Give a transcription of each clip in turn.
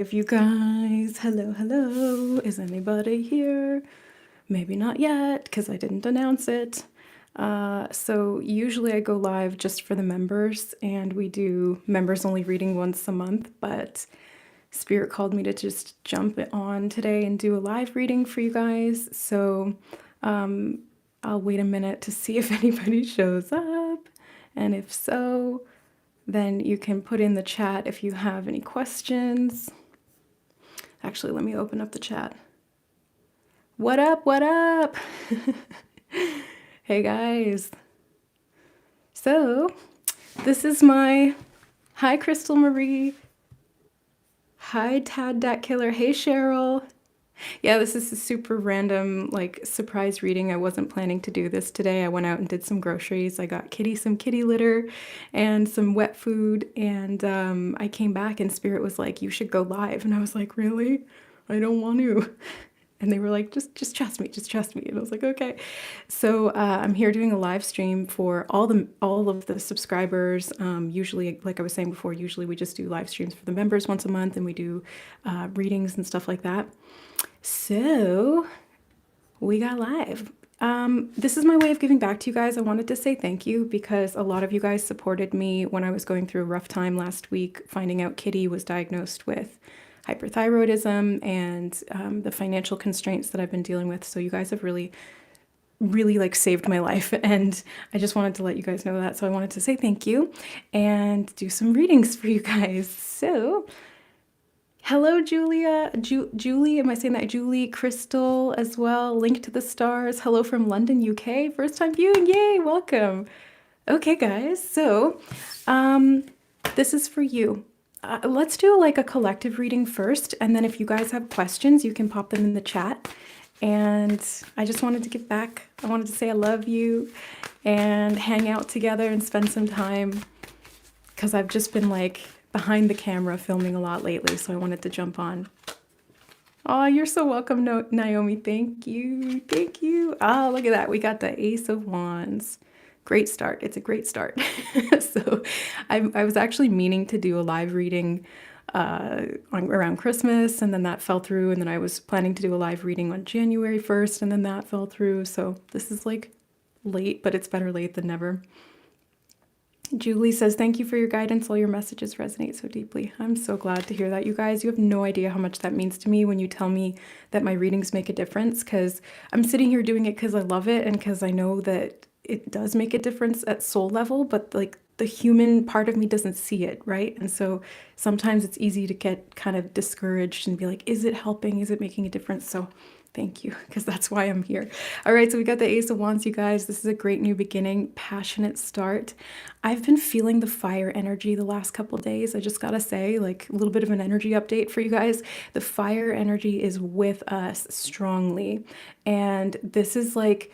If you guys, hello, hello, is anybody here? Maybe not yet, because I didn't announce it. So usually I go live just for the members, and we do members only reading once a month, but Spirit called me to just jump it on today and do a live reading for you guys. So I'll wait a minute to see if anybody shows up, and if so, then you can put in the chat if you have any questions. Actually, let me open up the chat. What up? What up? Hey guys. So, this is my. Hi, Crystal Marie. Hi, Tad Dat Killer. Hey, Cheryl. Yeah, this is a super random, like, surprise reading. I wasn't planning to do this today. I went out and did some groceries. I got Kitty some kitty litter and some wet food, and I came back and Spirit was like, you should go live. And I was like, really? I don't want to. And they were like, just trust me, just trust me. And I was like, okay. So I'm here doing a live stream for all of the subscribers. Usually, like I was saying before, usually we just do live streams for the members once a month, and we do readings and stuff like that. So we got live. This is my way of giving back to you guys. I wanted to say thank you because a lot of you guys supported me when I was going through a rough time last week, finding out Kitty was diagnosed with hyperthyroidism and the financial constraints that I've been dealing with. So you guys have really like saved my life, and I just wanted to let you guys know that. So I wanted to say thank you and do some readings for you guys. So hello, Julia. Julie, am I saying that? Julie, Crystal as well. Link to the stars. Hello from London, UK. First time viewing. Yay, welcome. Okay, guys. So this is for you. Let's do like a collective reading first, and then if you guys have questions, you can pop them in the chat. And I just wanted to give back. I wanted to say I love you and hang out together and spend some time, because I've just been like behind the camera filming a lot lately, so I wanted to jump on. Oh, you're so welcome, Naomi. Thank you. Thank you. Ah, look at that. We got the Ace of Wands. Great start. It's a great start. So I was actually meaning to do a live reading around Christmas, and then that fell through, and then I was planning to do a live reading on January 1st, and then that fell through. So this is like late, but it's better late than never. Julie says, thank you for your guidance. All your messages resonate so deeply. I'm so glad to hear that, you guys. You have no idea how much that means to me when you tell me that my readings make a difference, because I'm sitting here doing it because I love it and because I know that it does make a difference at soul level, but like the human part of me doesn't see it, right? And so sometimes it's easy to get kind of discouraged and be like, is it helping? Is it making a difference? So thank you, because that's why I'm here. All right, so we got the Ace of Wands, you guys. This is a great new beginning, passionate start. I've been feeling the fire energy the last couple of days. I just gotta say, like a little bit of an energy update for you guys. The fire energy is with us strongly. And this is like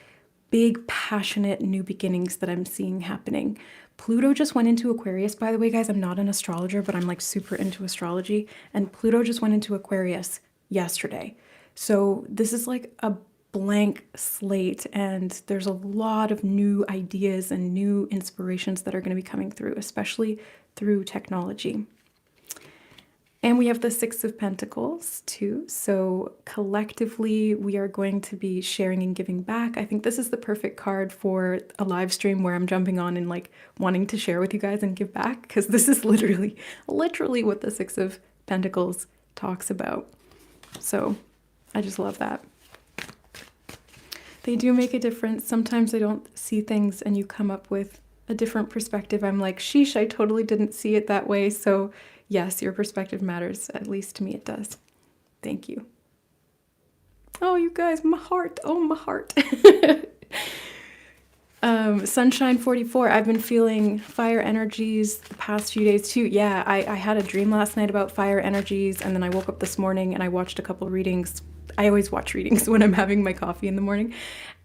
big, passionate new beginnings that I'm seeing happening. Pluto just went into Aquarius, by the way, guys. I'm not an astrologer, but I'm like super into astrology. And Pluto just went into Aquarius yesterday. So this is like a blank slate, and there's a lot of new ideas and new inspirations that are going to be coming through, especially through technology. And we have the Six of Pentacles too. So collectively, we are going to be sharing and giving back. I think this is the perfect card for a live stream where I'm jumping on and like wanting to share with you guys and give back, because this is literally what the Six of Pentacles talks about. So I just love that. They do make a difference. Sometimes I don't see things and you come up with a different perspective. I'm like, sheesh, I totally didn't see it that way. So yes, your perspective matters. At least to me it does. Thank you. Oh, you guys, my heart. Oh, my heart. Sunshine 44. I've been feeling fire energies the past few days too. Yeah, I had a dream last night about fire energies, and then I woke up this morning and I watched a couple readings. I always watch readings when I'm having my coffee in the morning,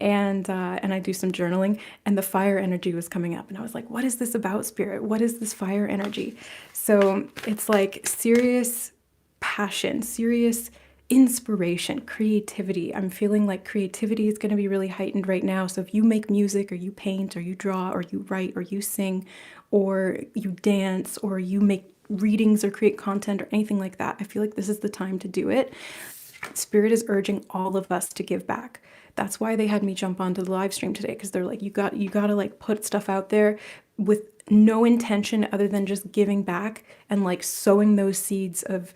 and I do some journaling, and the fire energy was coming up, and I was like, what is this about, Spirit? What is this fire energy? So it's like serious passion, serious inspiration, creativity. I'm feeling like creativity is going to be really heightened right now. So if you make music, or you paint, or you draw, or you write, or you sing, or you dance, or you make readings or create content or anything like that. I feel like this is the time to do it. Spirit is urging all of us to give back. That's why they had me jump onto the live stream today, because they're like, you got to like put stuff out there with no intention other than just giving back and like sowing those seeds of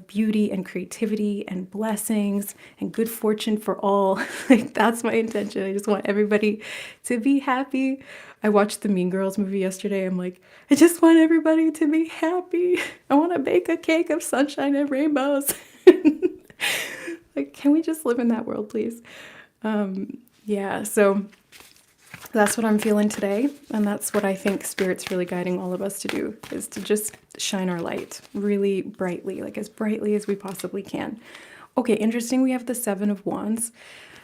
beauty and creativity and blessings and good fortune for all. Like, that's my intention. I just want everybody to be happy. I watched the Mean Girls movie yesterday. I'm like, I just want everybody to be happy. I want to bake a cake of sunshine and rainbows. Like, can we just live in that world, please? Yeah, so that's what I'm feeling today. And that's what I think Spirit's really guiding all of us to do, is to just shine our light really brightly, like as brightly as we possibly can. Okay, interesting. We have the Seven of Wands.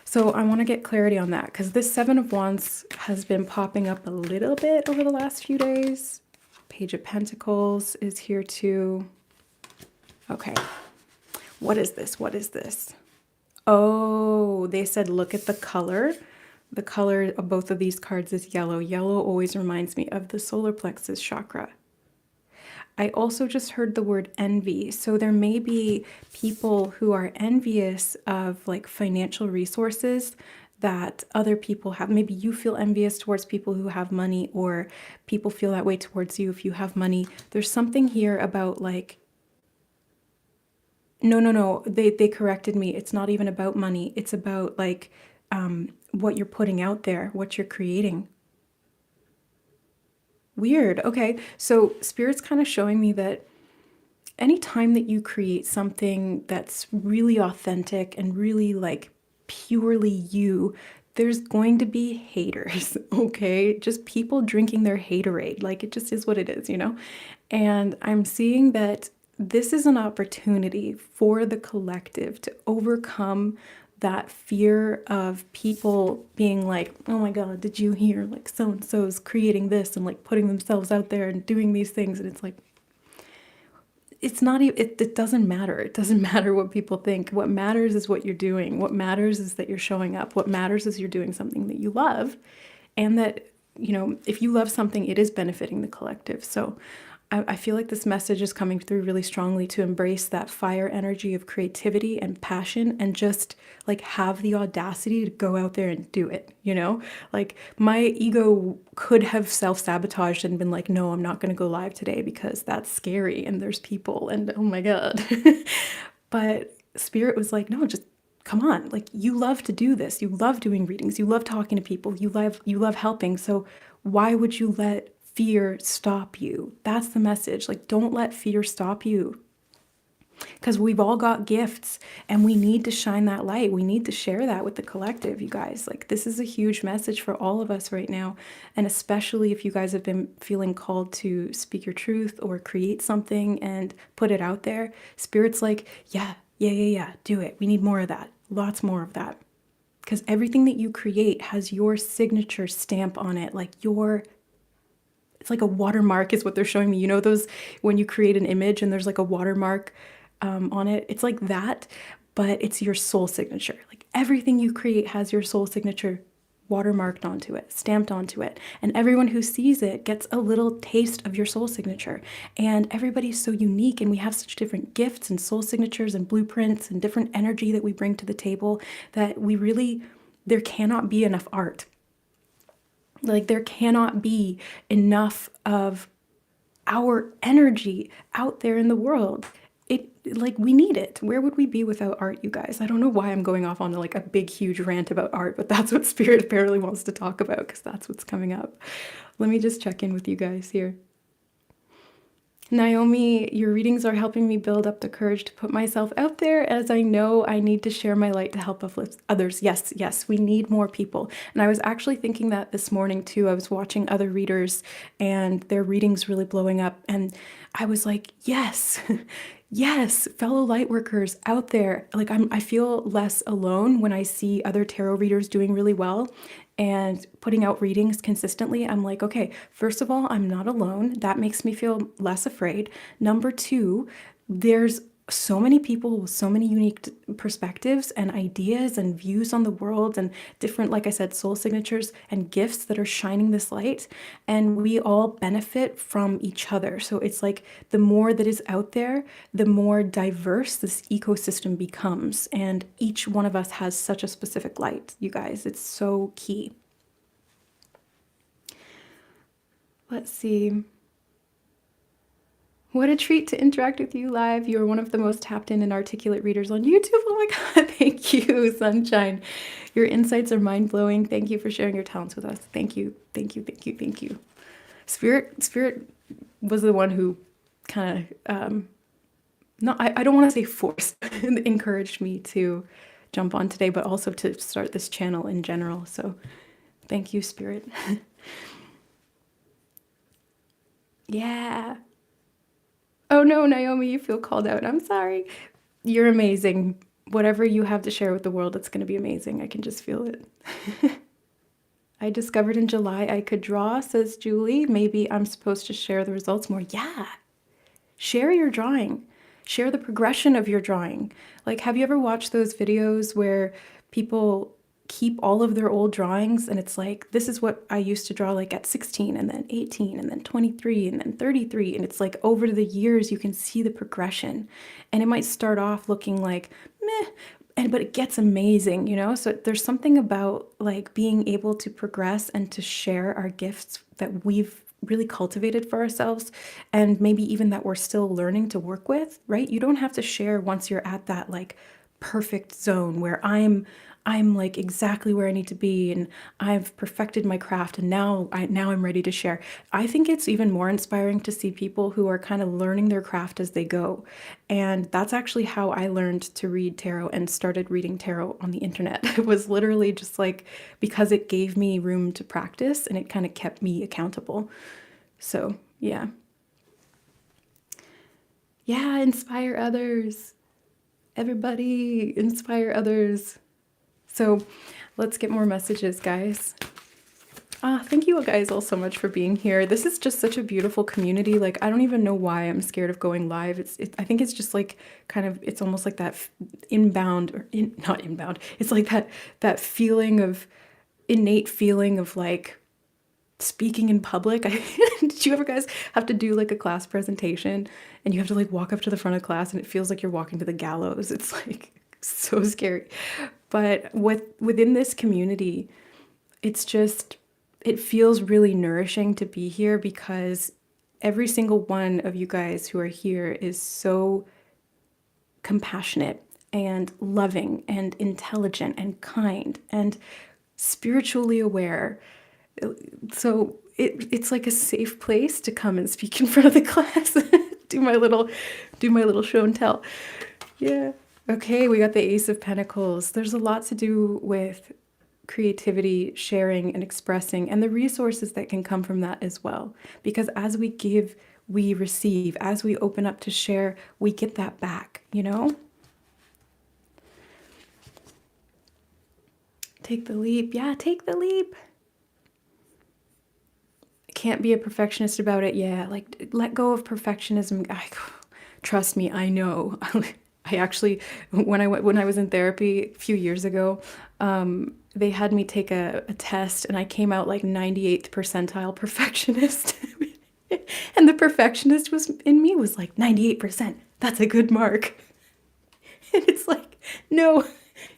So I want to get clarity on that, because this Seven of Wands has been popping up a little bit over the last few days. Page of Pentacles is here too. Okay. What is this? What is this? Oh, they said look at the color. The color of both of these cards is yellow. Yellow always reminds me of the solar plexus chakra. I also just heard the word envy. So there may be people who are envious of like financial resources that other people have. Maybe you feel envious towards people who have money, or people feel that way towards you if you have money. There's something here about like, no, they corrected me. It's not even about money. It's about like what you're putting out there, what you're creating. Weird. Okay, so Spirit's kind of showing me that anytime that you create something that's really authentic and really like purely you, there's going to be haters, okay? Just people drinking their haterade. Like, it just is what it is, you know? And I'm seeing that this is an opportunity for the collective to overcome that fear of people being like, oh my God, did you hear? Like, so-and-so's creating this and like putting themselves out there and doing these things. And it's like, it's not even, it doesn't matter. It doesn't matter what people think. What matters is what you're doing. What matters is that you're showing up. What matters is you're doing something that you love, and that, you know, if you love something, it is benefiting the collective. So I feel like this message is coming through really strongly to embrace that fire energy of creativity and passion, and just like have the audacity to go out there and do it, you know? Like, my ego could have self-sabotaged and been like, no, I'm not going to go live today because that's scary and there's people and oh my God. But Spirit was like, no, just come on. Like, you love to do this. You love doing readings. You love talking to people. You love helping. So why would you let fear stop you? That's the message. Like, don't let fear stop you, because we've all got gifts and we need to shine that light. We need to share that with the collective, you guys. Like, this is a huge message for all of us right now. And especially if you guys have been feeling called to speak your truth or create something and put it out there, Spirit's like, yeah, do it. We need more of that. Lots more of that. Because everything that you create has your signature stamp on it. Like, it's like a watermark is what they're showing me. You know those, when you create an image and there's like a watermark on it? It's like that, but it's your soul signature. Like, everything you create has your soul signature watermarked onto it, stamped onto it. And everyone who sees it gets a little taste of your soul signature. And everybody's so unique, and we have such different gifts and soul signatures and blueprints and different energy that we bring to the table, that there cannot be enough art. Like, there cannot be enough of our energy out there in the world. Like, we need it. Where would we be without art, you guys? I don't know why I'm going off on like a big, huge rant about art, but that's what Spirit apparently wants to talk about, because that's what's coming up. Let me just check in with you guys here. Naomi, your readings are helping me build up the courage to put myself out there, as I know I need to share my light to help uplift others. Yes, we need more people. And I was actually thinking that this morning too. I was watching other readers and their readings really blowing up. And I was like, yes, yes, fellow light workers out there. Like, I feel less alone when I see other tarot readers doing really well and putting out readings consistently. I'm like, okay, first of all, I'm not alone. That makes me feel less afraid. Number two, there's so many people with so many unique perspectives and ideas and views on the world and different, like I said, soul signatures and gifts that are shining this light. And we all benefit from each other. So it's like the more that is out there, the more diverse this ecosystem becomes. And each one of us has such a specific light, you guys. It's so key. Let's see. What a treat to interact with you live. You are one of the most tapped in and articulate readers on YouTube. Oh my God, thank you, Sunshine. Your insights are mind-blowing. Thank you for sharing your talents with us. Thank you, thank you, thank you, thank you. Spirit was the one who kind of, I don't want to say forced, encouraged me to jump on today, but also to start this channel in general. So thank you, Spirit. Yeah. Oh no, Naomi, you feel called out. I'm sorry. You're amazing. Whatever you have to share with the world, it's going to be amazing. I can just feel it. I discovered in July I could draw, says Julie. Maybe I'm supposed to share the results more. Yeah. Share your drawing. Share the progression of your drawing. Like, have you ever watched those videos where people keep all of their old drawings and it's like, this is what I used to draw like at 16 and then 18 and then 23 and then 33, and it's like over the years you can see the progression, and it might start off looking like meh, but it gets amazing, you know? So there's something about like being able to progress and to share our gifts that we've really cultivated for ourselves, and maybe even that we're still learning to work with, right? You don't have to share once you're at that like perfect zone where I'm like exactly where I need to be and I've perfected my craft and now I'm ready to share. I think it's even more inspiring to see people who are kind of learning their craft as they go. And that's actually how I learned to read tarot and started reading tarot on the internet. It was literally just like because it gave me room to practice and it kind of kept me accountable. So, yeah. Yeah, inspire others. Everybody, inspire others. So let's get more messages, guys. Thank you guys all so much for being here. This is just such a beautiful community. Like, I don't even know why I'm scared of going live. I think it's just like kind of, it's almost like that inbound, or not inbound. It's like that feeling of, innate feeling of like speaking in public. Did you ever guys have to do like a class presentation and you have to like walk up to the front of class and it feels like you're walking to the gallows? It's like so scary. But within this community, it's just, it feels really nourishing to be here because every single one of you guys who are here is so compassionate and loving and intelligent and kind and spiritually aware. So it's like a safe place to come and speak in front of the class. do my little show and tell. Yeah. Okay, we got the Ace of Pentacles. There's a lot to do with creativity, sharing, and expressing, and the resources that can come from that as well. Because as we give, we receive. As we open up to share, we get that back, you know? Take the leap. Yeah, take the leap. Can't be a perfectionist about it. Yeah, like let go of perfectionism. Trust me, I know. I actually, when I was in therapy a few years ago, they had me take a test and I came out like 98th percentile perfectionist. And the perfectionist was in me was like 98%. That's a good mark. And it's like, no,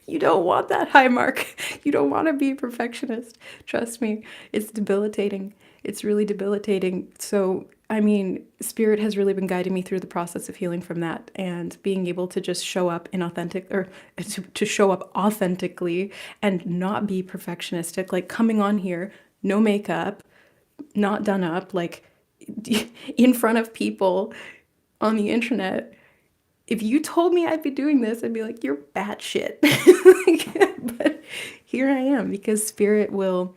you don't want that high mark. You don't want to be a perfectionist. Trust me, it's debilitating. It's really debilitating. So, I mean, Spirit has really been guiding me through the process of healing from that and being able to just show up to show up authentically and not be perfectionistic, like coming on here, no makeup, not done up, like in front of people on the internet. If you told me I'd be doing this, I'd be like, you're batshit. But here I am because Spirit will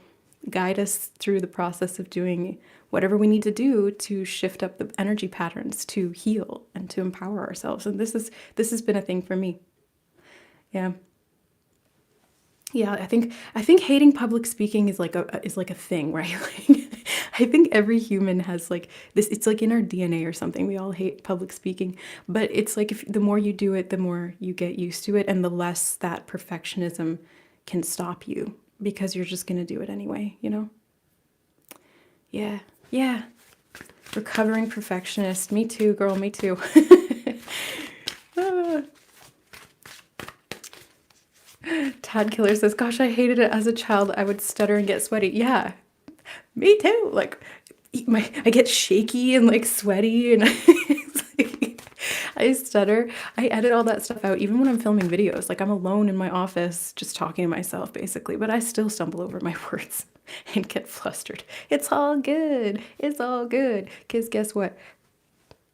guide us through the process of doing whatever we need to do to shift up the energy patterns, to heal and to empower ourselves. And this has been a thing for me. Yeah. Yeah, I think hating public speaking is like a thing, right? Like, I think every human has like this, it's like in our DNA or something. We all hate public speaking, but it's like if the more you do it, the more you get used to it, and the less that perfectionism can stop you because you're just going to do it anyway, you know? Yeah. Yeah. Recovering perfectionist. Me too, girl. Me too. Ah. Tad Killer says, gosh, I hated it as a child. I would stutter and get sweaty. Yeah, me too. Like, I get shaky and like sweaty, and it's like, I stutter. I edit all that stuff out, even when I'm filming videos. Like, I'm alone in my office just talking to myself, basically, but I still stumble over my words and get flustered. It's all good. It's all good. Because guess what?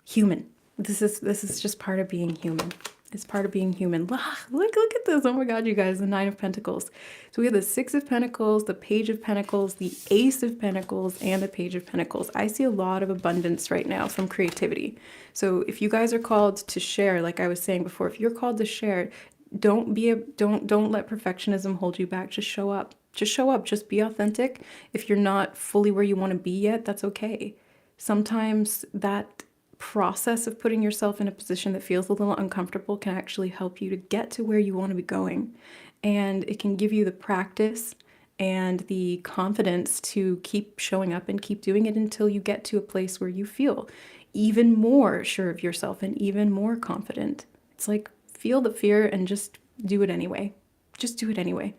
Human. This is just part of being human. It's part of being human. Look at this. Oh my God, you guys, the Nine of Pentacles. So we have the Six of Pentacles, the Page of Pentacles, the Ace of Pentacles, and the Page of Pentacles. I see a lot of abundance right now from creativity. So if you guys are called to share, like I was saying before, if you're called to share, don't let perfectionism hold you back. Just show up. Just show up. Just be authentic. If you're not fully where you want to be yet, that's okay. Sometimes that process of putting yourself in a position that feels a little uncomfortable can actually help you to get to where you want to be going. And it can give you the practice and the confidence to keep showing up and keep doing it until you get to a place where you feel even more sure of yourself and even more confident. It's like, feel the fear and just do it anyway. Just do it anyway.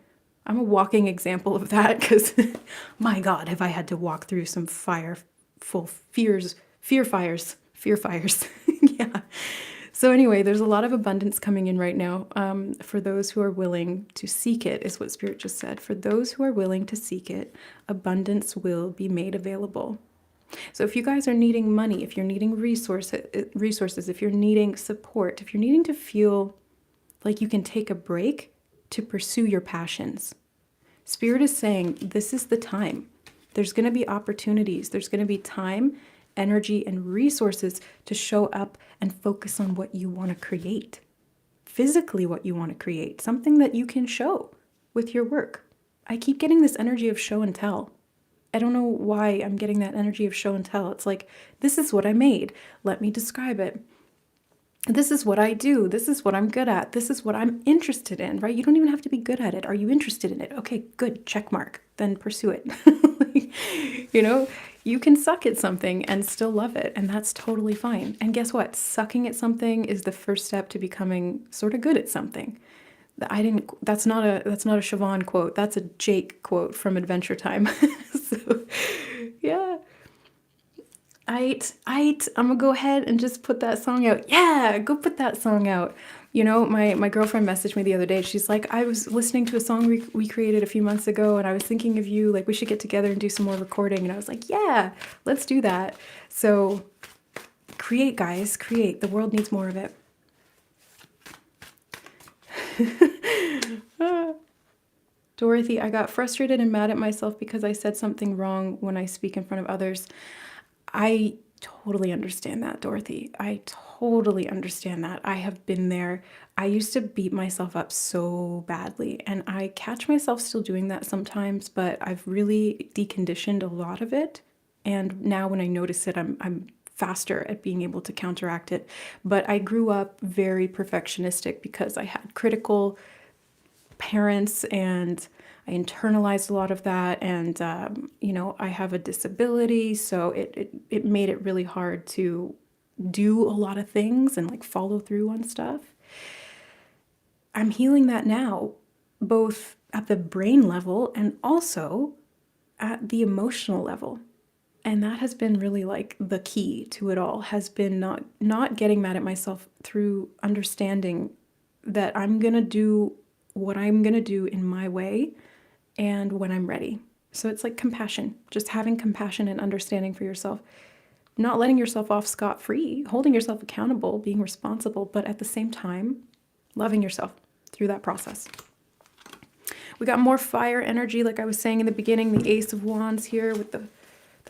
I'm a walking example of that because, my God, have I had to walk through some fear fires. Yeah. So anyway, there's a lot of abundance coming in right now. For those who are willing to seek it, is what Spirit just said. For those who are willing to seek it, abundance will be made available. So if you guys are needing money, if you're needing resources, if you're needing support, if you're needing to feel like you can take a break to pursue your passions, Spirit is saying this is the time. There's going to be opportunities. There's going to be time, energy, and resources to show up and focus on what you want to create. Physically what you want to create. Something that you can show with your work. I keep getting this energy of show and tell. I don't know why I'm getting that energy of show and tell. It's like, this is what I made. Let me describe it. This is what I do. This is what I'm good at. This is what I'm interested in, right? You don't even have to be good at it. Are you interested in it? Okay, good. Check mark. Then pursue it. You know, you can suck at something and still love it, and that's totally fine. And guess what? Sucking at something is the first step to becoming sort of good at something. That's not a Siobhan quote. That's a Jake quote from Adventure Time. So, yeah. I'm gonna go ahead and just put that song out. Yeah, go put that song out. You know, my girlfriend messaged me the other day. She's like, I was listening to a song we created a few months ago, and I was thinking of you. Like, we should get together and do some more recording. And I was like, yeah, let's do that. So, create, guys, create. The world needs more of it. Dorothy, I got frustrated and mad at myself because I said something wrong when I speak in front of others. I totally understand that, Dorothy. I totally understand that. I have been there. I used to beat myself up so badly, and I catch myself still doing that sometimes, but I've really deconditioned a lot of it. And now when I notice it, I'm faster at being able to counteract it. But I grew up very perfectionistic because I had critical parents, and I internalized a lot of that. And, you know, I have a disability, so it made it really hard to do a lot of things and like follow through on stuff. I'm healing that now, both at the brain level and also at the emotional level. And that has been really like the key to it all, has been not getting mad at myself through understanding that I'm going to do what I'm going to do in my way and when I'm ready. So it's like compassion, just having compassion and understanding for yourself, not letting yourself off scot-free, holding yourself accountable, being responsible, but at the same time, loving yourself through that process. We got more fire energy, like I was saying in the beginning, the Ace of Wands here with the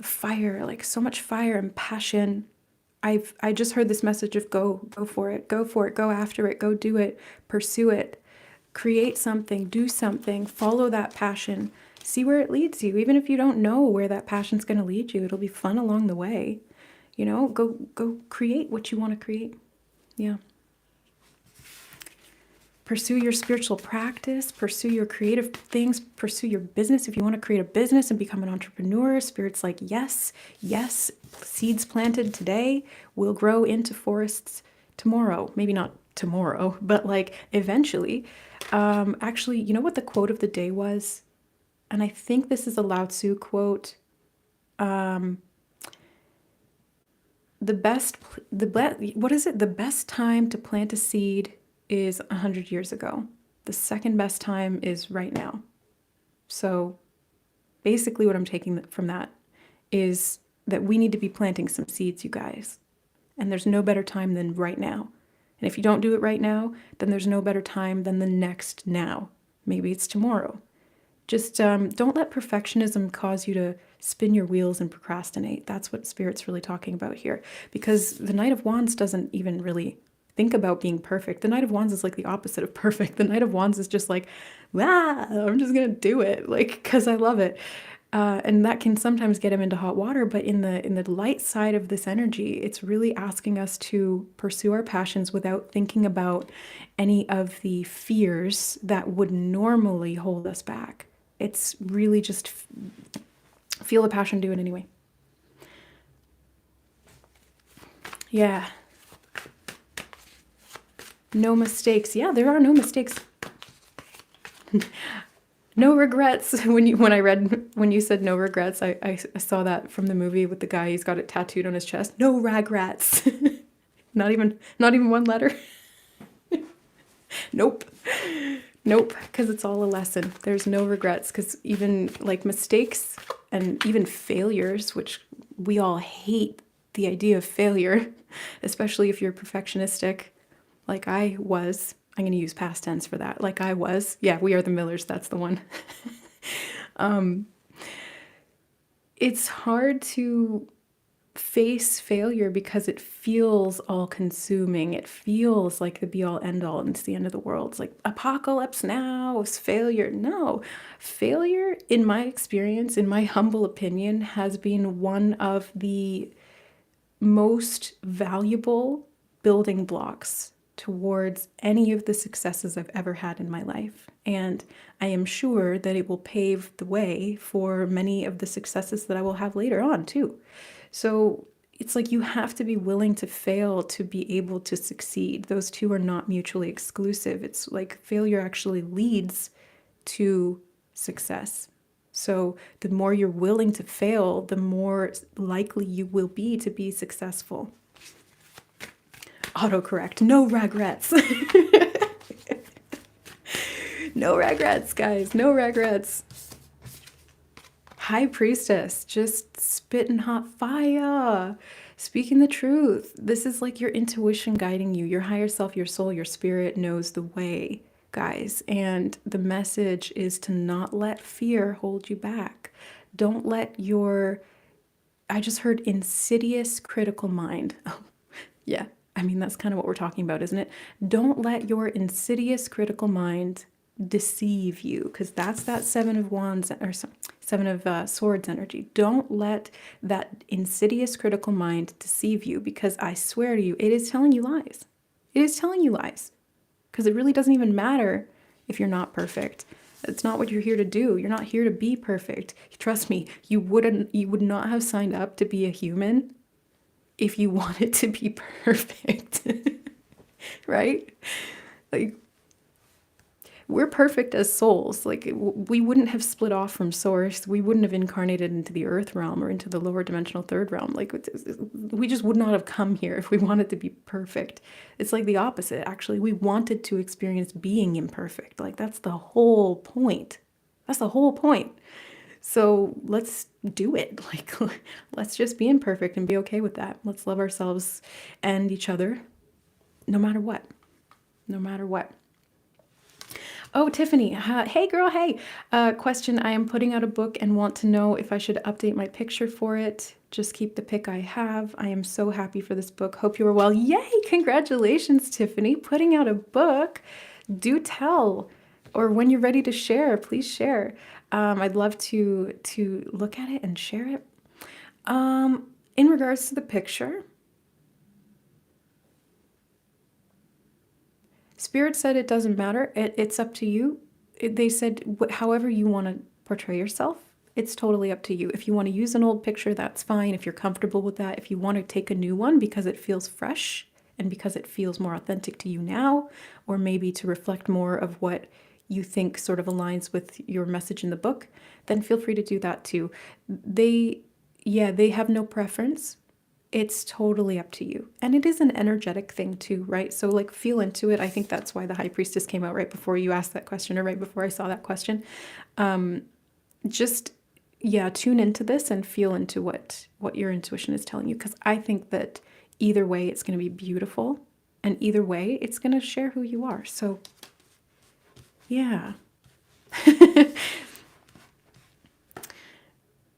fire, like so much fire and passion. I just heard this message of go for it, go after it, go do it, pursue it, create something, do something, follow that passion, See where it leads you. Even if you don't know where that passion's going to lead you, it'll be fun along the way. You know, go create what you want to create. Yeah. Pursue your spiritual practice, pursue your creative things, pursue your business. If you want to create a business and become an entrepreneur, Spirit's like, yes, yes, seeds planted today will grow into forests tomorrow. Maybe not tomorrow, but like eventually. Actually, you know what the quote of the day was? And I think this is a Lao Tzu quote. What is it? The best time to plant a seed is 100 years ago. The second best time is right now. So basically what I'm taking from that is that we need to be planting some seeds, you guys. And there's no better time than right now. And if you don't do it right now, then there's no better time than the next now. Maybe it's tomorrow. Just don't let perfectionism cause you to spin your wheels and procrastinate. That's what Spirit's really talking about here. Because the Knight of Wands doesn't even really think about being perfect. The Knight of Wands is like the opposite of perfect. The Knight of Wands is just like, I'm just going to do it, like, because I love it. And that can sometimes get him into hot water. But in the light side of this energy, it's really asking us to pursue our passions without thinking about any of the fears that would normally hold us back. It's really just feel the passion, do it anyway. Yeah. No mistakes. Yeah, there are no mistakes. No regrets. When you said no regrets, I saw that from the movie with the guy. He's got it tattooed on his chest. No regrets. Not even one letter. Nope. Nope, because it's all a lesson. There's no regrets, because even like mistakes and even failures, which we all hate the idea of failure, especially if you're perfectionistic, like I was. I'm going to use past tense for that. Like I was. Yeah, we are the Millers. That's the one. It's hard to face failure because it feels all consuming. It feels like the be all end all and it's the end of the world. It's like apocalypse now, it's failure. No, failure, in my experience, in my humble opinion, has been one of the most valuable building blocks towards any of the successes I've ever had in my life. And I am sure that it will pave the way for many of the successes that I will have later on too. So it's like you have to be willing to fail to be able to succeed. Those two are not mutually exclusive. It's like failure actually leads to success. So the more you're willing to fail, the more likely you will be to be successful. Autocorrect. No regrets. No regrets, guys. No regrets. High Priestess, just spitting hot fire, speaking the truth. This is like your intuition guiding you. Your higher self, your soul, your spirit knows the way, guys. And the message is to not let fear hold you back. Don't let your, I just heard insidious critical mind. Oh, yeah. I mean, that's kind of what we're talking about, isn't it? Don't let your insidious critical mind deceive you, because that's that Seven of Wands or Seven of Swords energy. Don't let that insidious critical mind deceive you, because I swear to you, it is telling you lies. It is telling you lies, because it really doesn't even matter if you're not perfect. It's not what you're here to do. You're not here to be perfect. Trust me, you would not have signed up to be a human if you wanted to be perfect. Right? Like, we're perfect as souls. Like, we wouldn't have split off from source. We wouldn't have incarnated into the earth realm or into the lower dimensional third realm. Like, we just would not have come here if we wanted to be perfect. It's like the opposite. Actually, we wanted to experience being imperfect. Like, that's the whole point. That's the whole point. So let's do it. Like, let's just be imperfect and be okay with that. Let's love ourselves and each other no matter what. No matter what. Oh, Tiffany. Hey, girl. Hey. Question. I am putting out a book and want to know if I should update my picture for it. Just keep the pic I have. I am so happy for this book. Hope you are well. Yay. Congratulations, Tiffany. Putting out a book. Do tell. Or when you're ready to share, please share. I'd love to look at it and share it. In regards to the picture, Spirit said it doesn't matter. It's up to you. They said however you want to portray yourself, it's totally up to you. If you want to use an old picture, that's fine. If you're comfortable with that, if you want to take a new one because it feels fresh and because it feels more authentic to you now, or maybe to reflect more of what you think sort of aligns with your message in the book, then feel free to do that too. They have no preference. It's totally up to you. And it is an energetic thing too, right? So like feel into it. I think that's why the High Priestess came out right before you asked that question, or right before I saw that question. Just tune into this and feel into what your intuition is telling you, because I think that either way it's going to be beautiful, and either way it's going to share who you are. So yeah.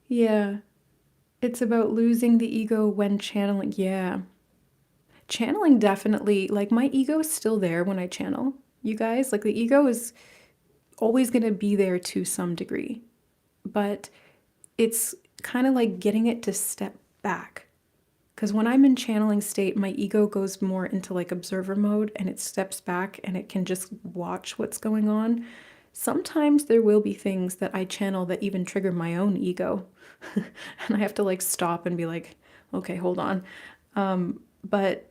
Yeah. It's about losing the ego when channeling. Yeah. Channeling definitely, like my ego is still there when I channel, you guys. Like the ego is always going to be there to some degree, but it's kind of like getting it to step back. Because when I'm in channeling state, my ego goes more into like observer mode, and it steps back and it can just watch what's going on. Sometimes there will be things that I channel that even trigger my own ego. And I have to like stop and be like, okay, hold on. But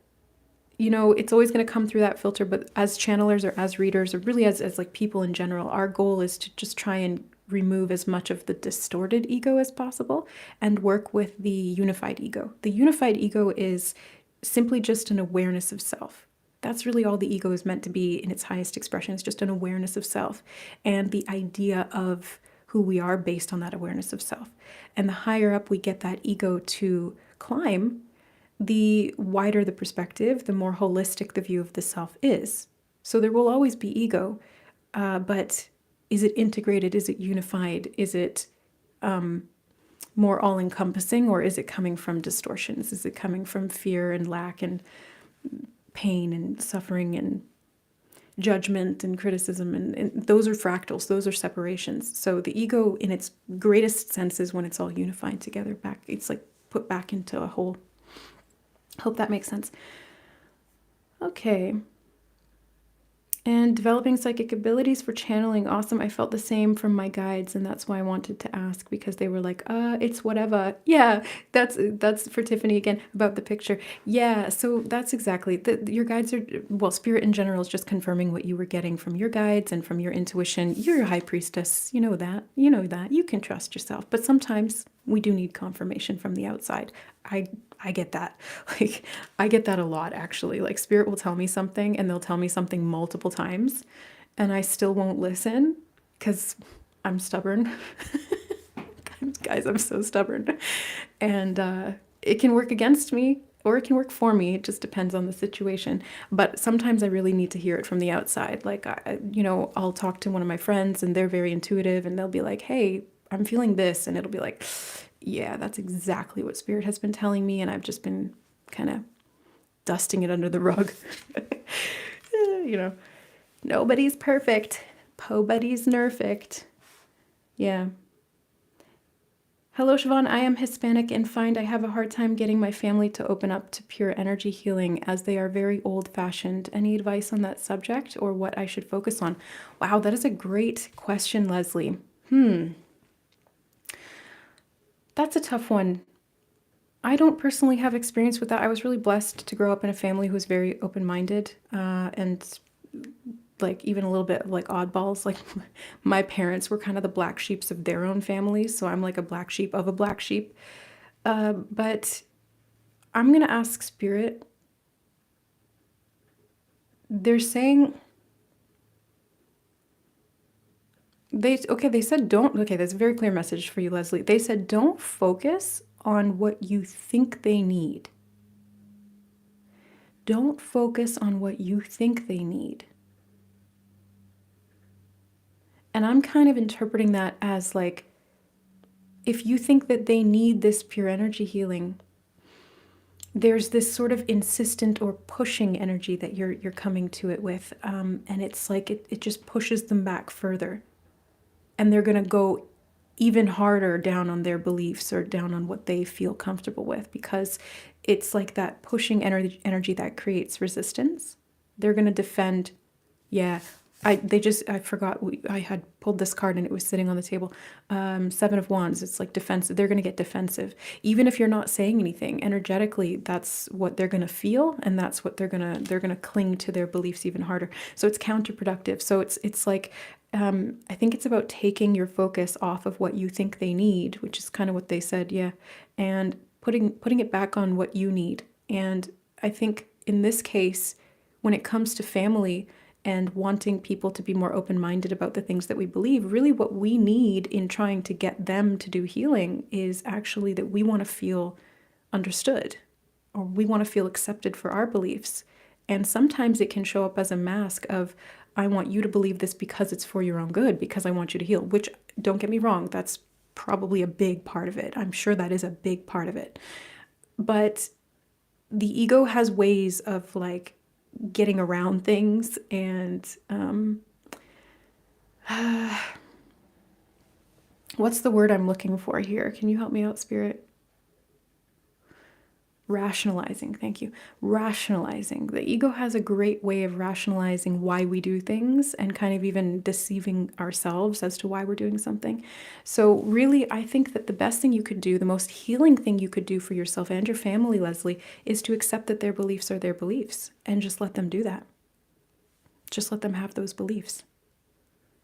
it's always going to come through that filter. But as channelers or as readers, or really as like people in general, our goal is to just try and remove as much of the distorted ego as possible and work with the unified ego. The unified ego is simply just an awareness of self. That's really all the ego is meant to be in its highest expression. It's just an awareness of self and the idea of who we are based on that awareness of self. And the higher up we get that ego to climb, the wider the perspective, the more holistic the view of the self is. So there will always be ego, but is it integrated? Is it unified? Is it more all-encompassing, or is it coming from distortions? Is it coming from fear and lack and pain and suffering and judgment and criticism? And those are fractals. Those are separations. So the ego in its greatest sense is when it's all unified together back. It's like put back into a whole. Hope that makes sense. Okay. And developing psychic abilities for channeling. Awesome. I felt the same from my guides, and that's why I wanted to ask, because they were like, it's whatever. Yeah, that's for Tiffany again about the picture. Yeah, so that's exactly your guides are, well, spirit in general is just confirming what you were getting from your guides and from your intuition. You're a high priestess. You know that. You can trust yourself. But sometimes we do need confirmation from the outside. I get that. Like, I get that a lot, actually. Like, spirit will tell me something, and they'll tell me something multiple times, and I still won't listen because I'm stubborn. Guys, I'm so stubborn. And it can work against me, or it can work for me. It just depends on the situation. But sometimes I really need to hear it from the outside. Like, I'll talk to one of my friends, and they're very intuitive, and they'll be like, hey, I'm feeling this. And it'll be like, yeah, that's exactly what spirit has been telling me, and I've just been kind of dusting it under the rug. Nobody's perfect. Pobody's nerfect. Yeah. Hello, Siobhan. I am Hispanic and find I have a hard time getting my family to open up to pure energy healing, as they are very old-fashioned. Any advice on that subject, or what I should focus on? Wow, that is a great question, Leslie. That's a tough one. I don't personally have experience with that. I was really blessed to grow up in a family who was very open-minded, and like even a little bit like oddballs. Like my parents were kind of the black sheeps of their own families, so I'm like a black sheep of a black sheep. But I'm gonna ask spirit. They're saying they said don't. Okay, that's a very clear message for you, Leslie. They said don't focus on what you think they need. Don't focus on what you think they need. And I'm kind of interpreting that as like, if you think that they need this pure energy healing, there's this sort of insistent or pushing energy that you're coming to it with. And it's like it just pushes them back further. And they're going to go even harder down on their beliefs or down on what they feel comfortable with, because it's like that pushing energy that creates resistance. They're going to defend. Yeah. I forgot, I had pulled this card and it was sitting on the table. Seven of Wands. It's like defensive. They're going to get defensive. Even if you're not saying anything energetically, that's what they're going to feel. And that's what they're going to cling to their beliefs even harder. So it's counterproductive. So it's like, I think it's about taking your focus off of what you think they need, which is kind of what they said. Yeah. And putting it back on what you need. And I think in this case, when it comes to family, and wanting people to be more open-minded about the things that we believe, really what we need in trying to get them to do healing is actually that we want to feel understood, or we want to feel accepted for our beliefs. And sometimes it can show up as a mask of, I want you to believe this because it's for your own good, because I want you to heal, which, don't get me wrong, that's probably a big part of it. I'm sure that is a big part of it. But the ego has ways of like getting around things, and what's the word I'm looking for here? Can you help me out, Spirit? Rationalizing. Thank you. Rationalizing. The ego has a great way of rationalizing why we do things and kind of even deceiving ourselves as to why we're doing something. So really, I think that the best thing you could do, the most healing thing you could do for yourself and your family, Leslie, is to accept that their beliefs are their beliefs and just let them do that. Just let them have those beliefs.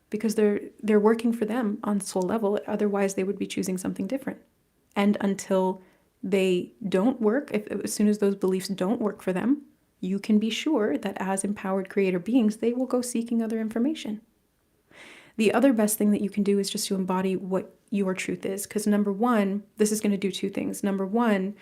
Because they're working for them on soul level. Otherwise, they would be choosing something different. And until they don't work, as soon as those beliefs don't work for them, you can be sure that as empowered creator beings, they will go seeking other information. The other best thing that you can do is just to embody what your truth is. Because number one, this is going to do two things. Number one,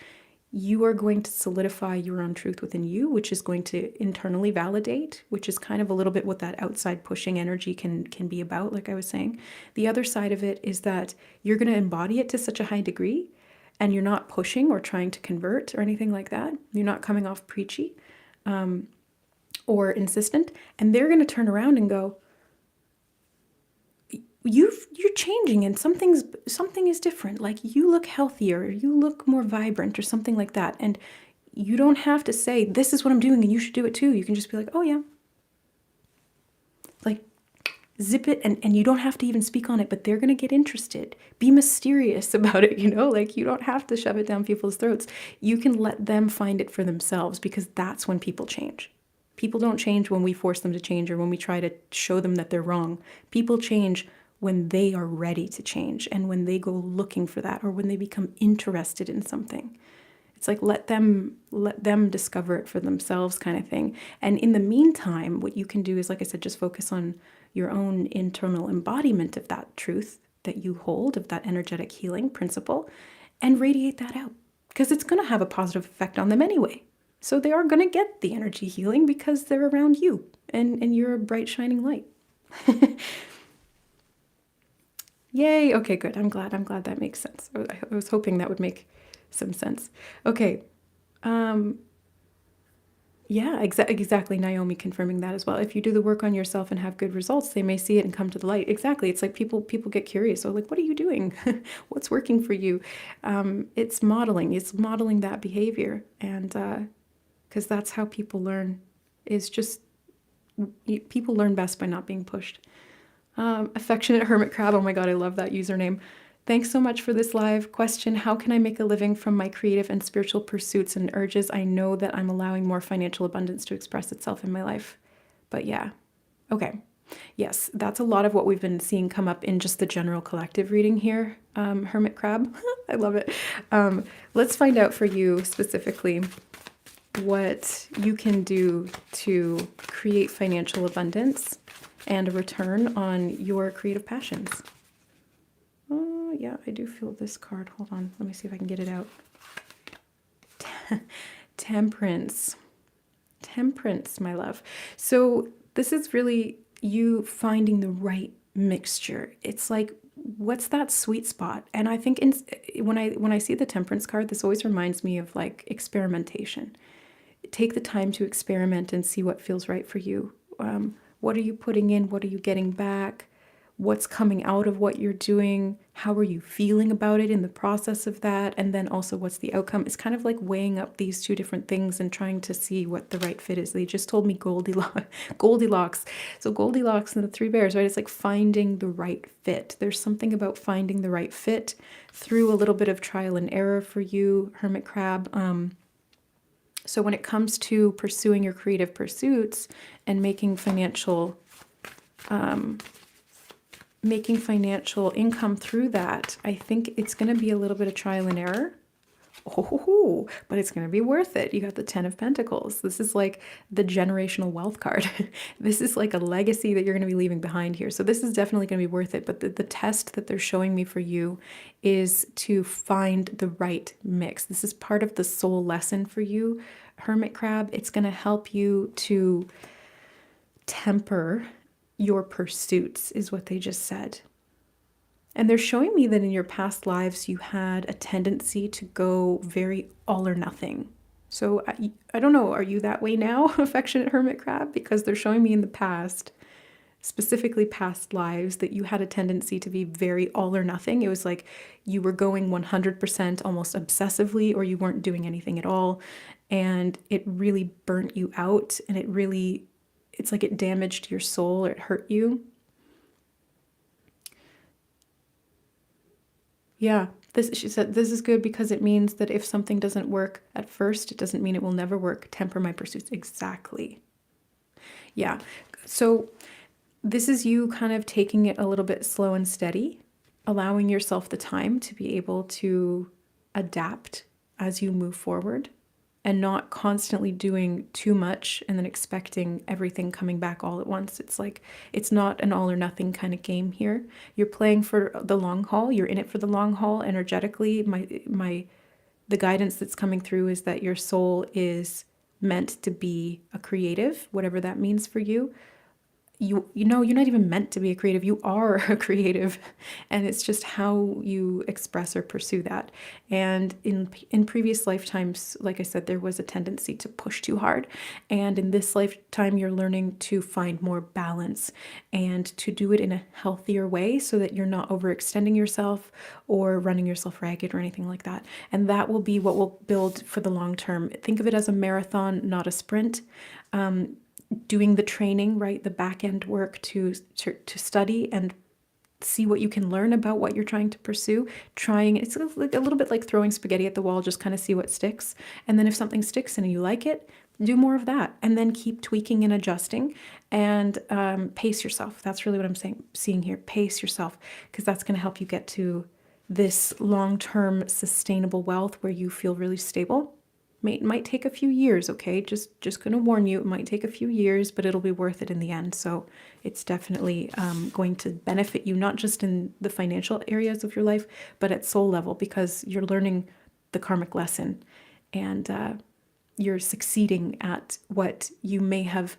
you are going to solidify your own truth within you, which is going to internally validate, which is kind of a little bit what that outside pushing energy can be about, like I was saying. The other side of it is that you're going to embody it to such a high degree, and you're not pushing or trying to convert or anything like that. You're not coming off preachy or insistent. And they're going to turn around and go, you're changing, and something is different. Like, you look healthier, you look more vibrant, or something like that. And you don't have to say, this is what I'm doing and you should do it too. You can just be like, oh yeah. Like, zip it, and you don't have to even speak on it, but they're going to get interested. Be mysterious about it, like, you don't have to shove it down people's throats. You can let them find it for themselves, because that's when people change. People don't change when we force them to change or when we try to show them that they're wrong. People change when they are ready to change, and when they go looking for that, or when they become interested in something. It's like, let them discover it for themselves, kind of thing. And in the meantime, what you can do is, like I said, just focus on your own internal embodiment of that truth that you hold, of that energetic healing principle, and radiate that out, because it's going to have a positive effect on them anyway. So they are going to get the energy healing because they're around you, and you're a bright, shining light. Yay. Okay, good. I'm glad that makes sense. I was hoping that would make some sense. Okay. Yeah, exactly. Naomi confirming that as well. If you do the work on yourself and have good results, they may see it and come to the light. Exactly. It's like people get curious. So like, what are you doing? What's working for you? It's modeling. It's modeling that behavior. And because that's how people learn, is just, people learn best by not being pushed. Affectionate Hermit Crab. Oh my God, I love that username. Thanks so much for this live question. How can I make a living from my creative and spiritual pursuits and urges? I know that I'm allowing more financial abundance to express itself in my life. But yeah. Okay. Yes, that's a lot of what we've been seeing come up in just the general collective reading here, Hermit Crab. I love it. Let's find out for you specifically what you can do to create financial abundance and a return on your creative passions. Oh, yeah, I do feel this card. Hold on. Let me see if I can get it out. Temperance. Temperance, my love. So this is really you finding the right mixture. It's like, what's that sweet spot? And I think when I see the Temperance card, this always reminds me of like experimentation. Take the time to experiment and see what feels right for you. What are you putting in? What are you getting back? what's coming out of what you're doing, how are you feeling about it in the process of that, and then also what's the outcome. It's kind of like weighing up these two different things and trying to see what the right fit is. They just told me Goldilocks. So Goldilocks and the three bears, right? It's like finding the right fit. There's something about finding the right fit through a little bit of trial and error for you, Hermit Crab. So when it comes to pursuing your creative pursuits and making financial income through that, I think it's going to be a little bit of trial and error. Oh, but it's going to be worth it. You got the 10 of Pentacles. This is like the generational wealth card. This is like a legacy that you're going to be leaving behind here. So this is definitely going to be worth it. But the test that they're showing me for you is to find the right mix. This is part of the soul lesson for you, Hermit Crab. It's going to help you to temper your pursuits, is what they just said. And they're showing me that in your past lives, you had a tendency to go very all or nothing. So I don't know, are you that way now, affectionate Hermit Crab? Because they're showing me in the past, specifically past lives, that you had a tendency to be very all or nothing. It was like you were going 100% almost obsessively, or you weren't doing anything at all. And it really burnt you out. And it's like it damaged your soul, or it hurt you. Yeah, she said, this is good because it means that if something doesn't work at first, it doesn't mean it will never work. Temper my pursuits. Exactly. Yeah. So this is you kind of taking it a little bit slow and steady, allowing yourself the time to be able to adapt as you move forward, and not constantly doing too much and then expecting everything coming back all at once. It's like, it's not an all or nothing kind of game here. You're playing for the long haul. You're in it for the long haul. Energetically, the guidance that's coming through is that your soul is meant to be a creative, whatever that means for you. You know, you're not even meant to be a creative. You are a creative, and it's just how you express or pursue that. And in previous lifetimes, like I said, there was a tendency to push too hard. And in this lifetime, you're learning to find more balance and to do it in a healthier way so that you're not overextending yourself or running yourself ragged or anything like that. And that will be what will build for the long term. Think of it as a marathon, not a sprint. Doing the training, right, the back end work to study and see what you can learn about what you're trying to pursue. It's like a little bit like throwing spaghetti at the wall, just kind of see what sticks. And then if something sticks and you like it, do more of that, and then keep tweaking and adjusting, and pace yourself. That's really what I'm seeing here. Pace yourself, because that's going to help you get to this long-term sustainable wealth where you feel really stable. It might take a few years, okay? Just going to warn you, it might take a few years, but it'll be worth it in the end. So it's definitely going to benefit you, not just in the financial areas of your life, but at soul level, because you're learning the karmic lesson, and you're succeeding at what you may have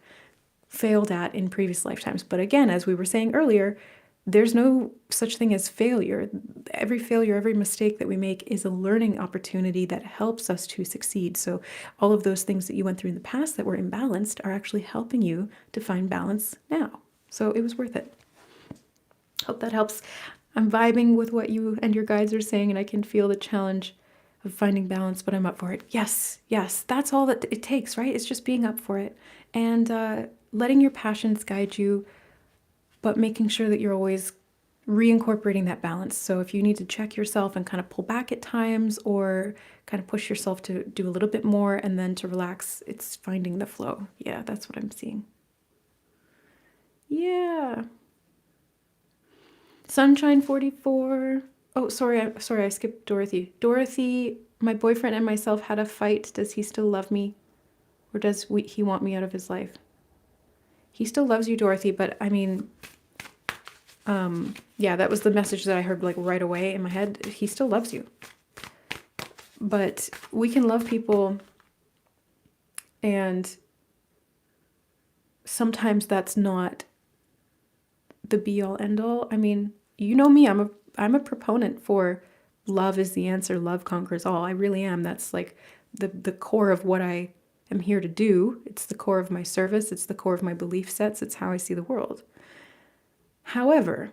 failed at in previous lifetimes. But again, as we were saying earlier, there's no such thing as failure. Every failure, every mistake that we make is a learning opportunity that helps us to succeed. So all of those things that you went through in the past that were imbalanced are actually helping you to find balance now. So it was worth it. Hope that helps. I'm vibing with what you and your guides are saying, and I can feel the challenge of finding balance, but I'm up for it. Yes, that's all that it takes, right? It's just being up for it and letting your passions guide you, but making sure that you're always reincorporating that balance. So if you need to check yourself and kind of pull back at times, or kind of push yourself to do a little bit more and then to relax, it's finding the flow. Yeah, that's what I'm seeing. Yeah. Sunshine 44. Oh, sorry, I skipped Dorothy. Dorothy, my boyfriend and myself had a fight. Does he still love me? Or does he want me out of his life? He still loves you, Dorothy, but I mean, yeah, that was the message that I heard like right away in my head. He still loves you. But we can love people, and sometimes that's not the be all end all. I mean, you know me, I'm a proponent for love is the answer, love conquers all. I really am. That's like the core of what I am here to do. It's the core of my service. It's the core of my belief sets. It's how I see the world. However,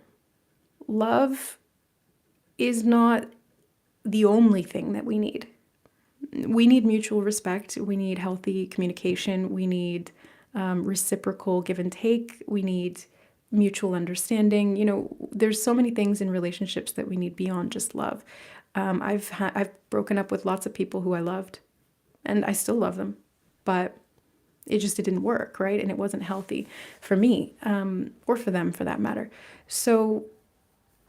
love is not the only thing that we need. We need mutual respect. We need healthy communication. We need reciprocal give and take. We need mutual understanding. You know, there's so many things in relationships that we need beyond just love. I've broken up with lots of people who I loved, and I still love them, but it didn't work, right? And it wasn't healthy for me, or for them, for that matter. So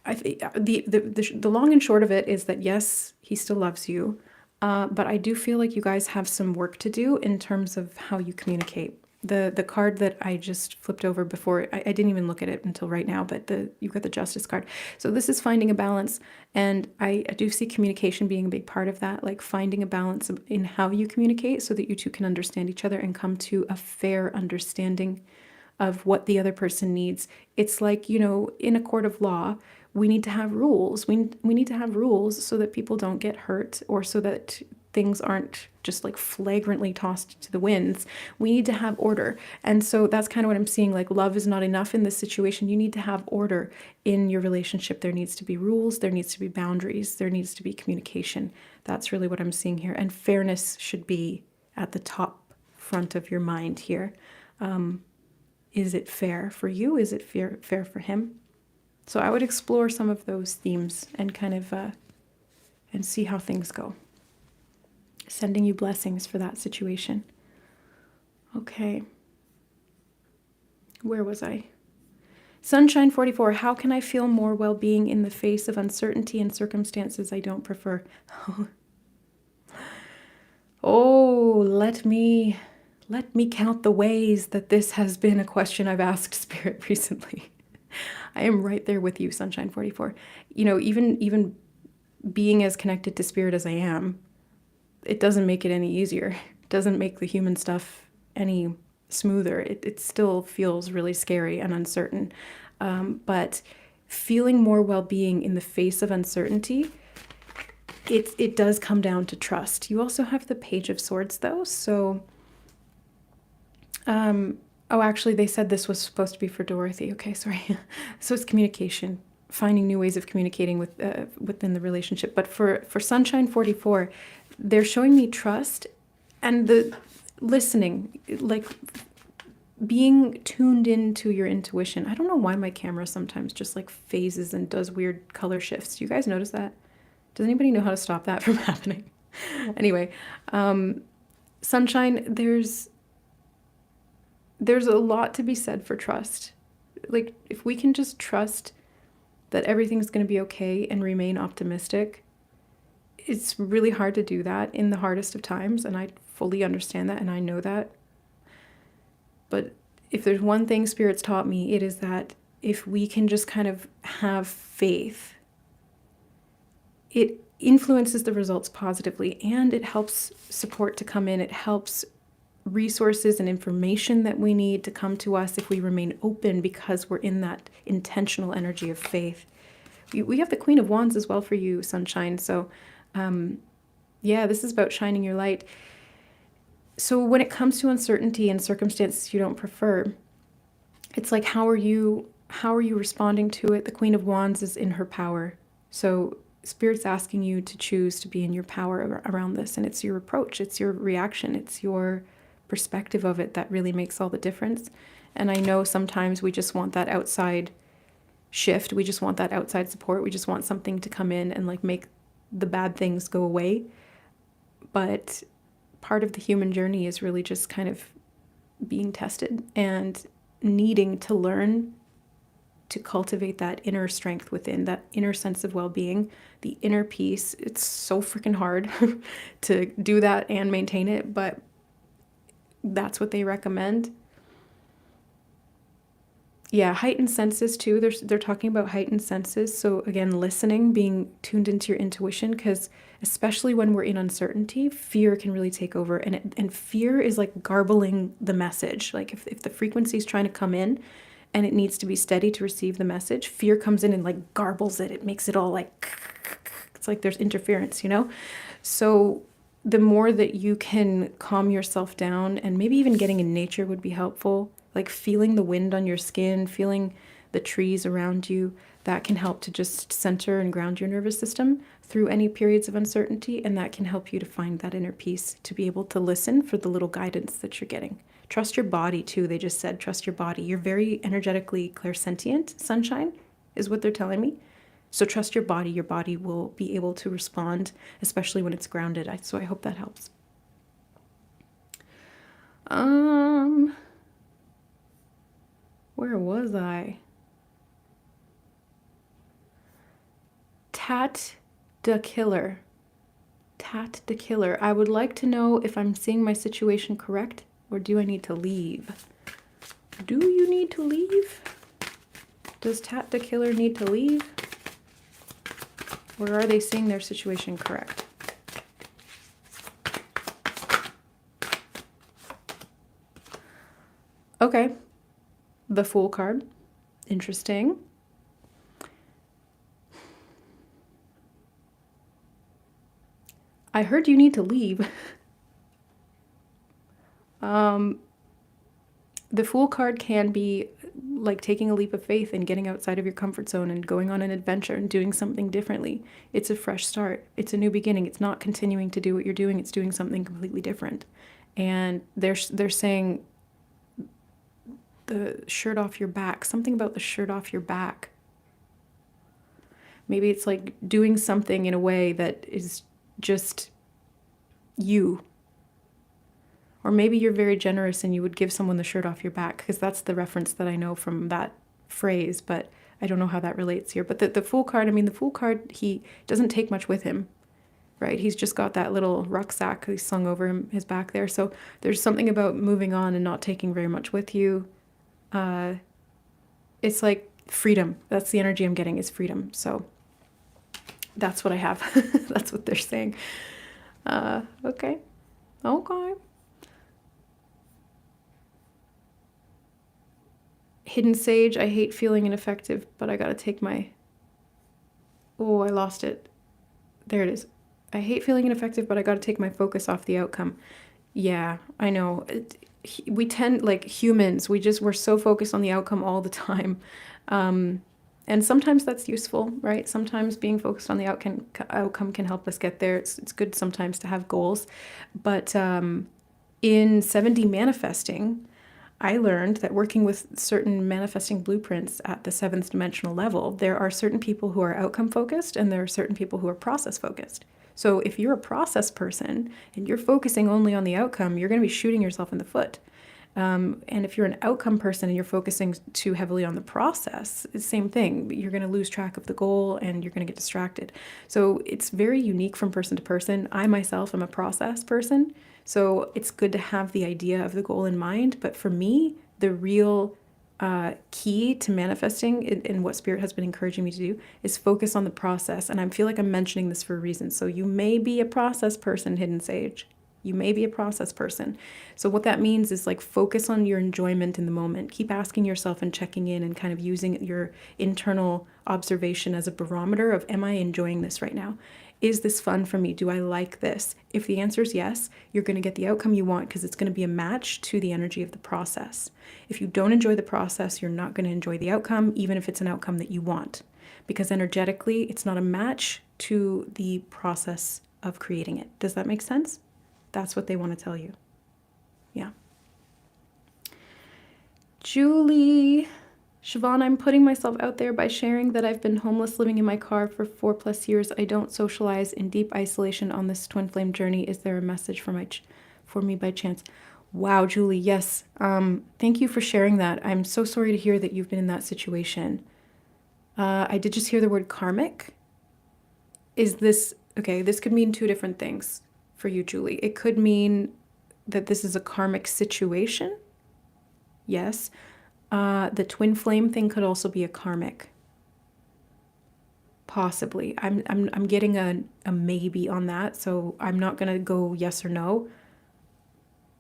I think the long and short of it is that yes, he still loves you, but I do feel like you guys have some work to do in terms of how you communicate. The card that I just flipped over before, I didn't even look at it until right now, but you've got the Justice card. So this is finding a balance, and I do see communication being a big part of that, like finding a balance in how you communicate so that you two can understand each other and come to a fair understanding of what the other person needs. It's like, you know, in a court of law, we need to have rules. We need to have rules so that people don't get hurt, or so that things aren't just like flagrantly tossed to the winds. We need to have order. And so that's kind of what I'm seeing. Like, love is not enough in this situation. You need to have order in your relationship. There needs to be rules. There needs to be boundaries. There needs to be communication. That's really what I'm seeing here. And fairness should be at the top front of your mind here. Is it fair for you? Is it fair for him? So I would explore some of those themes and kind of and see how things go. Sending you blessings for that situation. Okay. Where was I? Sunshine 44. How can I feel more well-being in the face of uncertainty and circumstances I don't prefer? Oh, let me count the ways that this has been a question I've asked Spirit recently. I am right there with you, Sunshine 44. You know, even being as connected to Spirit as I am, it doesn't make it any easier. It doesn't make the human stuff any smoother. It still feels really scary and uncertain. But feeling more well-being in the face of uncertainty, it does come down to trust. You also have the Page of Swords, though. So, oh, actually, they said this was supposed to be for Dorothy. Okay, sorry. So it's communication, finding new ways of communicating within the relationship. But for Sunshine 44, they're showing me trust and the listening, like being tuned into your intuition. I don't know why my camera sometimes just like phases and does weird color shifts. Do you guys notice that? Does anybody know how to stop that from happening? Anyway, Sunshine, there's a lot to be said for trust. Like, if we can just trust that everything's going to be okay and remain optimistic, it's really hard to do that in the hardest of times, and I fully understand that, and I know that. But if there's one thing Spirit's taught me, it is that if we can just kind of have faith, it influences the results positively, and it helps support to come in. It helps resources and information that we need to come to us if we remain open, because we're in that intentional energy of faith. We have the Queen of Wands as well for you, Sunshine. So yeah, this is about shining your light. So when it comes to uncertainty and circumstances you don't prefer, it's like, how are you responding to it? The Queen of Wands is in her power. So Spirit's asking you to choose to be in your power around this, and it's your approach, it's your reaction, it's your perspective of it that really makes all the difference. And I know sometimes we just want that outside shift, we just want that outside support, we just want something to come in and like make the bad things go away. But part of the human journey is really just kind of being tested and needing to learn to cultivate that inner strength within, that inner sense of well-being, the inner peace. It's so freaking hard to do that and maintain it, but that's what they recommend. Yeah, heightened senses too. They're talking about heightened senses. So again, listening, being tuned into your intuition, because especially when we're in uncertainty, fear can really take over. And fear is like garbling the message. Like if the frequency is trying to come in and it needs to be steady to receive the message, fear comes in and like garbles it. It makes it all like, it's like there's interference, you know? So the more that you can calm yourself down, and maybe even getting in nature would be helpful, like feeling the wind on your skin, feeling the trees around you. That can help to just center and ground your nervous system through any periods of uncertainty, and that can help you to find that inner peace, to be able to listen for the little guidance that you're getting. Trust your body too. They just said trust your body. You're very energetically clairsentient, sunshine, is what they're telling me. So trust your body. Your body will be able to respond, especially when it's grounded. So I hope that helps. Where was I? Tat the Killer. Tat the Killer. I would like to know if I'm seeing my situation correct, or do I need to leave? Do you need to leave? Does Tat the Killer need to leave? Or are they seeing their situation correct? Okay. The Fool card. Interesting. I heard you need to leave. The Fool card can be like taking a leap of faith and getting outside of your comfort zone and going on an adventure and doing something differently. It's a fresh start. It's a new beginning. It's not continuing to do what you're doing. It's doing something completely different. And they're saying the shirt off your back, something about the shirt off your back. Maybe it's like doing something in a way that is just you. Or maybe you're very generous and you would give someone the shirt off your back, because that's the reference that I know from that phrase, but I don't know how that relates here. But the Fool card, I mean, the Fool card, he doesn't take much with him, right? He's just got that little rucksack he's slung over his back there. So there's something about moving on and not taking very much with you. It's like freedom. That's the energy I'm getting, is freedom. So that's what I have. That's what they're saying. Okay. Hidden Sage, I hate feeling ineffective, but I gotta take my... Oh, I lost it. There it is. I hate feeling ineffective, but I gotta take my focus off the outcome. Yeah, I know. We tend, like humans, we're so focused on the outcome all the time. And sometimes that's useful, right? Sometimes being focused on the outcome can help us get there. It's good sometimes to have goals. But in 7D manifesting, I learned that working with certain manifesting blueprints at the 7th dimensional level, there are certain people who are outcome focused and there are certain people who are process focused. So if you're a process person and you're focusing only on the outcome, you're going to be shooting yourself in the foot. And if you're an outcome person and you're focusing too heavily on the process, it's the same thing. You're going to lose track of the goal and you're going to get distracted. So it's very unique from person to person. I myself am a process person, so it's good to have the idea of the goal in mind. But for me, the real key to manifesting and what Spirit has been encouraging me to do is focus on the process. And I feel like I'm mentioning this for a reason. So you may be a process person, Hidden Sage. You may be a process person. So what that means is like focus on your enjoyment in the moment. Keep asking yourself and checking in and kind of using your internal observation as a barometer of, am I enjoying this right now? Is this fun for me? Do I like this? If the answer is yes, you're going to get the outcome you want because it's going to be a match to the energy of the process. If you don't enjoy the process, you're not going to enjoy the outcome, even if it's an outcome that you want. Because energetically, it's not a match to the process of creating it. Does that make sense? That's what they want to tell you. Yeah. Julie, Siobhan, I'm putting myself out there by sharing that I've been homeless living in my car for 4+ years. I don't socialize, in deep isolation on this twin flame journey. Is there a message for me by chance? Wow, Julie, yes. Thank you for sharing that. I'm so sorry to hear that you've been in that situation. I did just hear the word karmic. Is this, okay, this could mean two different things. For you, Julie. It could mean that this is a karmic situation. Yes. The twin flame thing could also be a karmic. Possibly. I'm getting a maybe on that, so I'm not gonna go yes or no.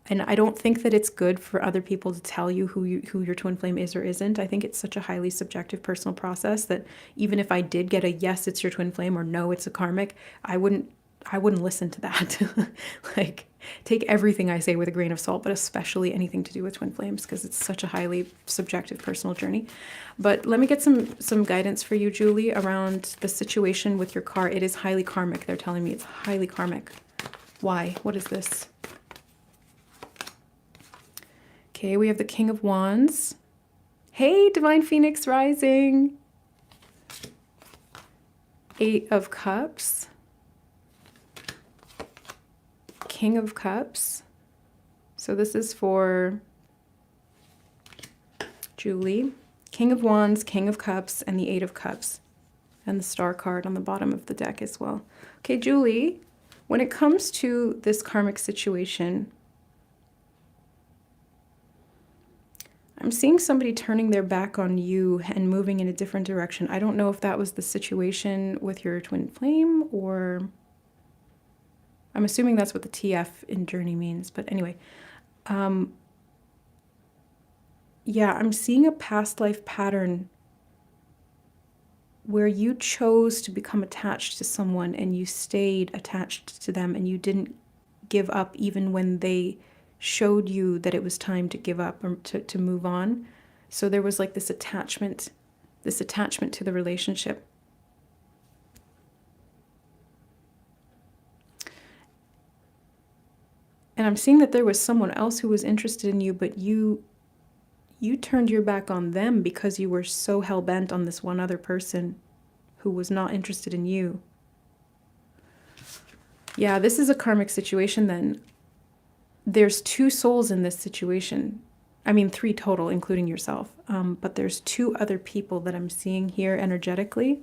And I don't think that it's good for other people to tell you who your twin flame is or isn't. I think it's such a highly subjective personal process that even if I did get a yes, it's your twin flame, or no, it's a karmic, I wouldn't I wouldn't listen to that. Like, take everything I say with a grain of salt, but especially anything to do with twin flames, because it's such a highly subjective personal journey. But let me get some guidance for you, Julie, around the situation with your car. It is highly karmic. They're telling me it's highly karmic. Why? What is this? Okay, we have the King of Wands. Hey, Divine Phoenix Rising. 8 of Cups. King of Cups. So this is for Julie. King of Wands, King of Cups, and the 8 of Cups. And the Star card on the bottom of the deck as well. Okay, Julie, when it comes to this karmic situation, I'm seeing somebody turning their back on you and moving in a different direction. I don't know if that was the situation with your twin flame, or I'm assuming that's what the TF in journey means. But anyway, yeah, I'm seeing a past life pattern where you chose to become attached to someone and you stayed attached to them and you didn't give up even when they showed you that it was time to give up or to move on. So there was like this attachment to the relationship. And I'm seeing that there was someone else who was interested in you, but you turned your back on them because you were so hell-bent on this one other person who was not interested in you. Yeah, this is a karmic situation then. There's 2 souls in this situation. I mean, 3 total, including yourself. But there's 2 other people that I'm seeing here energetically.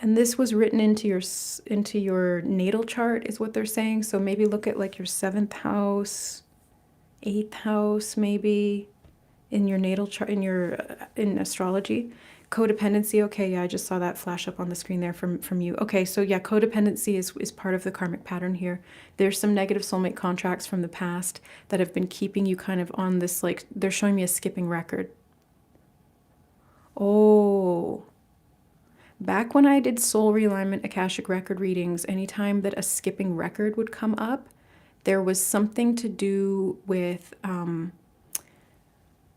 And this was written into your natal chart, is what they're saying. So maybe look at like your 7th house, 8th house, maybe in your natal chart, in astrology. Codependency, okay, yeah, I just saw that flash up on the screen there from you. Okay, so yeah, codependency is part of the karmic pattern here. There's some negative soulmate contracts from the past that have been keeping you kind of on this, like, they're showing me a skipping record. Oh, back when I did soul realignment Akashic record readings, anytime that a skipping record would come up, there was something to do with,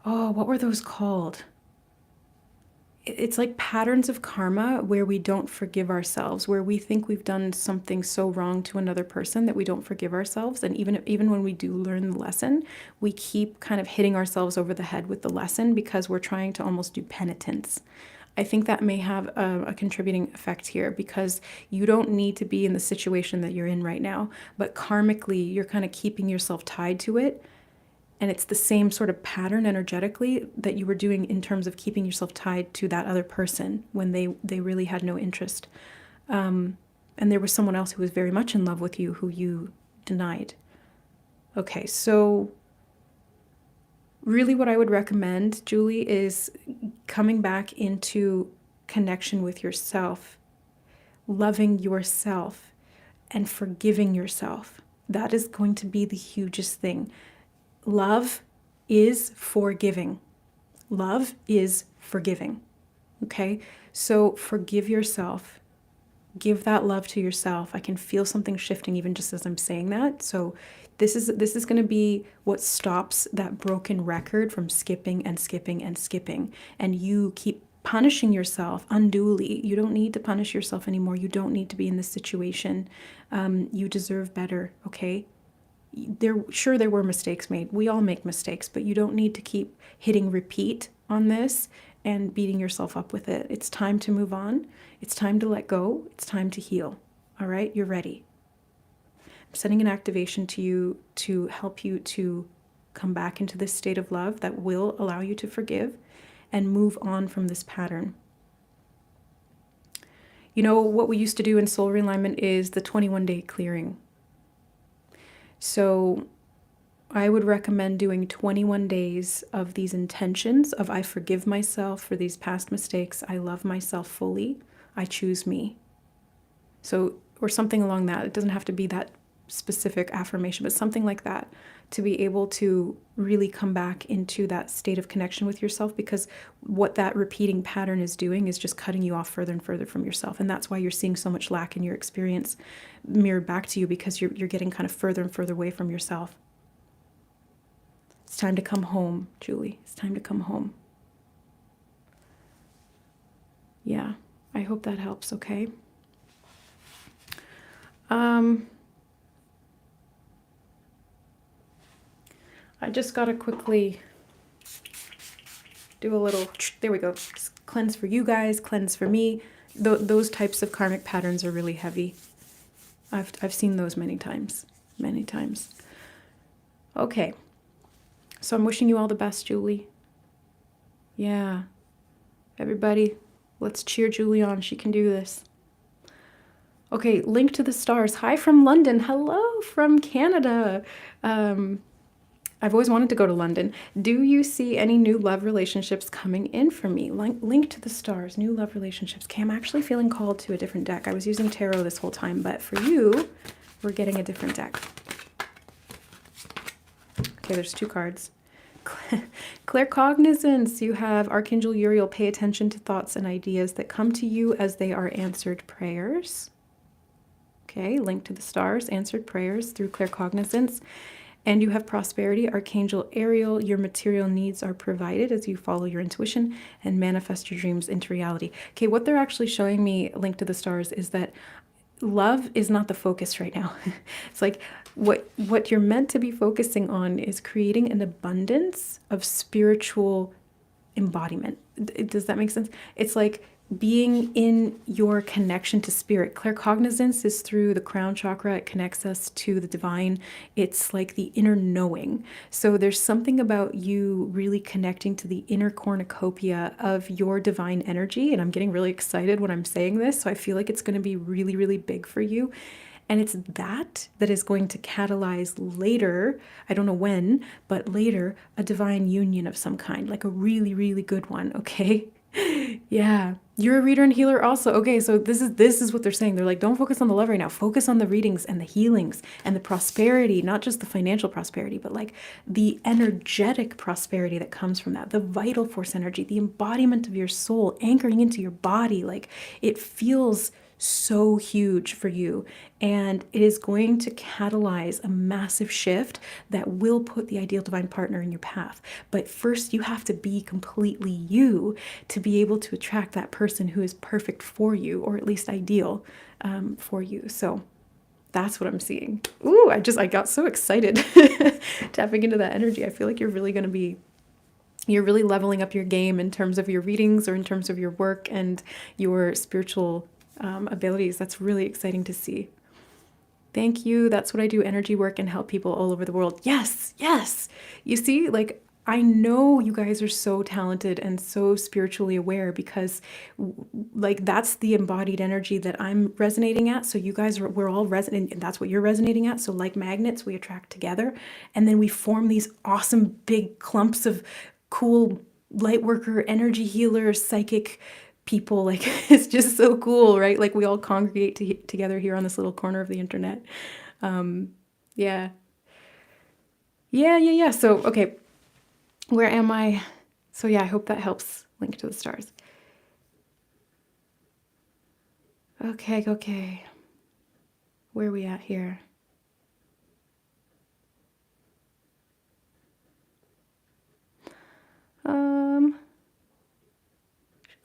what were those called? It's like patterns of karma where we don't forgive ourselves, where we think we've done something so wrong to another person that we don't forgive ourselves. And even when we do learn the lesson, we keep kind of hitting ourselves over the head with the lesson because we're trying to almost do penitence. I think that may have a contributing effect here, because you don't need to be in the situation that you're in right now, but karmically, you're kind of keeping yourself tied to it. And it's the same sort of pattern energetically that you were doing in terms of keeping yourself tied to that other person when they really had no interest. And there was someone else who was very much in love with you who you denied. Okay, so really what I would recommend, Julie, is coming back into connection with yourself, loving yourself, and forgiving yourself. That is going to be the hugest thing. Love is forgiving. Love is forgiving. Okay? So forgive yourself. Give that love to yourself. I can feel something shifting even just as I'm saying that. So this is going to be what stops that broken record from skipping and skipping and skipping. And you keep punishing yourself unduly. You don't need to punish yourself anymore. You don't need to be in this situation. You deserve better, okay? There were mistakes made. We all make mistakes, but you don't need to keep hitting repeat on this and beating yourself up with it. It's time to move on. It's time to let go. It's time to heal. All right? You're ready. I'm sending an activation to you to help you to come back into this state of love that will allow you to forgive and move on from this pattern. You know, what we used to do in soul realignment is the 21-day clearing. So I would recommend doing 21 days of these intentions of I forgive myself for these past mistakes. I love myself fully. I choose me. So, or something along that. It doesn't have to be that specific affirmation, but something like that to be able to really come back into that state of connection with yourself, because what that repeating pattern is doing is just cutting you off further and further from yourself. And that's why you're seeing so much lack in your experience mirrored back to you, because you're getting kind of further and further away from yourself. It's time to come home, Julie. It's time to come home. Yeah, I hope that helps, okay? I just gotta quickly do a little, there we go, just cleanse for you guys, cleanse for me. Those types of karmic patterns are really heavy. I've seen those many times, many times. Okay, so I'm wishing you all the best, Julie. Yeah, everybody, let's cheer Julie on. She can do this. Okay, link to the stars. Hi from London. Hello from Canada. I've always wanted to go to London. Do you see any new love relationships coming in for me? Link to the stars, new love relationships. Okay, I'm actually feeling called to a different deck. I was using tarot this whole time, but for you, we're getting a different deck. Okay, there's 2 cards. Claircognizance. You have Archangel Uriel. Pay attention to thoughts and ideas that come to you as they are answered prayers. Okay, link to the stars, answered prayers through claircognizance. And you have prosperity, Archangel Ariel. Your material needs are provided as you follow your intuition and manifest your dreams into reality. Okay, what they're actually showing me, linked to the stars, is that love is not the focus right now. It's like what you're meant to be focusing on is creating an abundance of spiritual embodiment. Does that make sense? It's like being in your connection to spirit. Claircognizance is through the crown chakra. It connects us to the divine. It's like the inner knowing. So there's something about you really connecting to the inner cornucopia of your divine energy. And I'm getting really excited when I'm saying this. So I feel like it's going to be really, really big for you. And it's that is going to catalyze later, I don't know when, but later, a divine union of some kind, like a really, really good one, okay? Yeah, you're a reader and healer also. Okay, so this is what they're saying. They're like, don't focus on the love right now. Focus on the readings and the healings and the prosperity, not just the financial prosperity, but like the energetic prosperity that comes from that, the vital force energy, the embodiment of your soul anchoring into your body. Like it feels so huge for you, and it is going to catalyze a massive shift that will put the ideal divine partner in your path. But first you have to be completely you to be able to attract that person who is perfect for you, or at least ideal for you. So that's what I'm seeing. Ooh, I got so excited tapping into that energy. I feel like you're really leveling up your game in terms of your readings or in terms of your work and your spiritual abilities. That's really exciting to see. Thank you. That's what I do, energy work, and help people all over the world. Yes, yes. You see, like, I know you guys are so talented and so spiritually aware, because like that's the embodied energy that I'm resonating at. So you guys we're all resonant, and that's what you're resonating at. So like magnets, we attract together, and then we form these awesome big clumps of cool light worker, energy healer, psychic people. Like it's just so cool, right? Like we all congregate together here on this little corner of the internet. Yeah. So, okay, where am I? So yeah, I hope that helps. Link to the stars. Okay. Where are we at here?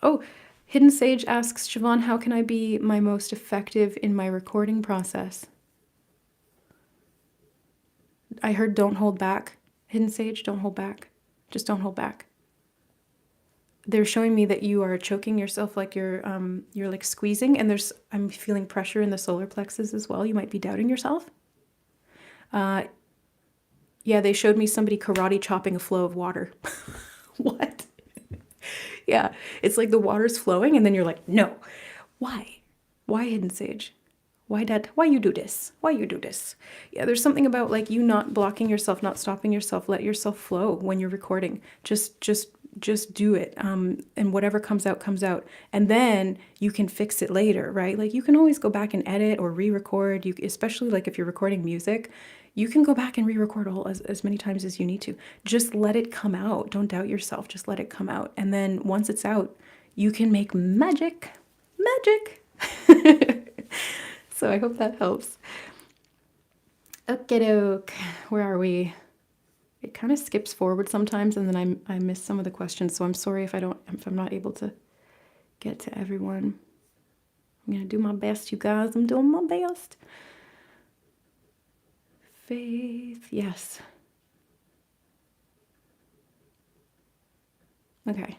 Oh, Hidden Sage asks, Siobhan, how can I be my most effective in my recording process? I heard don't hold back. Hidden Sage, don't hold back. Just don't hold back. They're showing me that you are choking yourself, like you're like squeezing, and I'm feeling pressure in the solar plexus as well. You might be doubting yourself. Yeah, they showed me somebody karate chopping a flow of water. What? Yeah, it's like the water's flowing and then you're like, no. Why? Why, Hidden Sage? Why, Dad? Why you do this? Why you do this? Yeah, there's something about like you not blocking yourself, not stopping yourself. Let yourself flow when you're recording. Just do it. And whatever comes out, comes out. And then you can fix it later, right? Like you can always go back and edit or re-record. Especially like if you're recording music, You can go back and re-record as many times as you need to. Just let it come out. Don't doubt yourself. Just let it come out. And then once it's out, you can make magic. Magic. So I hope that helps. Okie doke. Where are we? It kind of skips forward sometimes, and then I miss some of the questions. So I'm sorry if I'm not able to get to everyone. I'm gonna do my best, you guys. I'm doing my best. Faith, yes. Okay.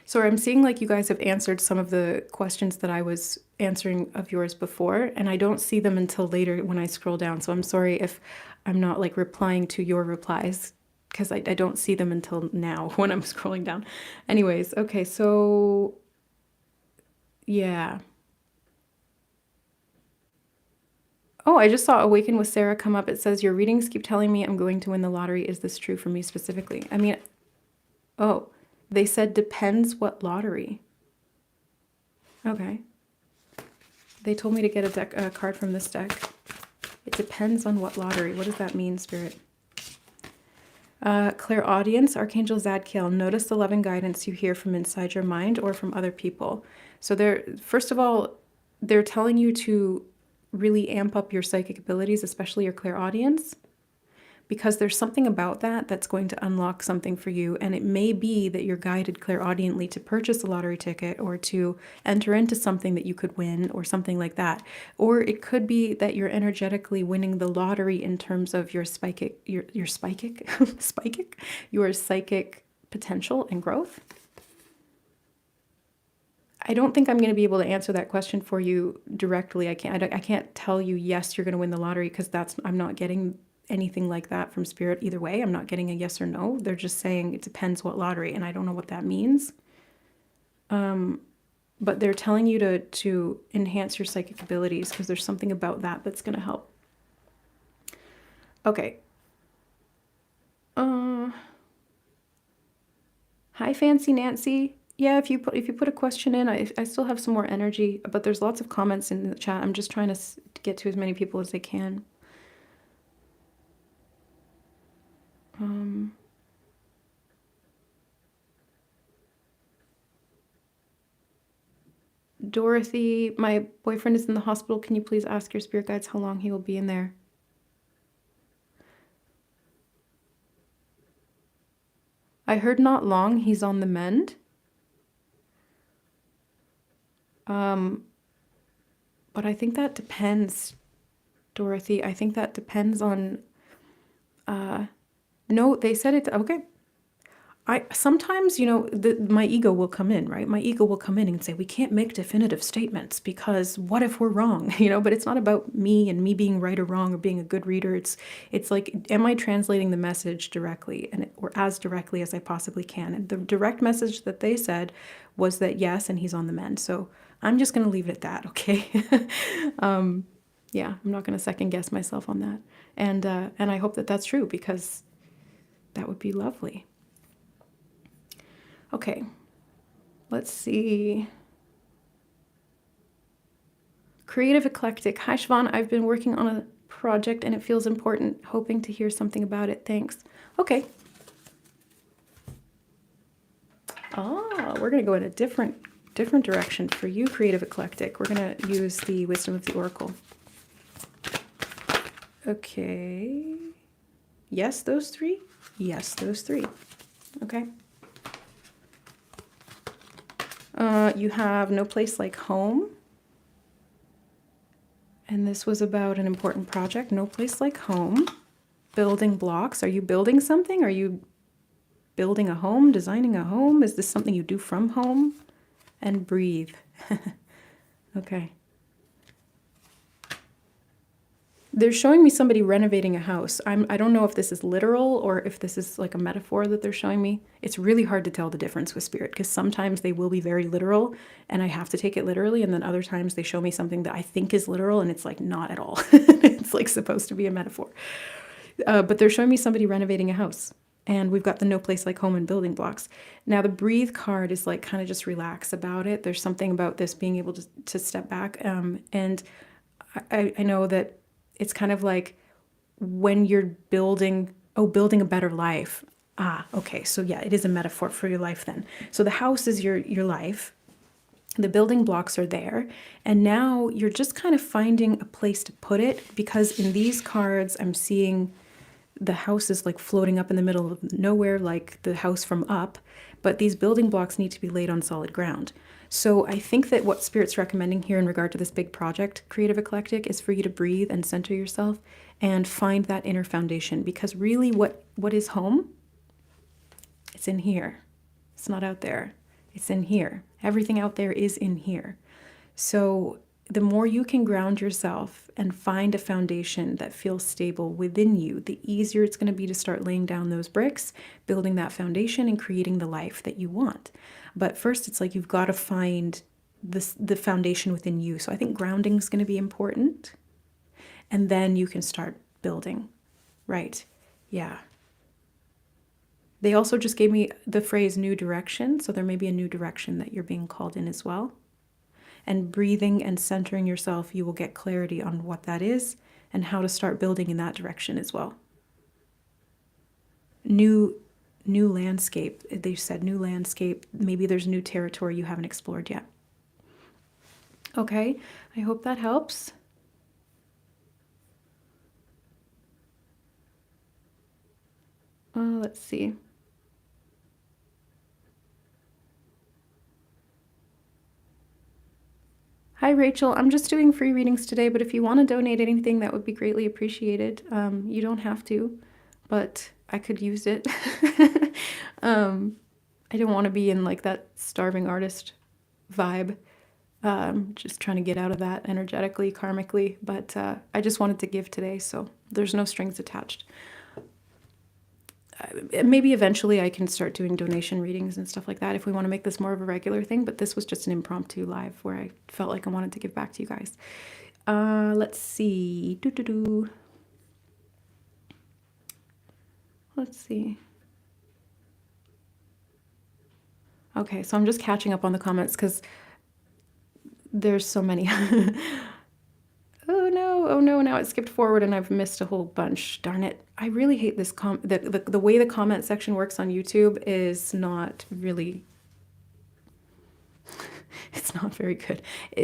So I'm seeing like you guys have answered some of the questions that I was answering of yours before, and I don't see them until later when I scroll down. So I'm sorry if I'm not like replying to your replies, because I don't see them until now when I'm scrolling down. Anyways, okay, so yeah. Oh, I just saw Awaken with Sarah come up. It says, your readings keep telling me I'm going to win the lottery. Is this true for me specifically? I mean, oh, they said depends what lottery. Okay. They told me to get a card from this deck. It depends on what lottery. What does that mean, Spirit? Clairaudience, Archangel Zadkiel. Notice the love and guidance you hear from inside your mind or from other people. So first of all, they're telling you to really amp up your psychic abilities, especially your clairaudience, because there's something about that that's going to unlock something for you. And it may be that you're guided clairaudiently to purchase a lottery ticket or to enter into something that you could win or something like that. Or it could be that you're energetically winning the lottery in terms of your psychic potential and growth. I don't think I'm going to be able to answer that question for you directly. I can't tell you, yes, you're going to win the lottery, because I'm not getting anything like that from Spirit either way. I'm not getting a yes or no. They're just saying it depends what lottery, and I don't know what that means. But they're telling you to enhance your psychic abilities, because there's something about that that's going to help. Okay. Hi, Fancy Nancy. Yeah, if you put a question in, I still have some more energy, but there's lots of comments in the chat. I'm just trying to get to as many people as I can. Dorothy, my boyfriend is in the hospital. Can you please ask your spirit guides how long he will be in there? I heard not long. He's on the mend. But I think that depends, Dorothy. I think that depends on, no, they said it, okay. Sometimes, my ego will come in, right? My ego will come in and say, we can't make definitive statements because what if we're wrong? But it's not about me and me being right or wrong or being a good reader. It's like, am I translating the message directly or as directly as I possibly can? And the direct message that they said was that yes, and he's on the mend. So I'm just going to leave it at that, okay? Yeah, I'm not going to second guess myself on that. And I hope that that's true, because that would be lovely. Okay, let's see. Creative Eclectic. Hi, Siobhan. I've been working on a project and it feels important. Hoping to hear something about it. Thanks. Okay. We're going to go in a different direction for you, Creative Eclectic. We're going to use the Wisdom of the Oracle. Okay. Yes, those three? Yes, those three. Okay. You have No Place Like Home. And this was about an important project. No Place Like Home. Building blocks. Are you building something? Are you building a home? Designing a home? Is this something you do from home? And breathe. Okay. They're showing me somebody renovating a house. I don't know if this is literal or if this is like a metaphor that they're showing me. It's really hard to tell the difference with Spirit, because sometimes they will be very literal and I have to take it literally, and then other times they show me something that I think is literal and it's like not at all. It's like supposed to be a metaphor. But they're showing me somebody renovating a house. And we've got the no place like home and building blocks. Now the breathe card is like kind of just relax about it. There's something about this being able to step back. And I know that it's kind of like when you're building a better life. Okay. So yeah, it is a metaphor for your life then. So the house is your life. The building blocks are there. And now you're just kind of finding a place to put it, because in these cards, I'm seeing the house is like floating up in the middle of nowhere, like the house from Up, but these building blocks need to be laid on solid ground. So I think that what Spirit's recommending here in regard to this big project, Creative Eclectic, is for you to breathe and center yourself and find that inner foundation, because really what is home? It's in here. It's not out there. It's in here. Everything out there is in here. So the more you can ground yourself and find a foundation that feels stable within you, the easier it's going to be to start laying down those bricks, building that foundation, and creating the life that you want. But first, it's like you've got to find the foundation within you. So I think grounding is going to be important. And then you can start building. Right. Yeah. They also just gave me the phrase new direction. So there may be a new direction that you're being called in as well. And breathing and centering yourself, you will get clarity on what that is and how to start building in that direction as well. New landscape. They said new landscape. Maybe there's new territory you haven't explored yet. Okay, I hope that helps. Let's see. Hi, Rachel. I'm just doing free readings today, but if you want to donate anything, that would be greatly appreciated. You don't have to, but I could use it. I don't want to be in like that starving artist vibe. Just trying to get out of that energetically, karmically, but I just wanted to give today, so there's no strings attached. Maybe eventually I can start doing donation readings and stuff like that if we want to make this more of a regular thing, but this was just an impromptu live where I felt like I wanted to give back to you guys. Let's see. Let's see. Okay, so I'm just catching up on the comments because there's so many. Oh no, now it skipped forward and I've missed a whole bunch. Darn it. I really hate this the way the comment section works on YouTube is not really, it's not very good.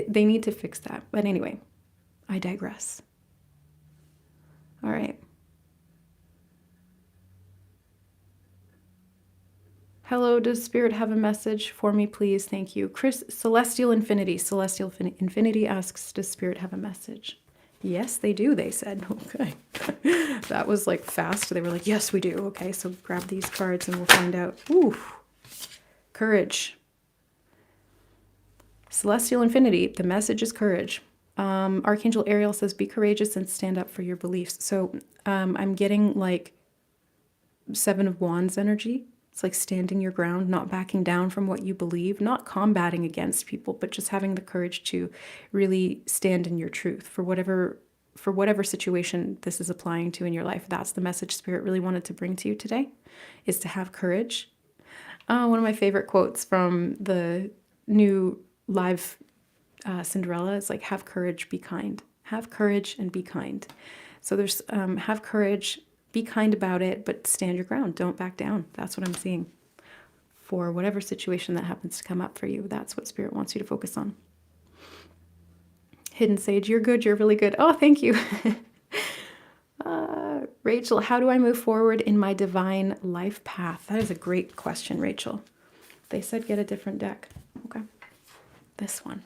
They need to fix that. But anyway, I digress. All right. Hello, does Spirit have a message for me, please? Thank you. Celestial Infinity asks, does Spirit have a message? Yes, they do, they said. Okay. That was like fast. They were like, yes, we do. Okay, so grab these cards and we'll find out. Ooh, courage. Celestial Infinity, the message is courage. Archangel Ariel says, be courageous and stand up for your beliefs. So I'm getting like Seven of Wands energy. It's like standing your ground, not backing down from what you believe, not combating against people, but just having the courage to really stand in your truth for whatever situation this is applying to in your life. That's the message Spirit really wanted to bring to you today, is to have courage. One of my favorite quotes from the new live Cinderella is like, have courage, be kind. Have courage and be kind. So there's have courage, be kind about it, but stand your ground. Don't back down. That's what I'm seeing. For whatever situation that happens to come up for you, that's what Spirit wants you to focus on. Hidden Sage, you're good. You're really good. Oh, thank you. Rachel, how do I move forward in my divine life path? That is a great question, Rachel. They said get a different deck. Okay. This one.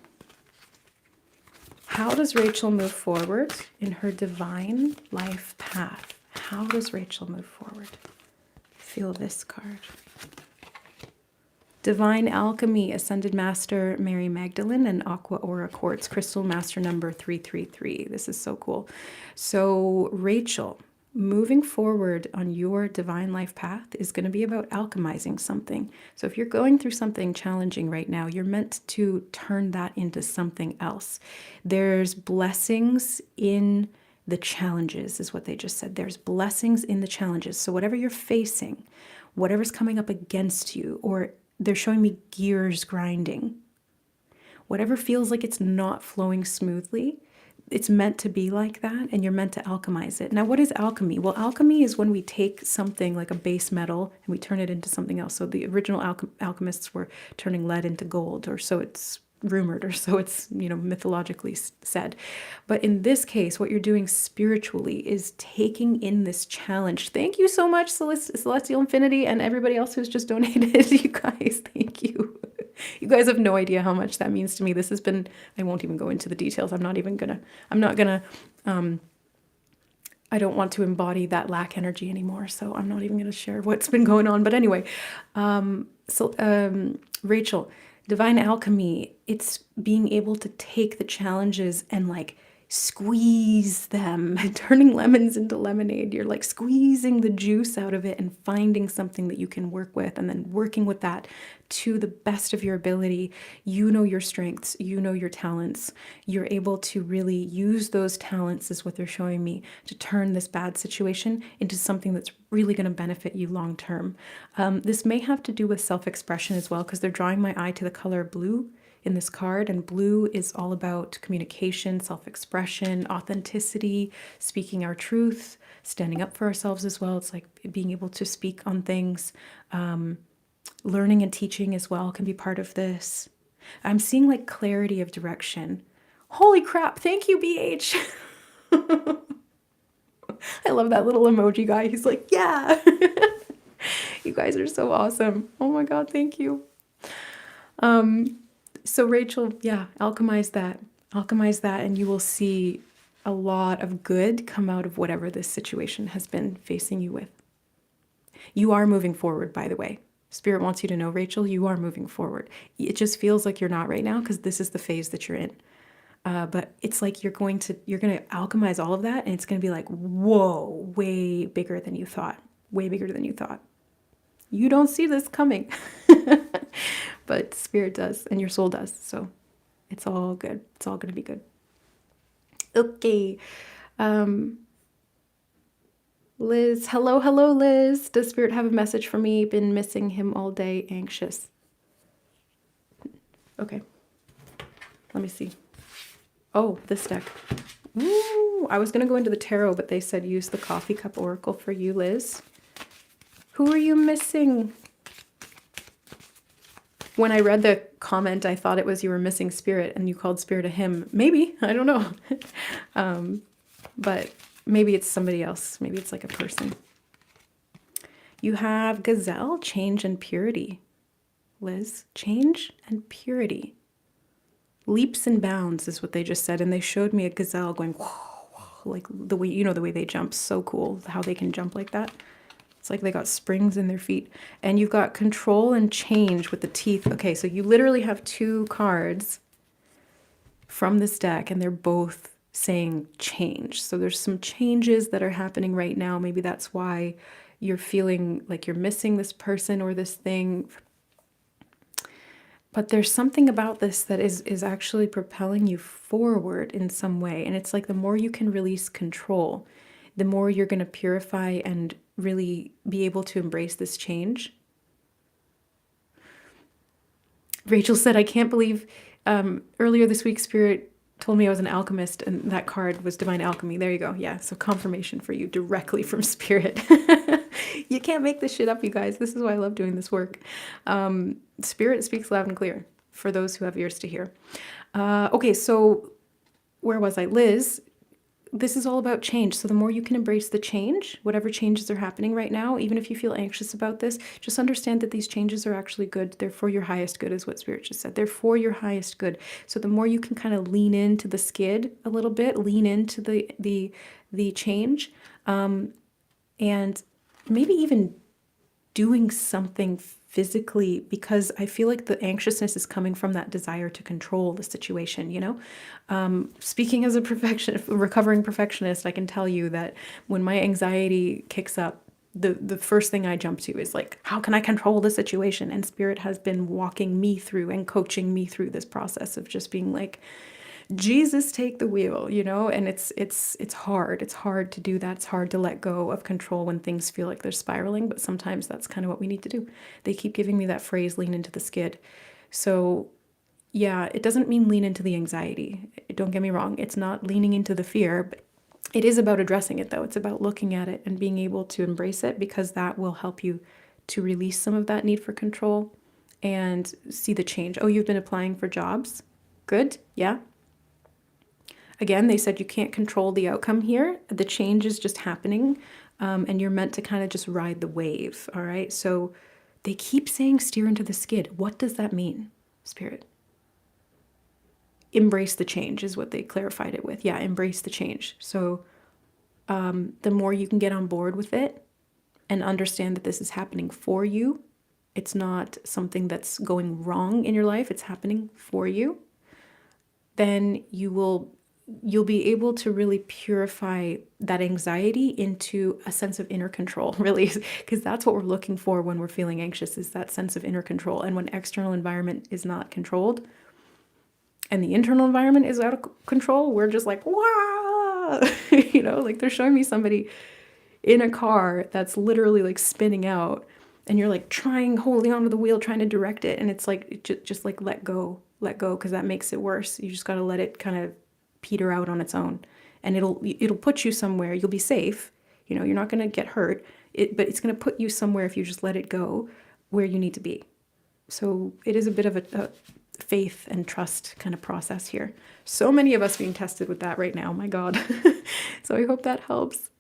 How does Rachel move forward in her divine life path? How does Rachel move forward? Feel this card. Divine Alchemy, Ascended Master Mary Magdalene, and Aqua Aura Quartz, Crystal Master number 333. This is so cool. So Rachel, moving forward on your divine life path is going to be about alchemizing something. So if you're going through something challenging right now, you're meant to turn that into something else. There's blessings in the challenges is what they just said. There's blessings in the challenges. So whatever you're facing, whatever's coming up against you, or they're showing me gears grinding, whatever feels like it's not flowing smoothly, it's meant to be like that, and you're meant to alchemize it. Now, what is alchemy? Well, alchemy is when we take something like a base metal and we turn it into something else. So the original alchemists were turning lead into gold, or so it's rumored, or so it's, mythologically said. But in this case, what you're doing spiritually is taking in this challenge. Thank you so much, Celestial Infinity, and everybody else who's just donated. You guys, thank you. You guys have no idea how much that means to me. This has been, I won't even go into the details. I don't want to embody that lack energy anymore. So I'm not even going to share what's been going on. But anyway, Rachel, divine alchemy, it's being able to take the challenges and like squeeze them, turning lemons into lemonade. You're like squeezing the juice out of it and finding something that you can work with, and then working with that to the best of your ability. You know your strengths, you know your talents. You're able to really use those talents, is what they're showing me, to turn this bad situation into something that's really going to benefit you long term. This may have to do with self-expression as well, because they're drawing my eye to the color blue in this card, and blue is all about communication, self-expression, authenticity, speaking our truth, standing up for ourselves as well. It's like being able to speak on things. Learning and teaching as well can be part of this. I'm seeing like clarity of direction. Holy crap, thank you, BH. I love that little emoji guy. He's like, yeah. You guys are so awesome. Oh my God, thank you. So Rachel, yeah, alchemize that, and you will see a lot of good come out of whatever this situation has been facing you with. You are moving forward, by the way. Spirit wants you to know, Rachel, you are moving forward. It just feels like you're not right now, because this is the phase that you're in. But it's like you're going to alchemize all of that, and it's going to be like, whoa, way bigger than you thought. Way bigger than you thought. You don't see this coming. But Spirit does, and your soul does. So it's all good. It's all going to be good. Okay. Liz, hello, Liz. Does Spirit have a message for me? Been missing him all day, anxious. Okay. Let me see. Oh, this deck. Ooh, I was going to go into the tarot, but they said use the coffee cup oracle for you, Liz. Who are you missing? When I read the comment, I thought it was you were missing Spirit, and you called Spirit a him. Maybe, I don't know. But maybe it's somebody else. Maybe it's like a person. You have Gazelle, change and purity. Liz, change and purity. Leaps and bounds is what they just said. And they showed me a gazelle going, whoa, whoa, like the way, the way they jump. So cool how they can jump like that. It's like they got springs in their feet. And you've got control and change with the teeth. Okay, so you literally have two cards from this deck, and they're both saying change. So there's some changes that are happening right now. Maybe that's why you're feeling like you're missing this person or this thing. But there's something about this that is actually propelling you forward in some way. And it's like the more you can release control, the more you're going to purify and really be able to embrace this change. Rachel said, I can't believe earlier this week Spirit told me I was an alchemist, and that card was divine alchemy. There you go. Yeah, so confirmation for you directly from Spirit. You can't make this shit up, you guys. This is why I love doing this work. Spirit speaks loud and clear for those who have ears to hear. Okay, so where was I? Liz, this is all about change. So the more you can embrace the change, whatever changes are happening right now, even if you feel anxious about this, just understand that these changes are actually good. They're for your highest good, is what Spirit just said. They're for your highest good. So the more you can kind of lean into the skid a little bit, lean into the change, and maybe even doing something physically, because I feel like the anxiousness is coming from that desire to control the situation, Speaking as a recovering perfectionist, I can tell you that when my anxiety kicks up, the first thing I jump to is like, how can I control the situation? And Spirit has been walking me through and coaching me through this process of just being like, Jesus, take the wheel, you know? And it's hard. It's hard to do that. It's hard to let go of control when things feel like they're spiraling, but sometimes that's kind of what we need to do. They keep giving me that phrase, lean into the skid. So yeah, it doesn't mean lean into the anxiety. Don't get me wrong. It's not leaning into the fear, but it is about addressing it though. It's about looking at it and being able to embrace it, because that will help you to release some of that need for control and see the change. Oh, you've been applying for jobs? Good. Yeah. Again, they said you can't control the outcome here. The change is just happening, and you're meant to kind of just ride the wave. All right. So they keep saying steer into the skid. What does that mean, Spirit? Embrace the change is what they clarified it with. Yeah, embrace the change. So the more you can get on board with it and understand that this is happening for you, it's not something that's going wrong in your life, it's happening for you, then you'll be able to really purify that anxiety into a sense of inner control, really, because that's what we're looking for when we're feeling anxious, is that sense of inner control. And when external environment is not controlled and the internal environment is out of control, we're just like, wow, you know, like they're showing me somebody in a car that's literally like spinning out, and you're like holding onto the wheel, trying to direct it. And it's like, just like let go, because that makes it worse. You just got to let it kind of peter out on its own, and it'll put you somewhere. You'll be safe. You know, you're not going to get hurt, but it's going to put you somewhere if you just let it go where you need to be. So it is a bit of a faith and trust kind of process here. So many of us being tested with that right now. My God. So I hope that helps.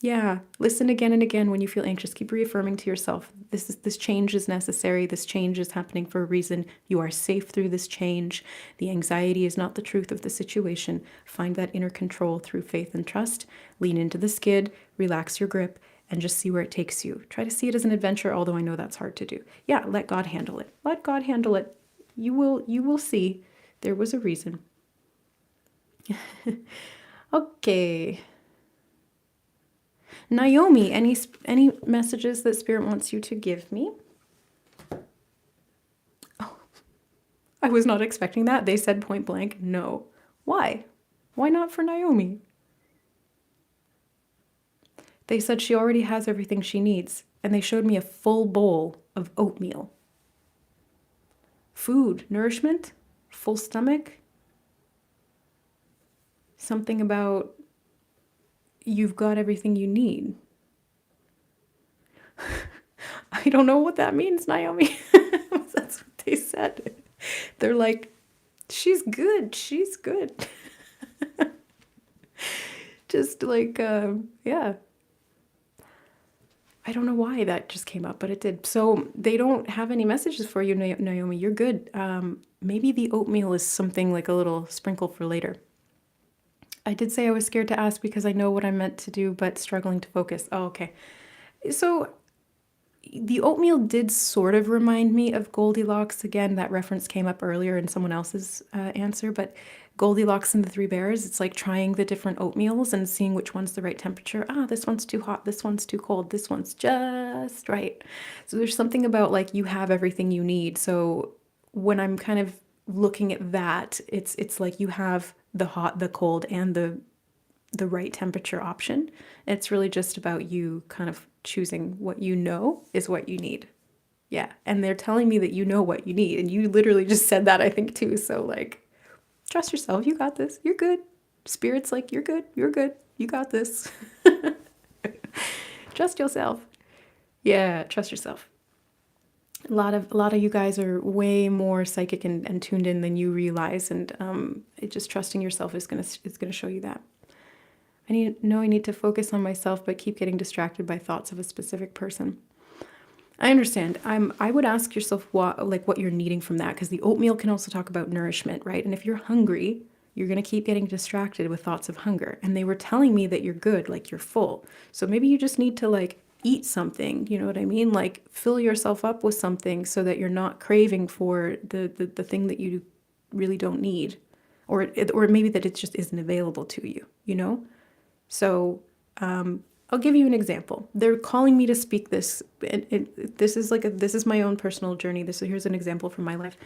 Yeah, listen again and again when you feel anxious. Keep reaffirming to yourself, this change is necessary. This change is happening for a reason. You are safe through this change. The anxiety is not the truth of the situation. Find that inner control through faith and trust. Lean into the skid, relax your grip, and just see where it takes you. Try to see it as an adventure, although I know that's hard to do. Yeah, let God handle it. Let God handle it. You will see. There was a reason. Okay. Naomi, any messages that Spirit wants you to give me? Oh, I was not expecting that. They said point blank, no. Why? Why not for Naomi? They said she already has everything she needs, and they showed me a full bowl of oatmeal. Food, nourishment, full stomach. Something about you've got everything you need. I don't know what that means, Naomi. That's what they said. They're like, she's good. She's good. Just like, yeah. I don't know why that just came up, but it did. So they don't have any messages for you, Naomi. You're good. Maybe the oatmeal is something like a little sprinkle for later. I did say I was scared to ask because I know what I'm meant to do, but struggling to focus. Oh, okay. So the oatmeal did sort of remind me of Goldilocks. Again, that reference came up earlier in someone else's answer, but Goldilocks and the Three Bears, it's like trying the different oatmeals and seeing which one's the right temperature. This one's too hot, this one's too cold, this one's just right. So there's something about like you have everything you need. So when I'm kind of looking at that, it's like you have the hot, the cold, and the right temperature option. It's really just about you kind of choosing what you know is what you need. Yeah. And they're telling me that you know what you need. And you literally just said that, I think, too. So like, trust yourself. You got this. You're good. Spirit's like, you're good. You're good. You got this. Trust yourself. Yeah. Trust yourself. A lot of you guys are way more psychic and tuned in than you realize, and just trusting yourself is gonna show you that. I need to focus on myself, but keep getting distracted by thoughts of a specific person. I understand. I would ask yourself what you're needing from that, because the oatmeal can also talk about nourishment, right? And if you're hungry, you're gonna keep getting distracted with thoughts of hunger. And they were telling me that you're good, like you're full. So maybe you just need to like eat something, you know what I mean? Like fill yourself up with something so that you're not craving for the thing that you really don't need, or maybe that it just isn't available to you, you know? So I'll give you an example. They're calling me to speak this. This is this is my own personal journey. Here's an example from my life.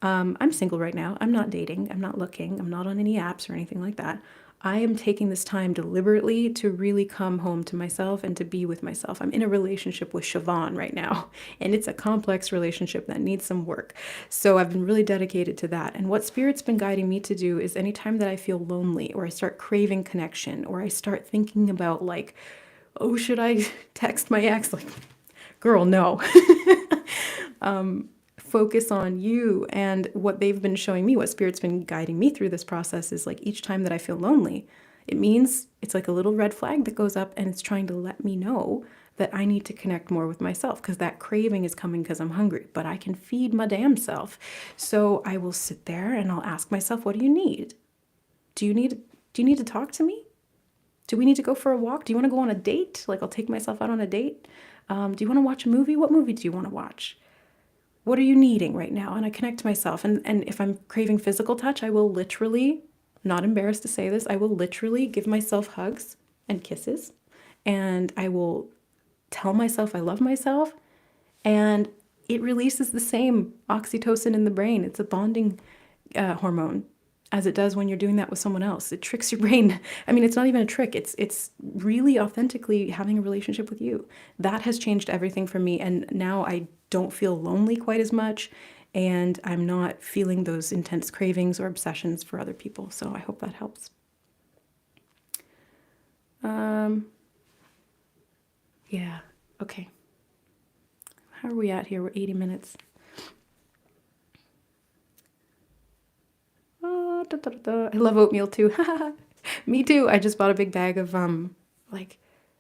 I'm single right now. I'm not dating. I'm not looking. I'm not on any apps or anything like that. I am taking this time deliberately to really come home to myself and to be with myself. I'm in a relationship with Siobhan right now, and it's a complex relationship that needs some work. So I've been really dedicated to that. And what Spirit's been guiding me to do is anytime that I feel lonely or I start craving connection or I start thinking about like, oh, should I text my ex? Like, girl, no. Focus on you. And what they've been showing me, what Spirit's been guiding me through this process is like each time that I feel lonely, it means it's like a little red flag that goes up and it's trying to let me know that I need to connect more with myself because that craving is coming because I'm hungry, but I can feed my damn self. So I will sit there and I'll ask myself, what do you need? Do you need to talk to me? Do we need to go for a walk? Do you want to go on a date? Like I'll take myself out on a date. Do you want to watch a movie? What movie do you want to watch? What are you needing right now? And I connect to myself. And if I'm craving physical touch, I will literally, not embarrassed to say this, I will literally give myself hugs and kisses. And I will tell myself I love myself. And it releases the same oxytocin in the brain. It's a bonding hormone as it does when you're doing that with someone else. It tricks your brain. I mean, it's not even a trick. It's really authentically having a relationship with you. That has changed everything for me. And now I don't feel lonely quite as much. And I'm not feeling those intense cravings or obsessions for other people. So I hope that helps. Yeah. Okay. How are we at here? We're 80 minutes. I love oatmeal too. Me too. I just bought a big bag of like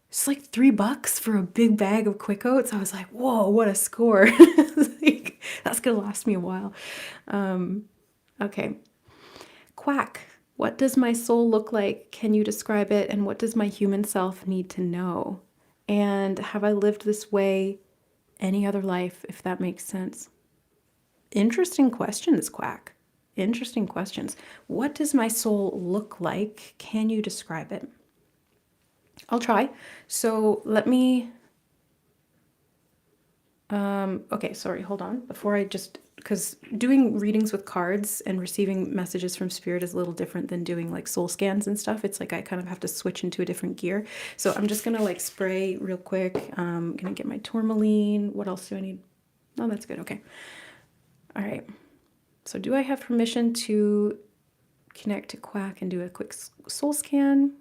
it's like $3 for a big bag of quick oats. I was like, whoa, what a score. Like, that's gonna last me a while. Okay. Quack. What does my soul look like? Can you describe it? And what does my human self need to know? And have I lived this way any other life, if that makes sense? Interesting questions, Quack. Interesting questions. What does my soul look like? Can you describe it? I'll try. So let me, okay, sorry, hold on. Before I just, because doing readings with cards and receiving messages from Spirit is a little different than doing like soul scans and stuff. It's like I kind of have to switch into a different gear. So I'm just going to like spray real quick. I'm going to get my tourmaline. What else do I need? Oh, that's good. Okay. All right. So do I have permission to connect to Quack and do a quick soul scan?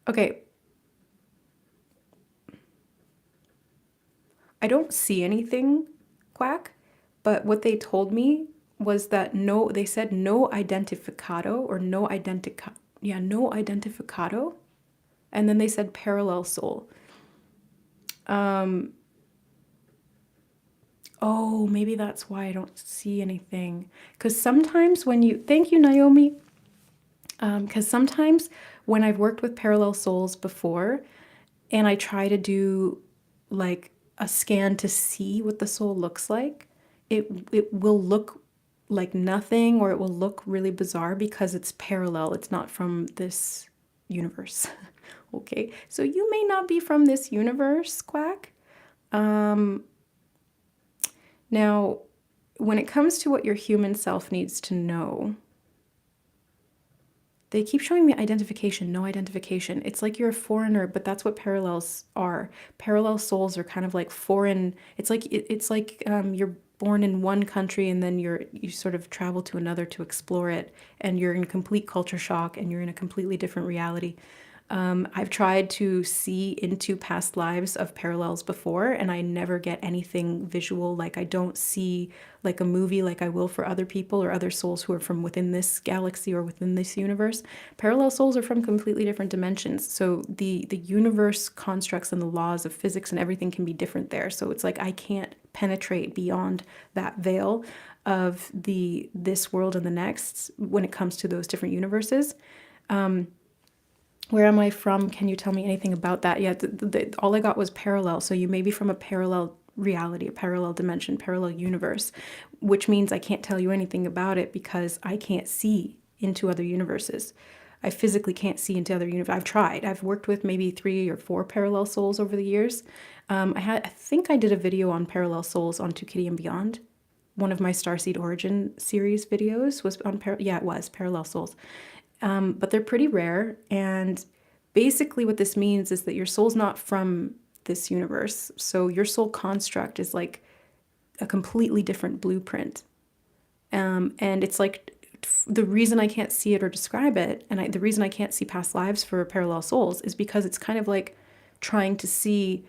Okay. I don't see anything, Quack, but what they told me was that no, they said no identificado or no no identificado. And then they said parallel soul. Oh, maybe that's why I don't see anything. Because sometimes when you, thank you, Naomi. Because sometimes when I've worked with parallel souls before and I try to do like a scan to see what the soul looks like, it will look like nothing or it will look really bizarre because it's parallel. It's not from this universe. Okay, so you may not be from this universe, Quack. Now, when it comes to what your human self needs to know, they keep showing me identification, no identification. It's like you're a foreigner, but that's what parallels are. Parallel souls are kind of like foreign. It's like you're born in one country and then you sort of travel to another to explore it, and you're in complete culture shock and you're in a completely different reality. I've tried to see into past lives of parallels before, and I never get anything visual. Like I don't see like a movie like I will for other people or other souls who are from within this galaxy or within this universe. Parallel souls are from completely different dimensions. So the universe constructs and the laws of physics and everything can be different there. So it's like I can't penetrate beyond that veil of this world and the next when it comes to those different universes. Where am I from? Can you tell me anything about that? Yeah, all I got was parallel. So you may be from a parallel reality, a parallel dimension, parallel universe, which means I can't tell you anything about it because I can't see into other universes. I physically can't see into other universes. I've tried. I've worked with maybe 3 or 4 parallel souls over the years. I think I did a video on parallel souls on To Kitty and Beyond. One of my Starseed Origin series videos was on it was parallel souls. But they're pretty rare. And basically what this means is that your soul's not from this universe. So your soul construct is like a completely different blueprint. And it's like the reason I can't see it or describe it, and the reason I can't see past lives for parallel souls is because it's kind of like trying to see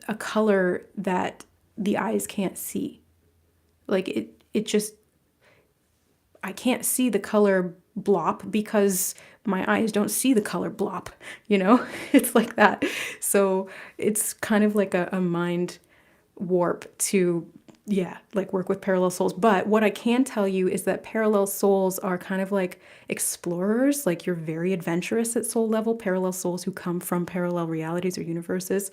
a color that the eyes can't see. Like it just, I can't see the color blop because my eyes don't see the color blop, you know? It's like that. So it's kind of like a mind warp to, yeah, like work with parallel souls. But what I can tell you is that parallel souls are kind of like explorers, like you're very adventurous at soul level. Parallel souls who come from parallel realities or universes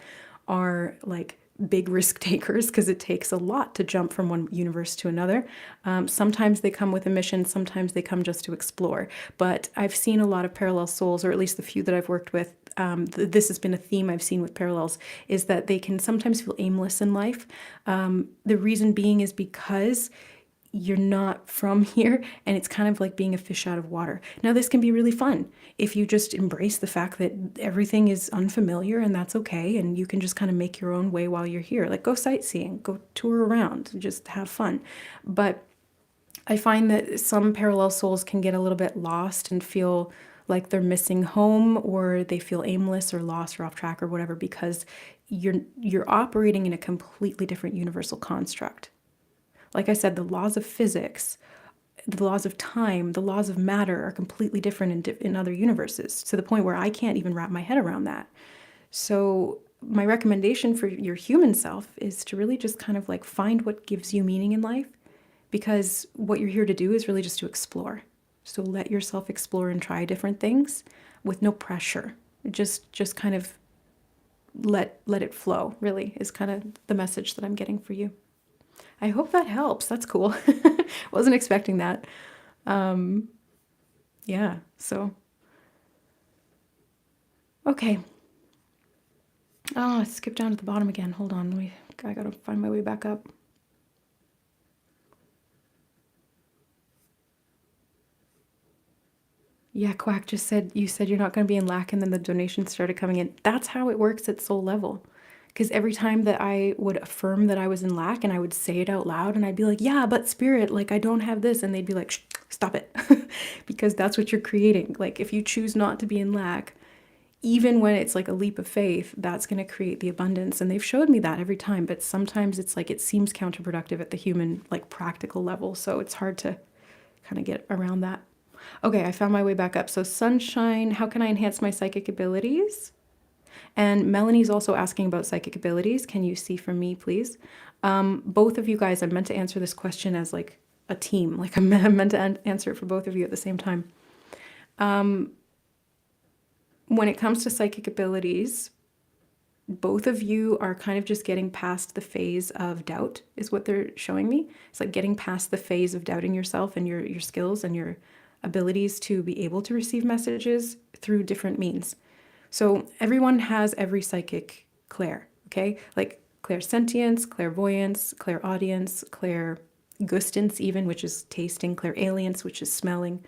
are like big risk takers because it takes a lot to jump from one universe to another. Sometimes they come with a mission, sometimes they come just to explore. But I've seen a lot of parallel souls, or at least the few that I've worked with. This has been a theme I've seen with parallels, is that they can sometimes feel aimless in life. The reason being is because you're not from here, and it's kind of like being a fish out of water. Now, this can be really fun if you just embrace the fact that everything is unfamiliar, and that's okay, and you can just kind of make your own way while you're here. Like, go sightseeing, go tour around, just have fun. But I find that some parallel souls can get a little bit lost and feel like they're missing home, or they feel aimless or lost or off track or whatever, because you're operating in a completely different universal construct. Like I said, the laws of physics, the laws of time, the laws of matter are completely different in other universes, to the point where I can't even wrap my head around that. So my recommendation for your human self is to really just kind of like find what gives you meaning in life, because what you're here to do is really just to explore. So let yourself explore and try different things with no pressure. Just kind of let it flow, really, is kind of the message that I'm getting for you. I hope that helps. That's cool. Wasn't expecting that. Yeah, so. Okay. Oh, I skipped down to the bottom again. Hold on. I gotta find my way back up. Yeah, Quack just said, you said you're not going to be in lack, and then the donations started coming in. That's how it works at soul level. Because every time that I would affirm that I was in lack, and I would say it out loud, and I'd be like, yeah, but spirit, like I don't have this. And they'd be like, shh, stop it. Because that's what you're creating. Like if you choose not to be in lack, even when it's like a leap of faith, that's going to create the abundance. And they've showed me that every time. But sometimes it's like it seems counterproductive at the human, like practical level. So it's hard to kind of get around that. Okay, I found my way back up. So Sunshine, how can I enhance my psychic abilities? And Melanie's also asking about psychic abilities. Can you see from me, please? Both of you guys, I meant to answer this question as like a team. Like I'm meant to answer it for both of you at the same time. When it comes to psychic abilities, both of you are kind of just getting past the phase of doubt, is what they're showing me. It's like getting past the phase of doubting yourself and your skills and your abilities to be able to receive messages through different means. So everyone has every psychic clair, okay? Like clairsentience, clairvoyance, clairaudience, clairgustance even, which is tasting, clairalience, which is smelling,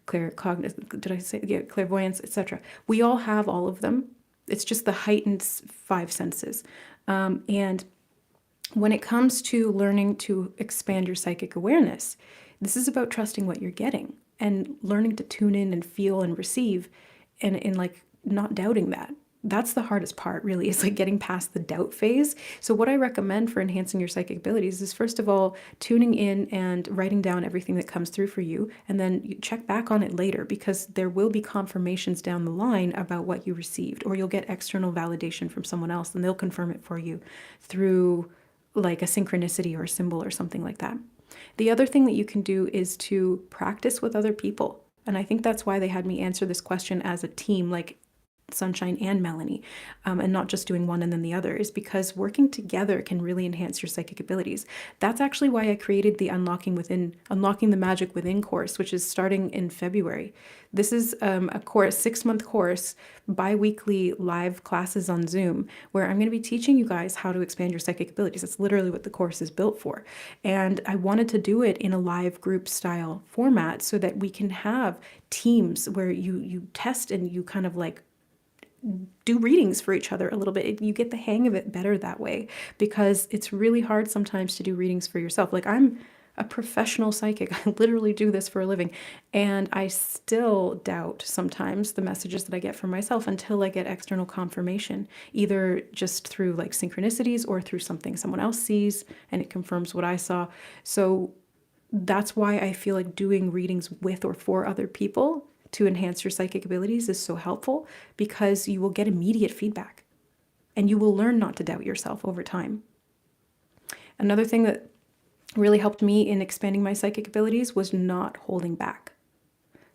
claircognizance, did I say? Yeah, clairvoyance, etc. We all have all of them. It's just the heightened 5 senses. And when it comes to learning to expand your psychic awareness, this is about trusting what you're getting and learning to tune in and feel and receive, and like not doubting that. That's the hardest part, really. It's like getting past the doubt phase. So what I recommend for enhancing your psychic abilities is, first of all, tuning in and writing down everything that comes through for you, and then you check back on it later, because there will be confirmations down the line about what you received, or you'll get external validation from someone else and they'll confirm it for you through like a synchronicity or a symbol or something like that. The other thing that you can do is to practice with other people. And I think that's why they had me answer this question as a team. Like Sunshine and Melanie, and not just doing one and then the other, is because working together can really enhance your psychic abilities. That's actually why I created the Unlocking the Magic Within course, which is starting in February. This is a course, 6-month course, bi-weekly live classes on Zoom, where I'm going to be teaching you guys how to expand your psychic abilities. That's literally what the course is built for. And I wanted to do it in a live group style format so that we can have teams where you test and you kind of like do readings for each other a little bit. You get the hang of it better that way, because it's really hard sometimes to do readings for yourself. Like, I'm a professional psychic. I literally do this for a living, and I still doubt sometimes the messages that I get from myself until I get external confirmation, either just through like synchronicities or through something someone else sees and it confirms what I saw. So that's why I feel like doing readings with or for other people to enhance your psychic abilities is so helpful, because you will get immediate feedback and you will learn not to doubt yourself over time. Another thing that really helped me in expanding my psychic abilities was not holding back.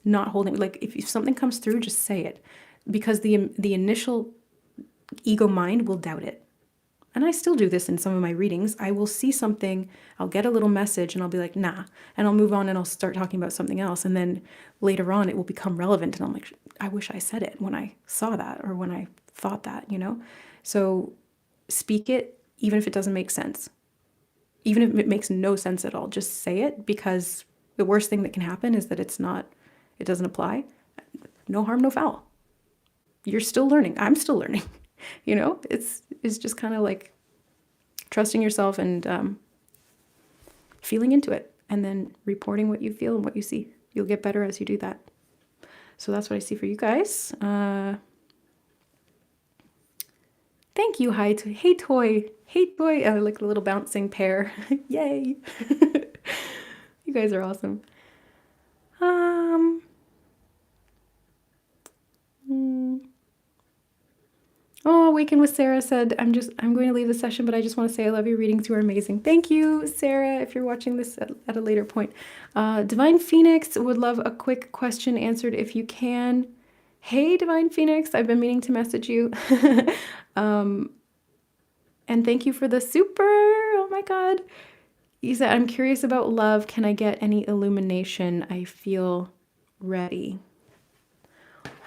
Not holding, like, if something comes through, just say it, because the initial ego mind will doubt it. And I still do this in some of my readings. I will see something, I'll get a little message and I'll be like, nah, and I'll move on and I'll start talking about something else. And then later on it will become relevant and I'm like, I wish I said it when I saw that or when I thought that, you know? So speak it, even if it doesn't make sense. Even if it makes no sense at all, just say it, because the worst thing that can happen is that it doesn't apply. No harm, no foul. You're still learning. I'm still learning. You know, it's just kind of like trusting yourself and feeling into it, and then reporting what you feel and what you see. You'll get better as you do that. So that's what I see for you guys. Thank you. Hi, hey, Toy. Hey, Toy. I like the little bouncing pair. Yay. You guys are awesome. Oh, Awaken with Sarah said, I'm going to leave the session, but I just want to say I love your readings. You are amazing. Thank you, Sarah, if you're watching this at a later point. Divine Phoenix would love a quick question answered if you can. Hey, Divine Phoenix, I've been meaning to message you. And thank you for the super. Oh my God. You said, I'm curious about love. Can I get any illumination? I feel ready.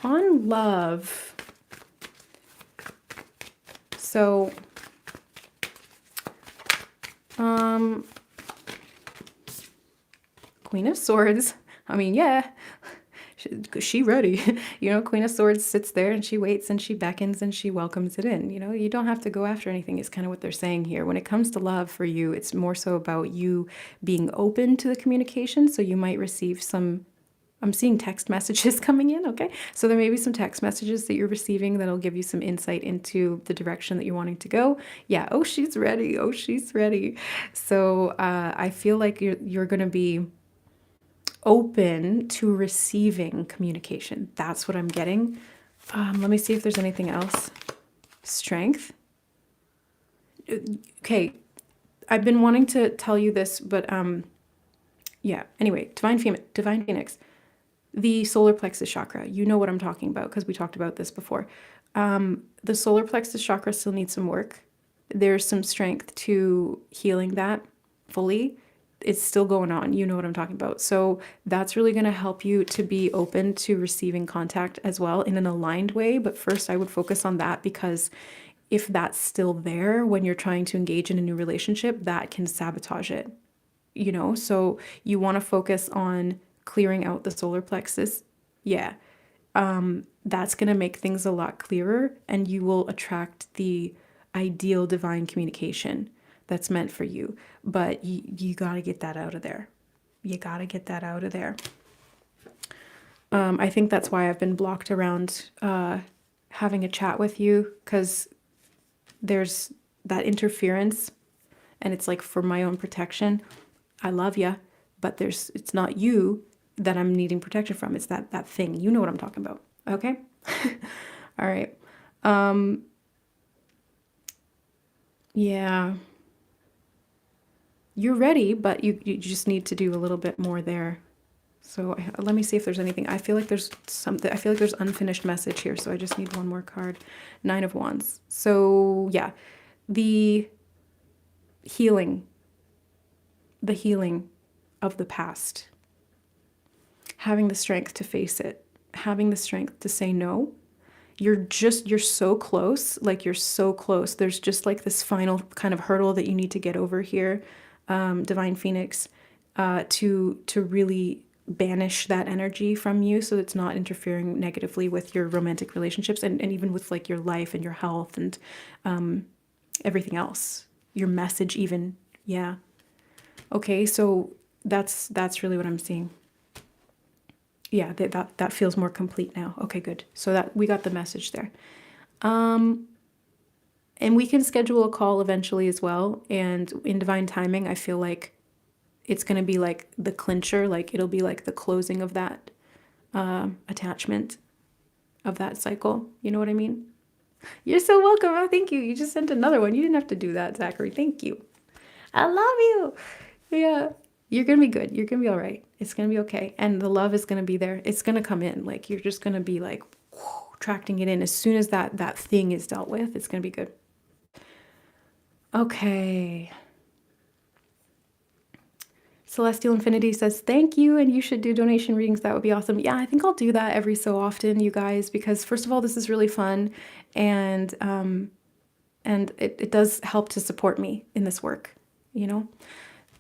On love. So, Queen of Swords. I mean, yeah, she ready. You know, Queen of Swords sits there and she waits and she beckons and she welcomes it in. You know, you don't have to go after anything is kind of what they're saying here. When it comes to love for you, it's more so about you being open to the communication. So you might receive some, I'm seeing text messages coming in, okay? So there may be some text messages that you're receiving that'll give you some insight into the direction that you're wanting to go. Yeah, oh, she's ready. Oh, she's ready. So I feel like you're going to be open to receiving communication. That's what I'm getting. Let me see if there's anything else. Strength. Okay, I've been wanting to tell you this, but yeah, anyway, Divine Phoenix. The solar plexus chakra, you know what I'm talking about because we talked about this before. The solar plexus chakra still needs some work. There's some strength to healing that fully. It's still going on. You know what I'm talking about. So that's really going to help you to be open to receiving contact as well in an aligned way. But first I would focus on that, because if that's still there when you're trying to engage in a new relationship, that can sabotage it. You know, so you want to focus on clearing out the solar plexus. Yeah. That's going to make things a lot clearer, and you will attract the ideal divine communication that's meant for you. But you got to get that out of there. You got to get that out of there. I think that's why I've been blocked around having a chat with you, because there's that interference, and it's like for my own protection. I love you, but it's not you that I'm needing protection from. It's that thing. You know what I'm talking about. Okay? All right. Yeah. You're ready, but you just need to do a little bit more there. So let me see if there's anything. I feel like there's something. I feel like there's unfinished message here. So I just need one more card. 9 of Wands. So yeah, the healing of the past. Having the strength to face it. Having the strength to say no. You're so close. Like, you're so close. There's just like this final kind of hurdle that you need to get over here, Divine Phoenix, to really banish that energy from you so it's not interfering negatively with your romantic relationships and even with like your life and your health and everything else. Your message even. Yeah. Okay, so that's really what I'm seeing. Yeah, that feels more complete now. Okay, good. So that we got the message there. And we can schedule a call eventually as well. And in divine timing, I feel like it's going to be like the clincher, like it'll be like the closing of that attachment, of that cycle. You know what I mean? You're so welcome. Oh, thank you. You just sent another one. You didn't have to do that, Zachary. Thank you. I love you. Yeah. You're going to be good. You're going to be all right. It's going to be okay. And the love is going to be there. It's going to come in. Like, you're just going to be like attracting it in. As soon as that thing is dealt with, it's going to be good. Okay. Celestial Infinity says, thank you, and you should do donation readings. That would be awesome. Yeah, I think I'll do that every so often, you guys, because first of all, this is really fun, and it does help to support me in this work, you know,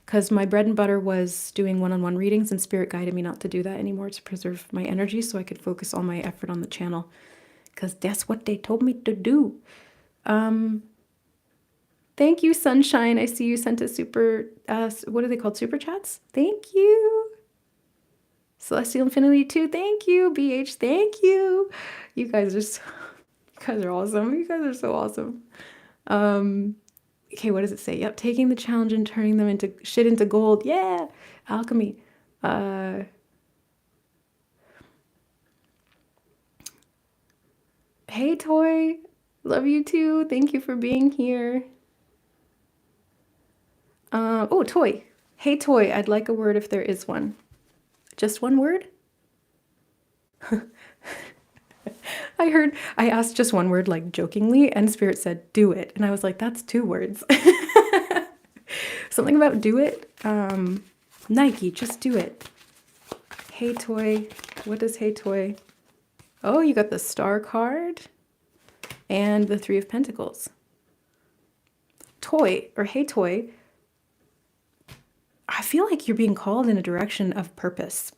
because my bread and butter was doing one-on-one readings, and Spirit guided me not to do that anymore to preserve my energy so I could focus all my effort on the channel, because that's what they told me to do. Thank you, Sunshine. I see you sent a super, what are they called? Super chats? Thank you. Celestial Infinity 2, thank you. BH, thank you. You guys are awesome. You guys are so awesome. Okay, what does it say? Yep, taking the challenge and turning them into shit into gold. Yeah, alchemy. Hey, Toy. Love you too. Thank you for being here. Oh, Toy. Hey, Toy, I'd like a word if there is one. Just one word? I asked just one word, like jokingly, and Spirit said, do it. And I was like, that's 2 words. Something about do it. Nike, just do it. Hey, Toy. What is Hey, Toy? Oh, you got the Star card and the 3 of Pentacles. Toy, or Hey, Toy. I feel like you're being called in a direction of purpose.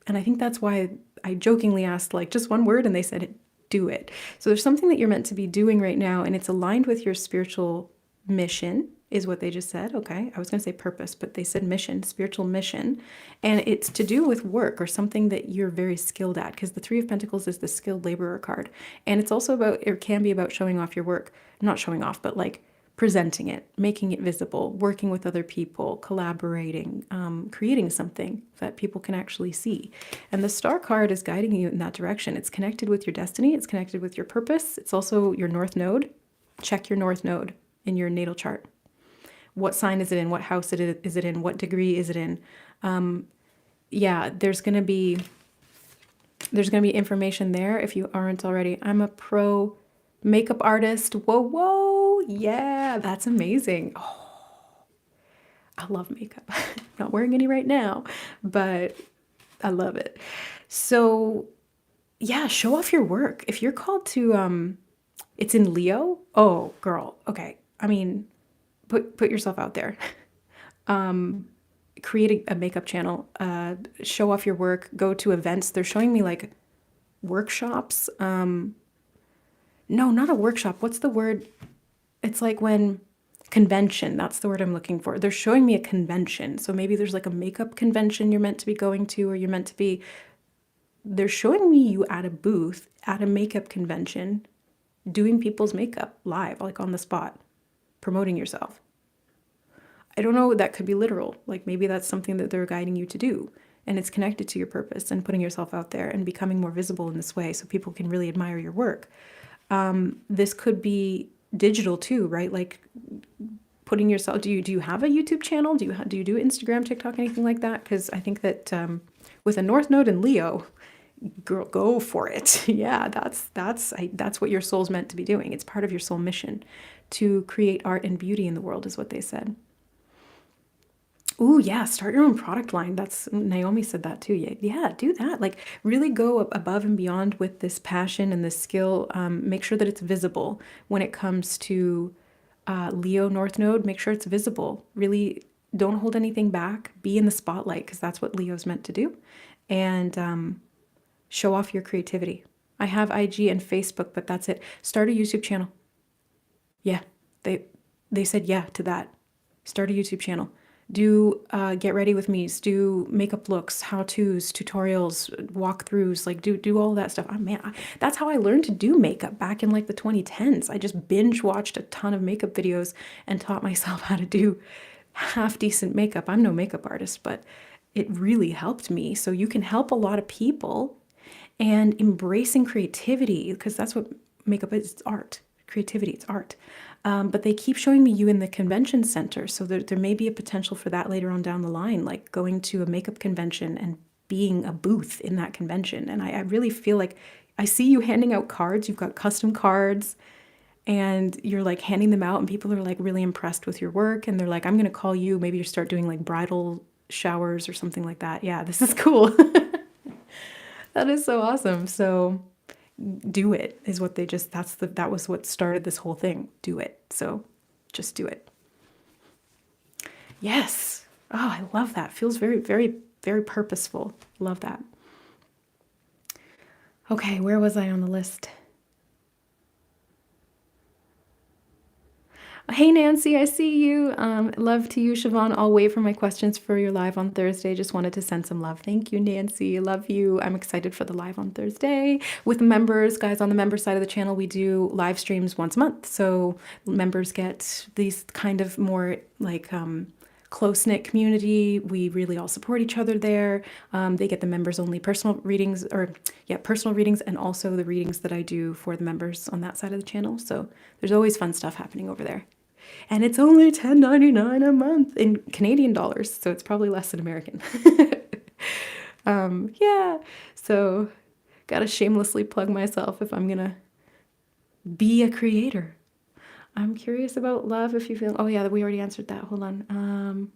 And I think that's why I jokingly asked, like, just one word, and they said, do it. So there's something that you're meant to be doing right now, and it's aligned with your spiritual mission, is what they just said. Okay, I was going to say purpose, but they said mission, spiritual mission. And it's to do with work or something that you're very skilled at, because the 3 of Pentacles is the skilled laborer card. And it's also about, it can be about showing off your work. Not showing off, but like presenting it, making it visible, working with other people, collaborating, creating something that people can actually see. And the Star card is guiding you in that direction. It's connected with your destiny. It's connected with your purpose. It's also your North Node. Check your North Node in your natal chart. What sign is it in? What house is it in? What degree is it in? Yeah, there's going to be information there if you aren't already. I'm a pro makeup artist. Whoa. Yeah, that's amazing. Oh, I love makeup. I'm not wearing any right now, but I love it. So yeah, show off your work. If you're called to, it's in Leo. Oh, girl. Okay. I mean, put yourself out there. Create a makeup channel. Show off your work. Go to events. They're showing me like workshops. No, not a workshop. What's the word? It's like when convention. That's the word I'm looking for. They're showing me a convention. So maybe there's like a makeup convention you're meant to be going to, or you're meant to be. They're showing me you at a booth at a makeup convention, doing people's makeup live, like on the spot, promoting yourself. I don't know, that could be literal. Like maybe that's something that they're guiding you to do, and it's connected to your purpose and putting yourself out there and becoming more visible in this way so people can really admire your work. This could be digital too, right? Like putting yourself, do you have a YouTube channel? Do you do Instagram, TikTok, anything like that? Because I think that with a North Node in Leo, girl, go for it. Yeah, that's what your soul's meant to be doing. It's part of your soul mission to create art and beauty in the world, is what they said. Ooh, yeah, start your own product line. That's Naomi said that too. Yeah, yeah, do that. Like really go above and beyond with this passion and this skill. Make sure that it's visible when it comes to Leo North Node. Make sure it's visible. Really don't hold anything back. Be in the spotlight because that's what Leo's meant to do. And show off your creativity. I have IG and Facebook, but that's it. Start a YouTube channel. Yeah, they said yeah to that. Start a YouTube channel. Do get ready with me's, do makeup looks, how-tos, tutorials, walkthroughs, like do all of that stuff. Oh man, that's how I learned to do makeup back in like the 2010s. I just binge watched a ton of makeup videos and taught myself how to do half decent makeup. I'm no makeup artist, but it really helped me. So you can help a lot of people, and embracing creativity, because that's what makeup is. It's art. Creativity, it's art. But they keep showing me you in the convention center. So there may be a potential for that later on down the line, like going to a makeup convention and being a booth in that convention. And I really feel like I see you handing out cards. You've got custom cards and you're like handing them out and people are like really impressed with your work. And they're like, I'm going to call you. Maybe you start doing like bridal showers or something like that. Yeah, this is cool. That is so awesome. So do it is what they just, that was what started this whole thing. Do it. So just do it. Yes. Oh, I love that. Feels very, very, very purposeful. Love that. Okay, where was I on the list? Hey Nancy, I see you. Love to you, Siobhan. I'll wait for my questions for your live on Thursday. Just wanted to send some love. Thank you, Nancy. Love you. I'm excited for the live on Thursday. With members, guys, on the member side of the channel, we do live streams once a month. So members get these kind of more like close-knit community. We really all support each other there. They get the members only personal readings, personal readings, and also the readings that I do for the members on that side of the channel. So there's always fun stuff happening over there. And it's only $10.99 a month in Canadian dollars, so it's probably less than American. Yeah, so gotta shamelessly plug myself if I'm gonna be a creator. I'm curious about love if you feel, oh yeah, we already answered that. Hold on.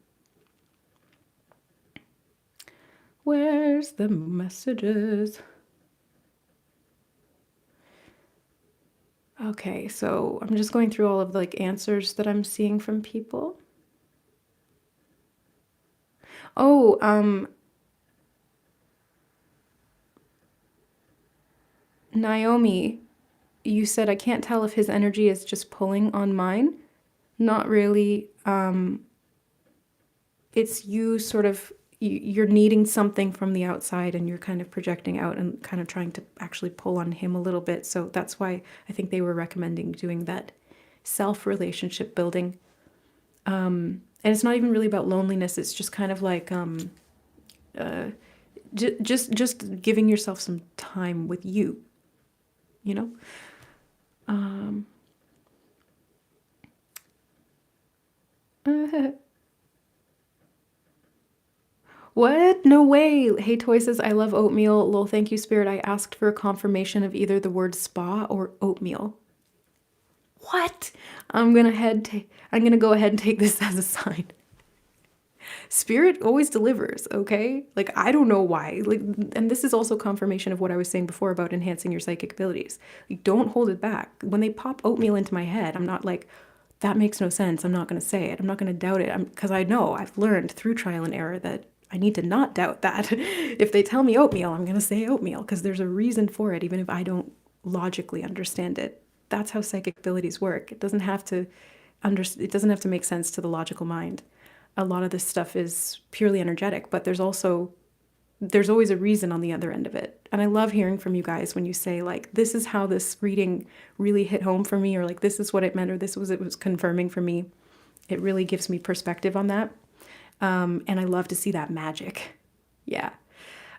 Where's the messages? Okay, so I'm just going through all of the like answers that I'm seeing from people. Oh, Naomi, you said I can't tell if his energy is just pulling on mine. Not really. It's you sort of, you're needing something from the outside and you're kind of projecting out and kind of trying to actually pull on him a little bit. So that's why I think they were recommending doing that self-relationship building. And it's not even really about loneliness. It's just kind of like just giving yourself some time with you, you know? What? No way. Hey Toy says, I love oatmeal. Lol, thank you, Spirit. I asked for a confirmation of either the word spa or oatmeal. What? I'm gonna go ahead and take this as a sign. Spirit always delivers, okay? Like, I don't know why. Like, and this is also confirmation of what I was saying before about enhancing your psychic abilities. Like, don't hold it back. When they pop oatmeal into my head, I'm not like, that makes no sense. I'm not going to say it. I'm not going to doubt it. Because I know I've learned through trial and error that I need to not doubt that. If they tell me oatmeal, I'm going to say oatmeal because there's a reason for it, even if I don't logically understand it. That's how psychic abilities work. It doesn't have to make sense to the logical mind. A lot of this stuff is purely energetic, but there's always a reason on the other end of it. And I love hearing from you guys when you say like, this is how this reading really hit home for me, or like, this is what it meant, or it was confirming for me. It really gives me perspective on that. And I love to see that magic. Yeah.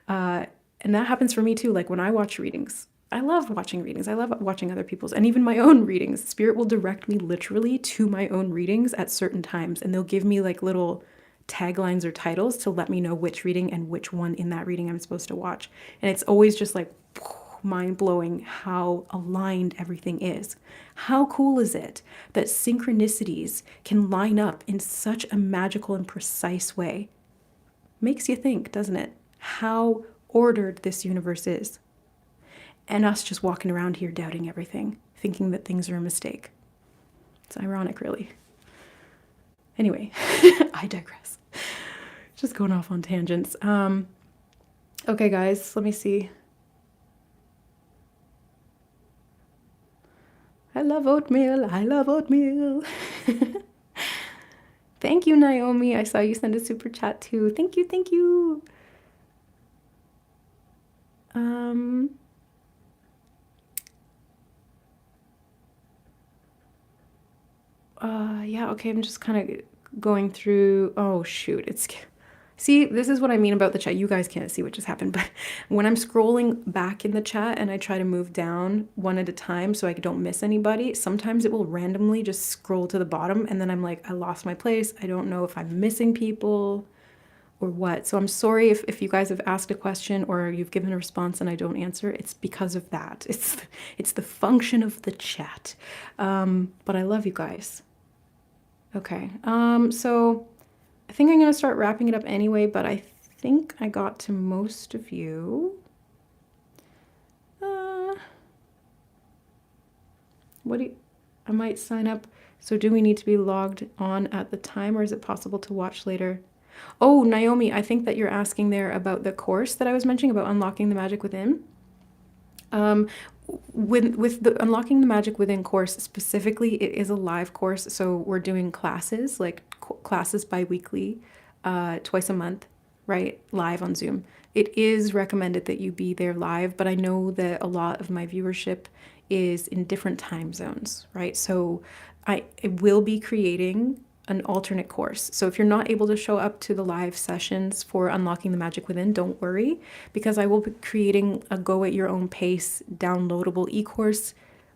And that happens for me too. Like when I watch readings, I love watching readings. I love watching other people's and even my own readings. Spirit will direct me literally to my own readings at certain times. And they'll give me like little taglines or titles to let me know which reading and which one in that reading I'm supposed to watch. And it's always just like mind-blowing how aligned everything is. How cool is it that synchronicities can line up in such a magical and precise way? Makes you think, doesn't it? How ordered this universe is. And us just walking around here doubting everything, thinking that things are a mistake. It's ironic, really. Anyway, I digress. Just going off on tangents. Okay, guys, let me see. I love oatmeal. I love oatmeal. Thank you, Naomi. I saw you send a super chat too. Thank you, thank you. Yeah, okay, I'm just kind of going through. Oh, shoot. See, this is what I mean about the chat. You guys can't see what just happened, but when I'm scrolling back in the chat and I try to move down one at a time so I don't miss anybody, sometimes it will randomly just scroll to the bottom and then I'm like, I lost my place. I don't know if I'm missing people or what. So I'm sorry if you guys have asked a question or you've given a response and I don't answer. It's because of that. It's the function of the chat. But I love you guys. Okay, so I think I'm going to start wrapping it up anyway, but I think I got to most of you. I might sign up. So do we need to be logged on at the time or is it possible to watch later? Oh, Naomi, I think that you're asking there about the course that I was mentioning about unlocking the magic within. With the Unlocking the Magic Within course specifically, it is a live course. So we're doing classes, like classes bi-weekly, twice a month, right? Live on Zoom. It is recommended that you be there live, but I know that a lot of my viewership is in different time zones, right? So I will be creating an alternate course. So if you're not able to show up to the live sessions for Unlocking the Magic Within, don't worry, because I will be creating a go at your own pace downloadable e-course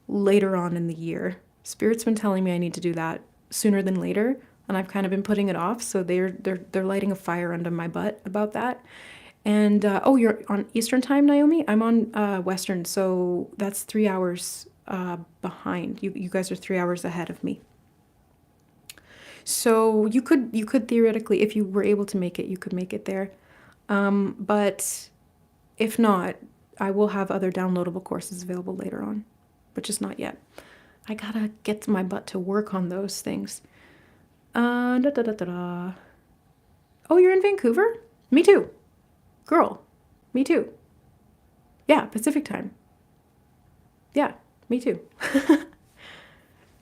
later on in the year. Spirit's been telling me I need to do that sooner than later, and I've kind of been putting it off, so they're lighting a fire under my butt about that. And oh, you're on Eastern time, Naomi? I'm on Western, so that's 3 hours behind. You guys are 3 hours ahead of me. So you could theoretically, if you were able to make it, you could make it there. But if not, I will have other downloadable courses available later on, but just not yet. I gotta get my butt to work on those things. Oh, you're in Vancouver? Me too. Girl, me too. Yeah, Pacific time. Yeah, me too.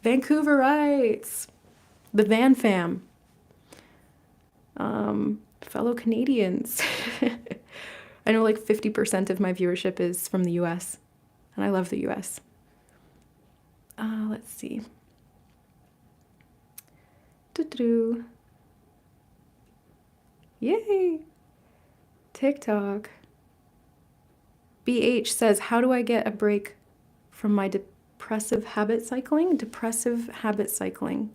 Vancouverites. The Van Fam, fellow Canadians. I know like 50% of my viewership is from the US, and I love the US. Let's see. Doo-doo. Yay! TikTok. BH says, how do I get a break from my depressive habit cycling? Depressive habit cycling.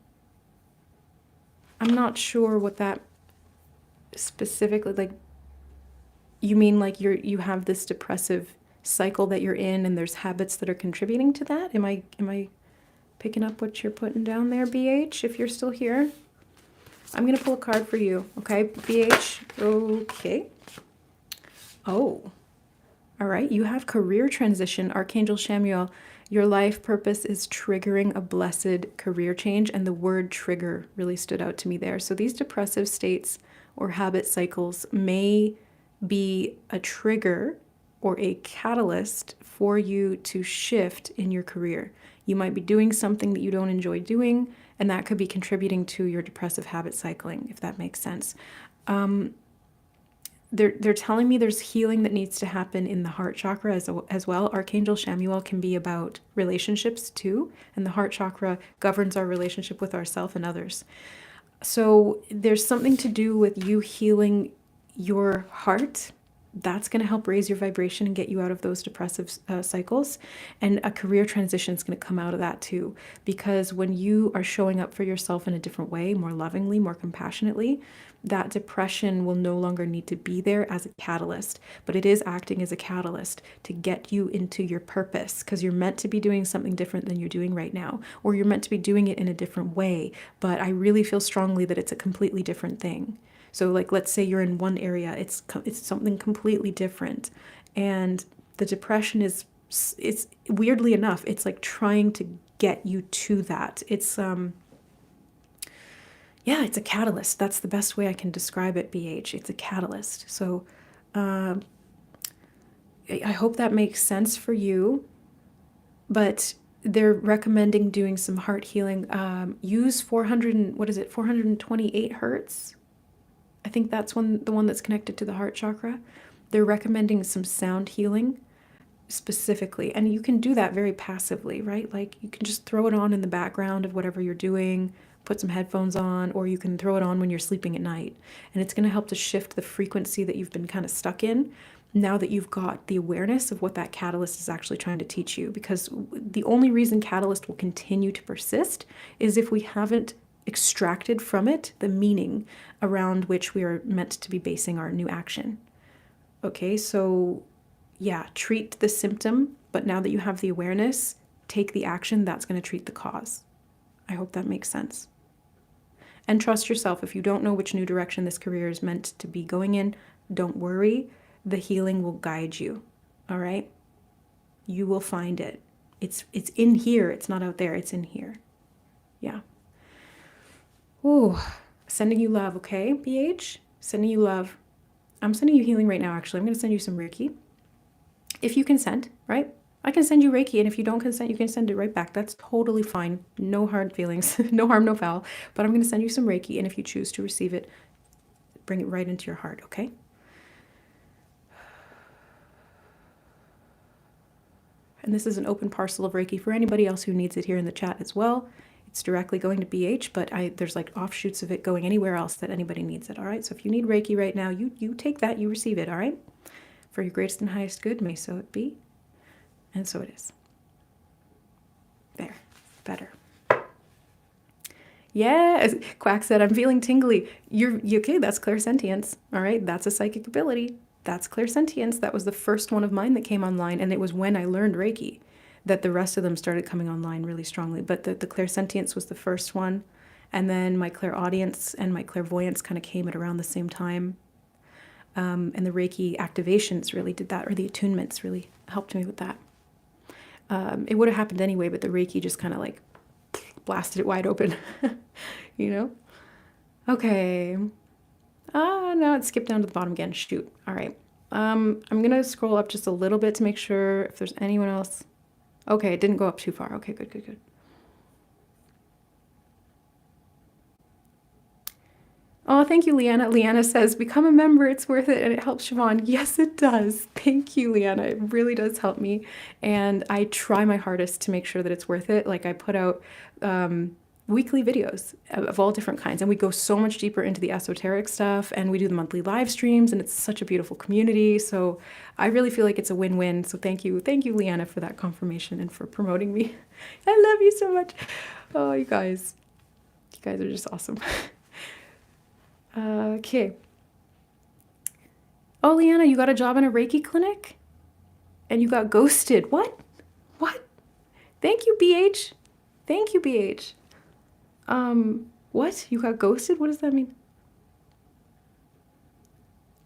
I'm not sure what that specifically, like, you mean like you have this depressive cycle that you're in and there's habits that are contributing to that? Am I picking up what you're putting down there, BH, if you're still here? I'm going to pull a card for you, okay, BH? Okay. Oh, all right. You have career transition, Archangel Shamuel. Your life purpose is triggering a blessed career change, and the word trigger really stood out to me there. So these depressive states or habit cycles may be a trigger or a catalyst for you to shift in your career. You might be doing something that you don't enjoy doing, and that could be contributing to your depressive habit cycling, if that makes sense. They're telling me there's healing that needs to happen in the heart chakra as well. Archangel Shamuel can be about relationships too, and the heart chakra governs our relationship with ourselves and others. So there's something to do with you healing your heart. That's going to help raise your vibration and get you out of those depressive cycles. And a career transition is going to come out of that too. Because when you are showing up for yourself in a different way, more lovingly, more compassionately, that depression will no longer need to be there as a catalyst, but it is acting as a catalyst to get you into your purpose, because you're meant to be doing something different than you're doing right now, or you're meant to be doing it in a different way. But I really feel strongly that it's a completely different thing. So like, let's say you're in one area, it's something completely different. And the depression is, it's weirdly enough, it's like trying to get you to that. It's, yeah, it's a catalyst. That's the best way I can describe it, BH. It's a catalyst. So I hope that makes sense for you. But they're recommending doing some heart healing. Use 428 hertz. I think that's the one that's connected to the heart chakra. They're recommending some sound healing specifically. And you can do that very passively, right? Like you can just throw it on in the background of whatever you're doing, put some headphones on, or you can throw it on when you're sleeping at night. And it's going to help to shift the frequency that you've been kind of stuck in now that you've got the awareness of what that catalyst is actually trying to teach you. Because the only reason catalyst will continue to persist is if we haven't extracted from it the meaning around which we are meant to be basing our new action. Okay, so yeah, treat the symptom, but now that you have the awareness, take the action that's going to treat the cause. I hope that makes sense. And trust yourself. If you don't know which new direction this career is meant to be going in, don't worry. The healing will guide you. All right? You will find it. It's in here. It's not out there. It's in here. Yeah. Ooh, sending you love, okay, BH? Sending you love. I'm sending you healing right now, actually. I'm going to send you some Reiki. If you consent, right? I can send you Reiki, and if you don't consent, you can send it right back. That's totally fine. No hard feelings. No harm, no foul. But I'm going to send you some Reiki, and if you choose to receive it, bring it right into your heart, okay? And this is an open parcel of Reiki for anybody else who needs it here in the chat as well. It's directly going to BH, but there's like offshoots of it going anywhere else that anybody needs it, all right? So if you need Reiki right now, you take that, you receive it, all right? For your greatest and highest good, may so it be. And so it is. There. Better. Yes. Quack said, I'm feeling tingly. You okay? That's clairsentience. All right. That's a psychic ability. That's clairsentience. That was the first one of mine that came online. And it was when I learned Reiki that the rest of them started coming online really strongly. But the clairsentience was the first one. And then my clairaudience and my clairvoyance kind of came at around the same time. And the Reiki activations really did that, or the attunements really helped me with that. It would have happened anyway, but the Reiki just kind of like blasted it wide open, you know? Okay. Now it skipped down to the bottom again. Shoot. All right. I'm going to scroll up just a little bit to make sure if there's anyone else. Okay, it didn't go up too far. Okay, good. Oh, thank you, Leanna. Leanna says, become a member. It's worth it. And it helps Siobhan. Yes, it does. Thank you, Leanna. It really does help me. And I try my hardest to make sure that it's worth it. Like I put out weekly videos of all different kinds. And we go so much deeper into the esoteric stuff. And we do the monthly live streams. And it's such a beautiful community. So I really feel like it's a win-win. So thank you. Thank you, Leanna, for that confirmation and for promoting me. I love you so much. Oh, you guys. You guys are just awesome. Okay. Oh, Leanna, you got a job in a Reiki clinic? And you got ghosted. What? Thank you, BH. Thank you, BH. What? You got ghosted? What does that mean?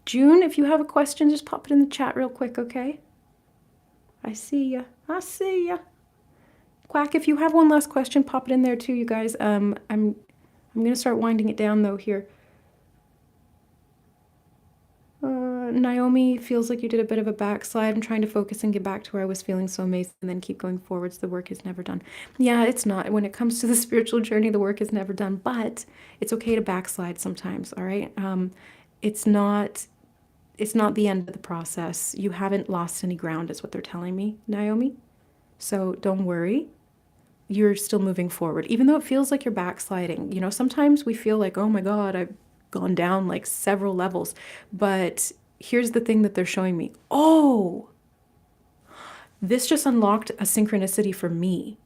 June, if you have a question, just pop it in the chat real quick, okay? I see ya. Quack, if you have one last question, pop it in there too, you guys. I'm going to start winding it down, though, here. Naomi, feels like you did a bit of a backslide. I'm trying to focus and get back to where I was feeling so amazing and then keep going forwards. The work is never done. Yeah, it's not. When it comes to the spiritual journey, the work is never done, but it's okay to backslide sometimes, all right? It's not the end of the process. You haven't lost any ground is what they're telling me, Naomi. So don't worry. You're still moving forward, even though it feels like you're backsliding. You know, sometimes we feel like, oh my God, I've gone down like several levels, but here's the thing that they're showing me. Oh, this just unlocked a synchronicity for me.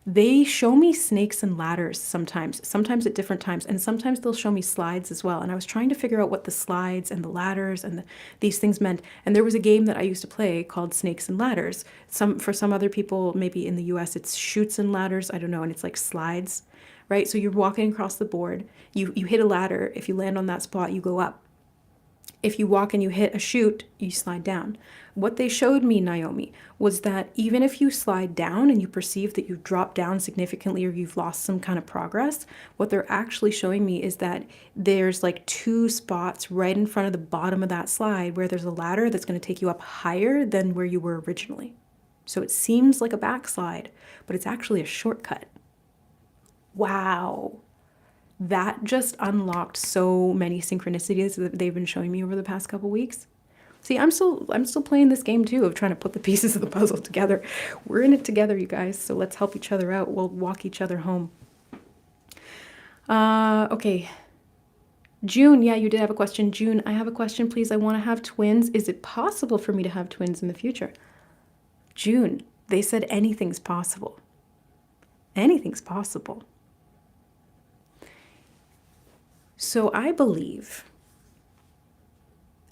They show me snakes and ladders sometimes at different times, and sometimes they'll show me slides as well. And I was trying to figure out what the slides and the ladders and these things meant. And there was a game that I used to play called Snakes and Ladders. For some other people, maybe in the US, it's Chutes and Ladders. I don't know. And it's like slides, right? So you're walking across the board. You hit a ladder. If you land on that spot, you go up. If you walk and you hit a chute, you slide down. What they showed me, Naomi, was that even if you slide down and you perceive that you've dropped down significantly or you've lost some kind of progress, what they're actually showing me is that there's like 2 spots right in front of the bottom of that slide where there's a ladder that's going to take you up higher than where you were originally. So it seems like a backslide, but it's actually a shortcut. Wow. That just unlocked so many synchronicities that they've been showing me over the past couple weeks. See, I'm still playing this game too of trying to put the pieces of the puzzle together. We're in it together, you guys, so let's help each other out. We'll walk each other home. Okay. June, yeah, you did have a question. June, I have a question, please. I want to have twins. Is it possible for me to have twins in the future? June, they said anything's possible. Anything's possible. So I believe,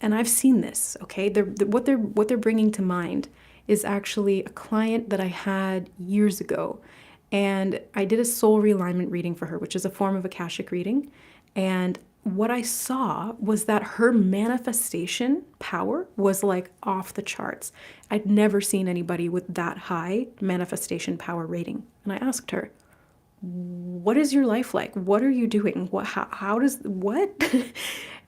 and I've seen this, okay? What they're bringing to mind is actually a client that I had years ago, and I did a soul realignment reading for her, which is a form of Akashic reading. And what I saw was that her manifestation power was like off the charts. I'd never seen anybody with that high manifestation power rating. And I asked her, what is your life like? What are you doing? What?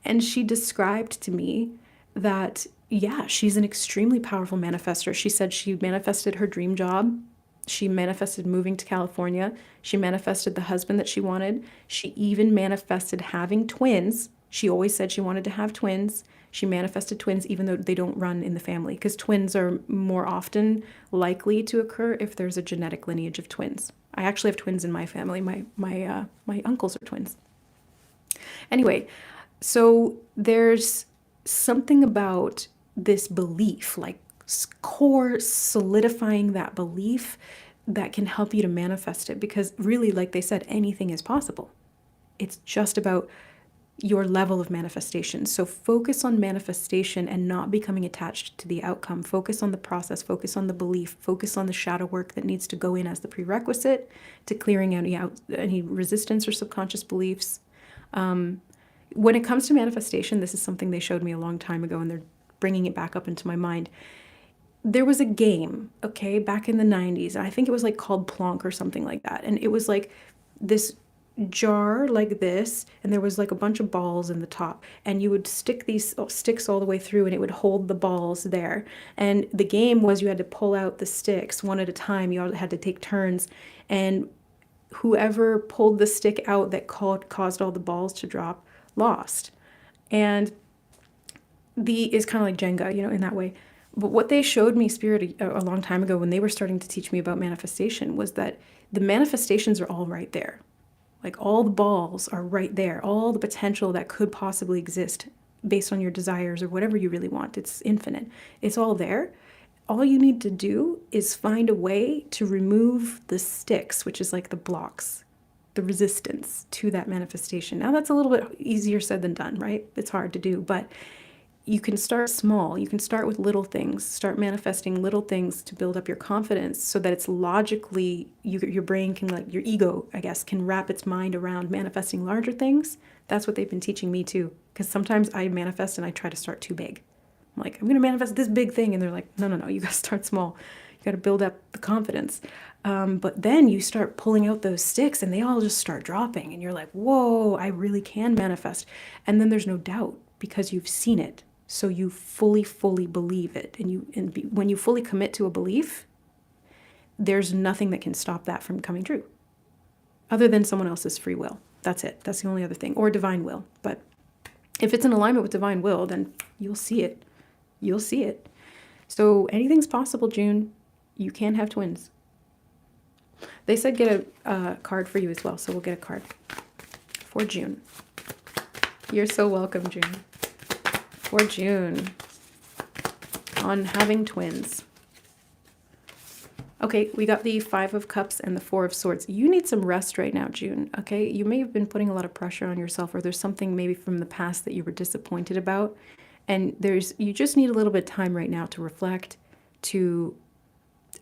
And she described to me that, yeah, she's an extremely powerful manifester. She said she manifested her dream job. She manifested moving to California. She manifested the husband that she wanted. She even manifested having twins. She always said she wanted to have twins. She manifested twins even though they don't run in the family, because twins are more often likely to occur if there's a genetic lineage of twins. I actually have twins in my family. My uncles are twins. Anyway, so there's something about this belief, like core solidifying that belief, that can help you to manifest it, because really, like they said, anything is possible. It's just about your level of manifestation. So focus on manifestation and not becoming attached to the outcome. Focus on the process, focus on the belief, focus on the shadow work that needs to go in as the prerequisite to clearing out any resistance or subconscious beliefs. When it comes to manifestation, this is something they showed me a long time ago, and they're bringing it back up into my mind. There was a game, okay, back in the 90s. I think it was like called Plonk or something like that. And it was like this jar like this, and there was like a bunch of balls in the top, and you would stick these sticks all the way through, and it would hold the balls there. And the game was you had to pull out the sticks one at a time. You all had to take turns, and whoever pulled the stick out that caused all the balls to drop lost. And is kind of like Jenga, in that way. But what they showed me, Spirit, a long time ago when they were starting to teach me about manifestation, was that the manifestations are all right there. Like all the balls are right there, all the potential that could possibly exist based on your desires or whatever you really want. It's infinite. It's all there. All you need to do is find a way to remove the sticks, which is like the blocks, the resistance to that manifestation. Now that's a little bit easier said than done, right? It's hard to do, but you can start small. You can start with little things. Start manifesting little things to build up your confidence so that it's logically, your brain can, like your ego, I guess, can wrap its mind around manifesting larger things. That's what they've been teaching me too. Because sometimes I manifest and I try to start too big. I'm like, I'm going to manifest this big thing. And they're like, no, you got to start small. You got to build up the confidence. But then you start pulling out those sticks and they all just start dropping. And you're like, whoa, I really can manifest. And then there's no doubt because you've seen it. So you fully believe it. When you fully commit to a belief, there's nothing that can stop that from coming true other than someone else's free will. That's it. That's the only other thing. Or divine will. But if it's in alignment with divine will, then you'll see it. You'll see it. So anything's possible, June. You can have twins. They said get a card for you as well. So we'll get a card for June. You're so welcome, June. For June on having twins. Okay, we got the Five of Cups and the Four of Swords. You need some rest right now, June, okay? You may have been putting a lot of pressure on yourself, or there's something maybe from the past that you were disappointed about. And you just need a little bit of time right now to reflect, to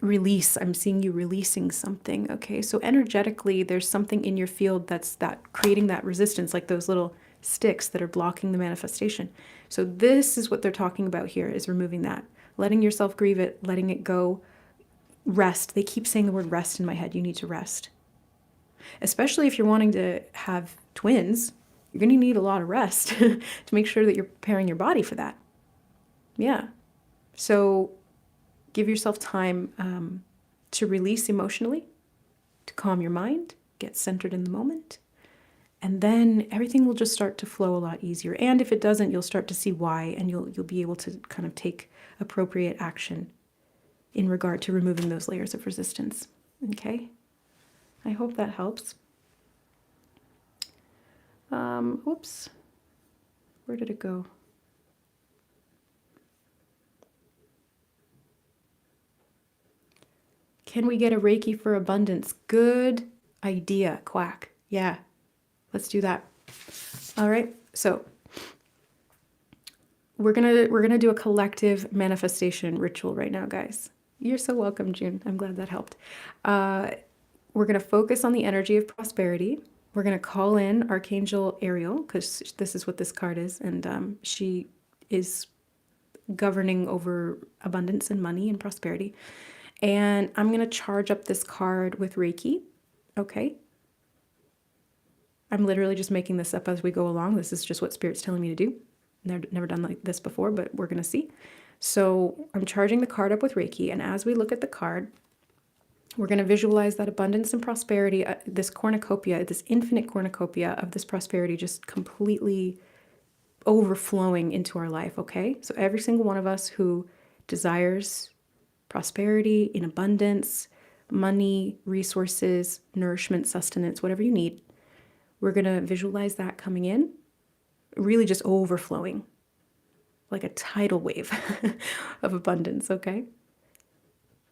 release. I'm seeing you releasing something, okay? So energetically, there's something in your field that's creating that resistance, like those little sticks that are blocking the manifestation. So this is what they're talking about here, is removing that. Letting yourself grieve it, letting it go. Rest. They keep saying the word rest in my head. You need to rest. Especially if you're wanting to have twins, you're going to need a lot of rest to make sure that you're preparing your body for that. Yeah. So give yourself time to release emotionally, to calm your mind, get centered in the moment, and then everything will just start to flow a lot easier. And if it doesn't, you'll start to see why, and you'll be able to kind of take appropriate action in regard to removing those layers of resistance. Okay? I hope that helps. Oops. Where did it go? Can we get a Reiki for abundance? Good idea, Quack. Yeah, let's do that. All right, so we're gonna do a collective manifestation ritual right now, guys. You're so welcome, June. I'm glad that helped. We're going to focus on the energy of prosperity. We're going to call in Archangel Ariel, because this is what this card is, and she is governing over abundance and money and prosperity. And I'm going to charge up this card with Reiki, okay? I'm literally just making this up as we go along. This is just what Spirit's telling me to do. Never done like this before, but we're going to see. So I'm charging the card up with Reiki, and as we look at the card, we're going to visualize that abundance and prosperity, this cornucopia, this infinite cornucopia of this prosperity just completely overflowing into our life, okay? So every single one of us who desires prosperity in abundance, money, resources, nourishment, sustenance, whatever you need, we're going to visualize that coming in, really just overflowing, like a tidal wave of abundance, okay?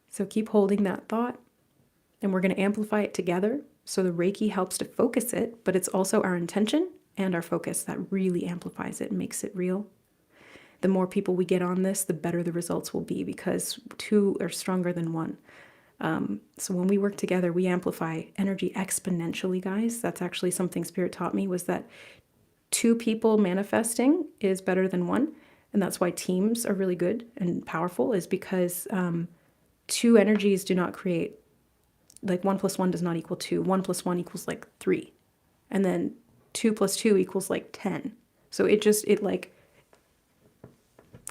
So keep holding that thought, and we're going to amplify it together. So the Reiki helps to focus it, but it's also our intention and our focus that really amplifies it and makes it real. The more people we get on this, the better the results will be, because two are stronger than one. So when we work together, we amplify energy exponentially, guys. That's actually something Spirit taught me, was that two people manifesting is better than one. And that's why teams are really good and powerful, is because two energies do not create, like 1 + 1 does not equal 2. 1 + 1 equals like 3. And then 2 + 2 equals like 10. So it like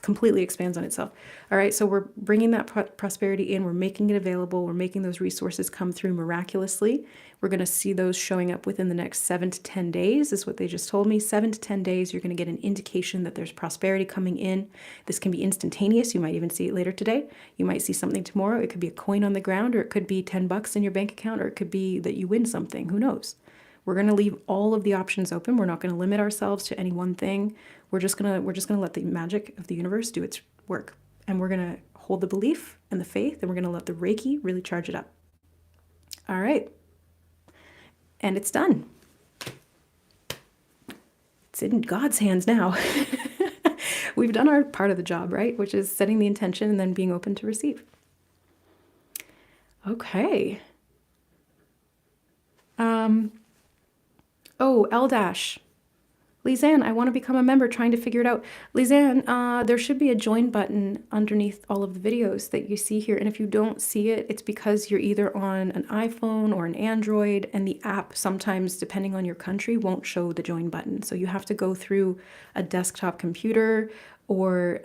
completely expands on itself. All right, so we're bringing that prosperity in. We're making it available. We're making those resources come through miraculously. We're going to see those showing up within the next 7 to 10 days, is what they just told me. 7 to 10 days, you're going to get an indication that there's prosperity coming in. This can be instantaneous. You might even see it later today. You might see something tomorrow. It could be a coin on the ground, or it could be $10 in your bank account, or it could be that you win something. Who knows? We're going to leave all of the options open. We're not going to limit ourselves to any one thing. We're just going to let the magic of the universe do its work. And we're going to hold the belief and the faith, and we're going to let the Reiki really charge it up. All right. And it's done. It's in God's hands now. We've done our part of the job, right? Which is setting the intention and then being open to receive. Okay. Oh, L-Dash. Lizanne, I want to become a member, trying to figure it out. Lizanne, there should be a join button underneath all of the videos that you see here. And if you don't see it, it's because you're either on an iPhone or an Android, and the app sometimes, depending on your country, won't show the join button. So you have to go through a desktop computer, or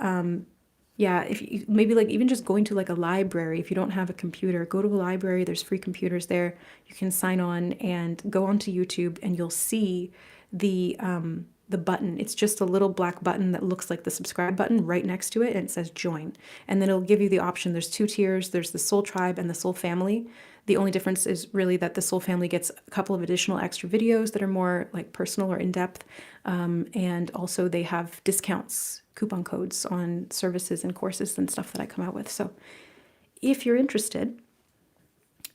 yeah, if you, maybe like even just going to like a library. If you don't have a computer, go to a library. There's free computers there. You can sign on and go onto YouTube, and you'll see the button. It's just a little black button that looks like the subscribe button right next to it, and it says join. And then it'll give you the option. There's 2 tiers. There's the Soul Tribe and the Soul Family. The only difference is really that the Soul Family gets a couple of additional extra videos that are more like personal or in-depth. And also they have discounts, coupon codes on services and courses and stuff that I come out with. So if you're interested,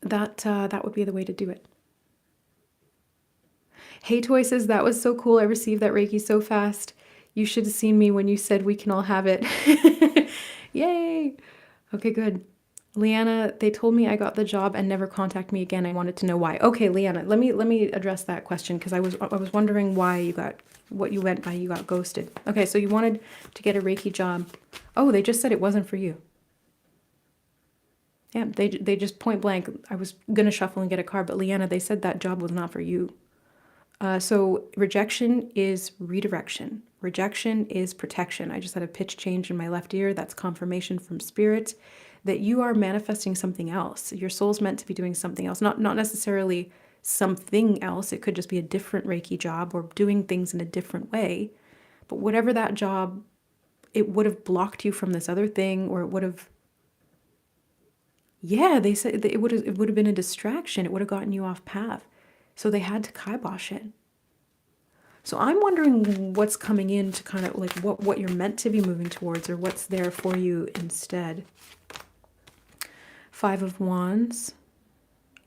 that would be the way to do it. Hey Toy says, that was so cool. I received that Reiki so fast. You should have seen me when you said we can all have it. Yay. Okay, good. Leanna, they told me I got the job and never contact me again. I wanted to know why. Okay, Leanna, let me address that question because I was wondering why you got what you meant by you got ghosted. Okay, so you wanted to get a Reiki job. Oh, they just said it wasn't for you. Yeah, they just point blank. I was gonna shuffle and get a card, but Leanna, they said that job was not for you. So rejection is redirection. Rejection is protection. I just had a pitch change in my left ear. That's confirmation from spirit that you are manifesting something else. Your soul's meant to be doing something else, not necessarily something else. It could just be a different Reiki job or doing things in a different way. But whatever that job, it would have blocked you from this other thing, or it would have, yeah, they said that it would have been a distraction. It would have gotten you off path. So they had to kibosh it. So I'm wondering what's coming in to kind of like what you're meant to be moving towards, or what's there for you instead. 5 of Wands.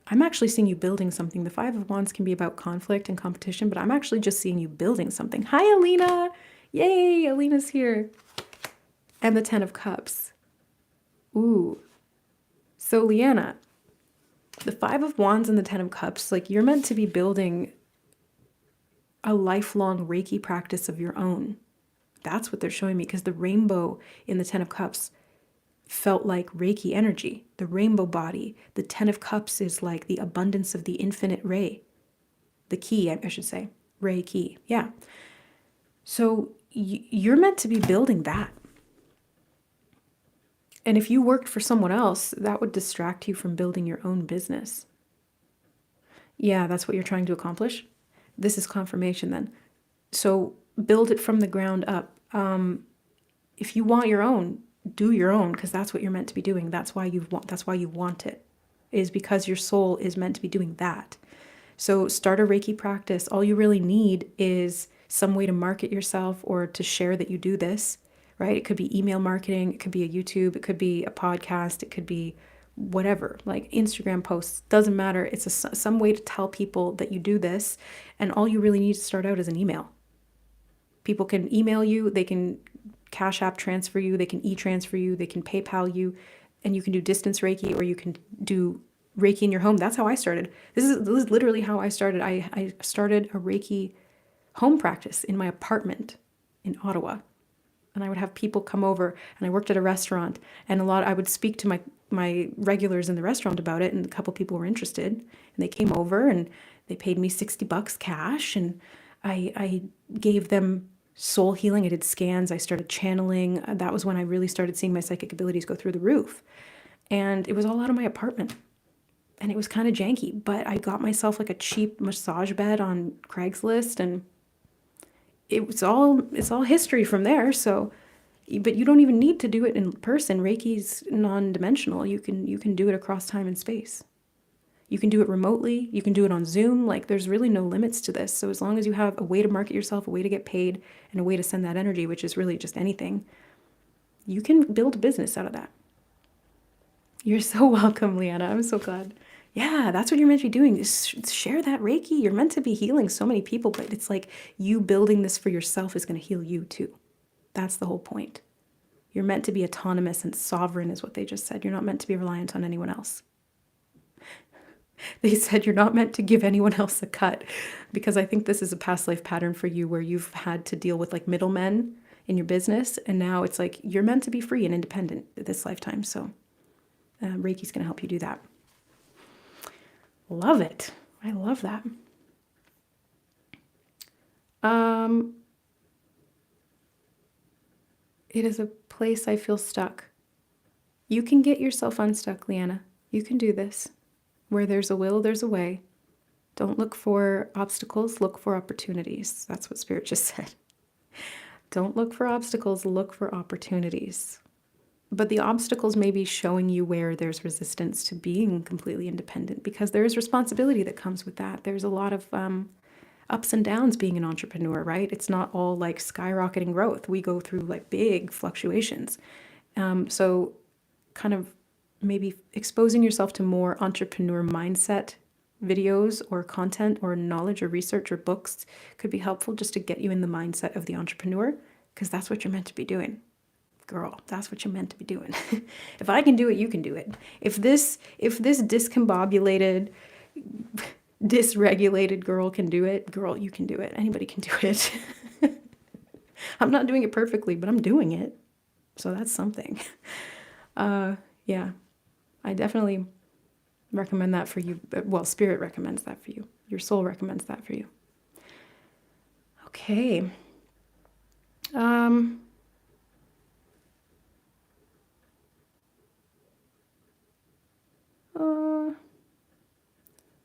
I'm actually seeing you building something. The 5 of Wands can be about conflict and competition, but I'm actually just seeing you building something. Hi, Alina. Yay, Alina's here. And the 10 of Cups. Ooh. So Leanna, the 5 of Wands and the 10 of Cups, like you're meant to be building a lifelong Reiki practice of your own. That's what they're showing me, because the rainbow in the 10 of Cups felt like Reiki energy. The rainbow body. The 10 of Cups is like the abundance of the infinite ray. The key, I should say. Ray key. Yeah. So you're meant to be building that. And if you worked for someone else, that would distract you from building your own business. Yeah, that's what you're trying to accomplish. This is confirmation then. So build it from the ground up. If you want your own, do your own, because that's what you're meant to be doing. That's why you want it. It is because your soul is meant to be doing that. So start a Reiki practice. All you really need is some way to market yourself or to share that you do this, right? It could be email marketing, it could be a YouTube, it could be a podcast, it could be whatever, like Instagram posts, doesn't matter. It's some way to tell people that you do this. And all you really need to start out is an email. People can email you, they can Cash App transfer you, they can e-transfer you, they can PayPal you, and you can do distance Reiki, or you can do Reiki in your home. That's how I started. This is literally how I started. I started a Reiki home practice in my apartment in Ottawa. And I would have people come over, and I worked at a restaurant, and I would speak to my regulars in the restaurant about it, and a couple people were interested, and they came over and they paid me $60 cash, and I gave them soul healing. I did scans. I started channeling. That was when I really started seeing my psychic abilities go through the roof. And it was all out of my apartment. And it was kind of janky, but I got myself like a cheap massage bed on Craigslist, and it's all history from there. So, but you don't even need to do it in person. Reiki's non-dimensional. You can do it across time and space. You can do it remotely. You can do it on Zoom. Like, there's really no limits to this. So as long as you have a way to market yourself, a way to get paid, and a way to send that energy, which is really just anything, you can build a business out of that. You're so welcome, Leanna. I'm so glad. Yeah, that's what you're meant to be doing. Is share that Reiki. You're meant to be healing so many people, but it's like you building this for yourself is going to heal you too. That's the whole point. You're meant to be autonomous and sovereign, is what they just said. You're not meant to be reliant on anyone else. They said you're not meant to give anyone else a cut, because I think this is a past life pattern for you where you've had to deal with like middlemen in your business, and now it's like you're meant to be free and independent this lifetime. So Reiki's going to help you do that. Love it. I love that. It is a place I feel stuck. You can get yourself unstuck, Leanna. You can do this. Where there's a will, there's a way. Don't look for obstacles, look for opportunities. That's what Spirit just said. Don't look for obstacles, look for opportunities. But the obstacles may be showing you where there's resistance to being completely independent, because there is responsibility that comes with that. There's a lot of ups and downs being an entrepreneur, right? It's not all like skyrocketing growth. We go through like big fluctuations. So kind of maybe exposing yourself to more entrepreneur mindset videos or content or knowledge or research or books could be helpful just to get you in the mindset of the entrepreneur, because that's what you're meant to be doing. Girl, that's what you're meant to be doing. If I can do it, you can do it. If this discombobulated, dysregulated girl can do it, girl, you can do it. Anybody can do it. I'm not doing it perfectly, but I'm doing it. So that's something. Yeah, I definitely recommend that for you. Well, Spirit recommends that for you. Your soul recommends that for you. Okay.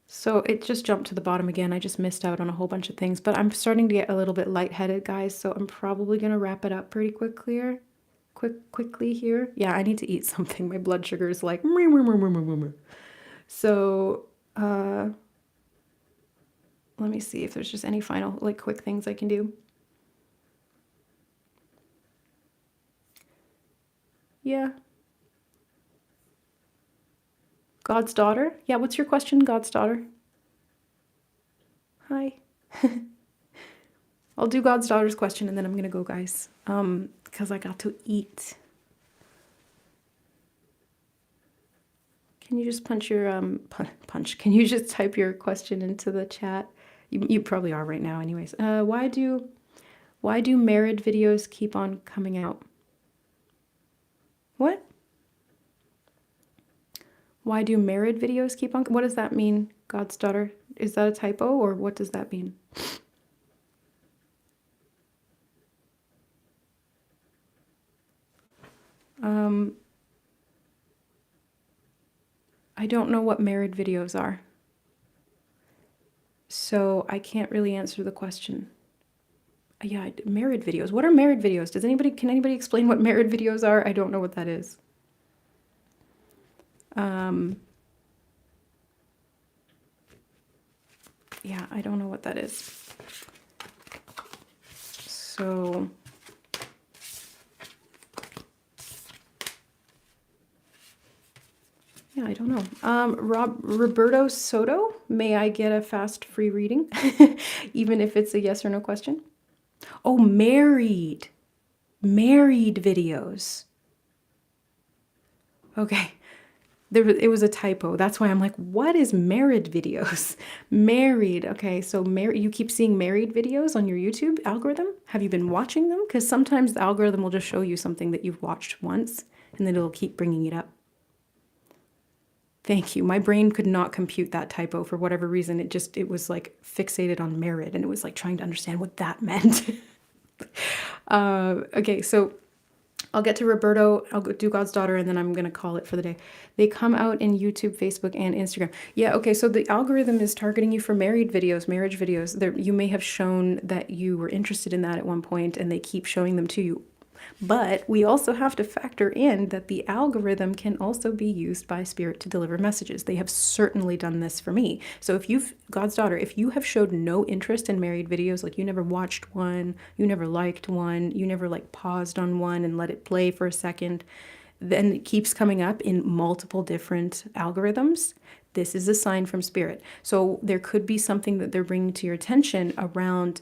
So it just jumped to the bottom again. I just missed out on a whole bunch of things, but I'm starting to get a little bit lightheaded, guys. So I'm probably going to wrap it up pretty quickly here. Yeah, I need to eat something. My blood sugar is like, meh, meh, meh, meh, meh, meh. So, let me see if there's just any final, like, quick things I can do. Yeah. God's daughter? Yeah, what's your question, God's daughter? Hi. I'll do God's daughter's question and then I'm going to go, guys, because I got to eat. Can you just punch your, Can you just type your question into the chat? You probably are right now anyways. Why do married videos keep on coming out? What? Why do married videos keep on? What does that mean, God's daughter? Is that a typo or what does that mean? I don't know what married videos are. So I can't really answer the question. Yeah, married videos. What are married videos? Can anybody explain what married videos are? I don't know what that is. Yeah, I don't know what that is. So yeah, I don't know. Roberto Soto, may I get a fast free reading? Even if it's a yes or no question? Oh, married videos. Okay. It was a typo. That's why I'm like, what is married videos? Married. Okay, so you keep seeing married videos on your YouTube algorithm? Have you been watching them? Because sometimes the algorithm will just show you something that you've watched once, and then it'll keep bringing it up. Thank you. My brain could not compute that typo for whatever reason. It was like fixated on married, and it was like trying to understand what that meant. Okay, so I'll get to Roberto, I'll do God's daughter, and then I'm going to call it for the day. They come out in YouTube, Facebook, and Instagram. Yeah, okay, so the algorithm is targeting you for marriage videos. You may have shown that you were interested in that at one point, and they keep showing them to you. But we also have to factor in that the algorithm can also be used by Spirit to deliver messages. They have certainly done this for me. So God's daughter, if you have showed no interest in married videos, like you never watched one, you never liked one, you never like paused on one and let it play for a second, then it keeps coming up in multiple different algorithms. This is a sign from Spirit. So there could be something that they're bringing to your attention around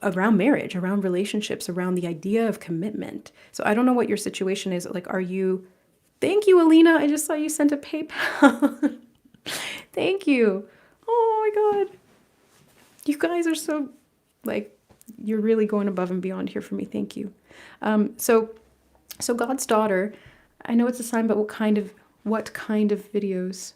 marriage, around relationships, around the idea of commitment. So I don't know what your situation is. Like, thank you, Alina. I just saw you sent a PayPal. Thank you. Oh my God. You guys are so, like, you're really going above and beyond here for me. Thank you. So God's daughter, I know it's a sign, but what kind of videos?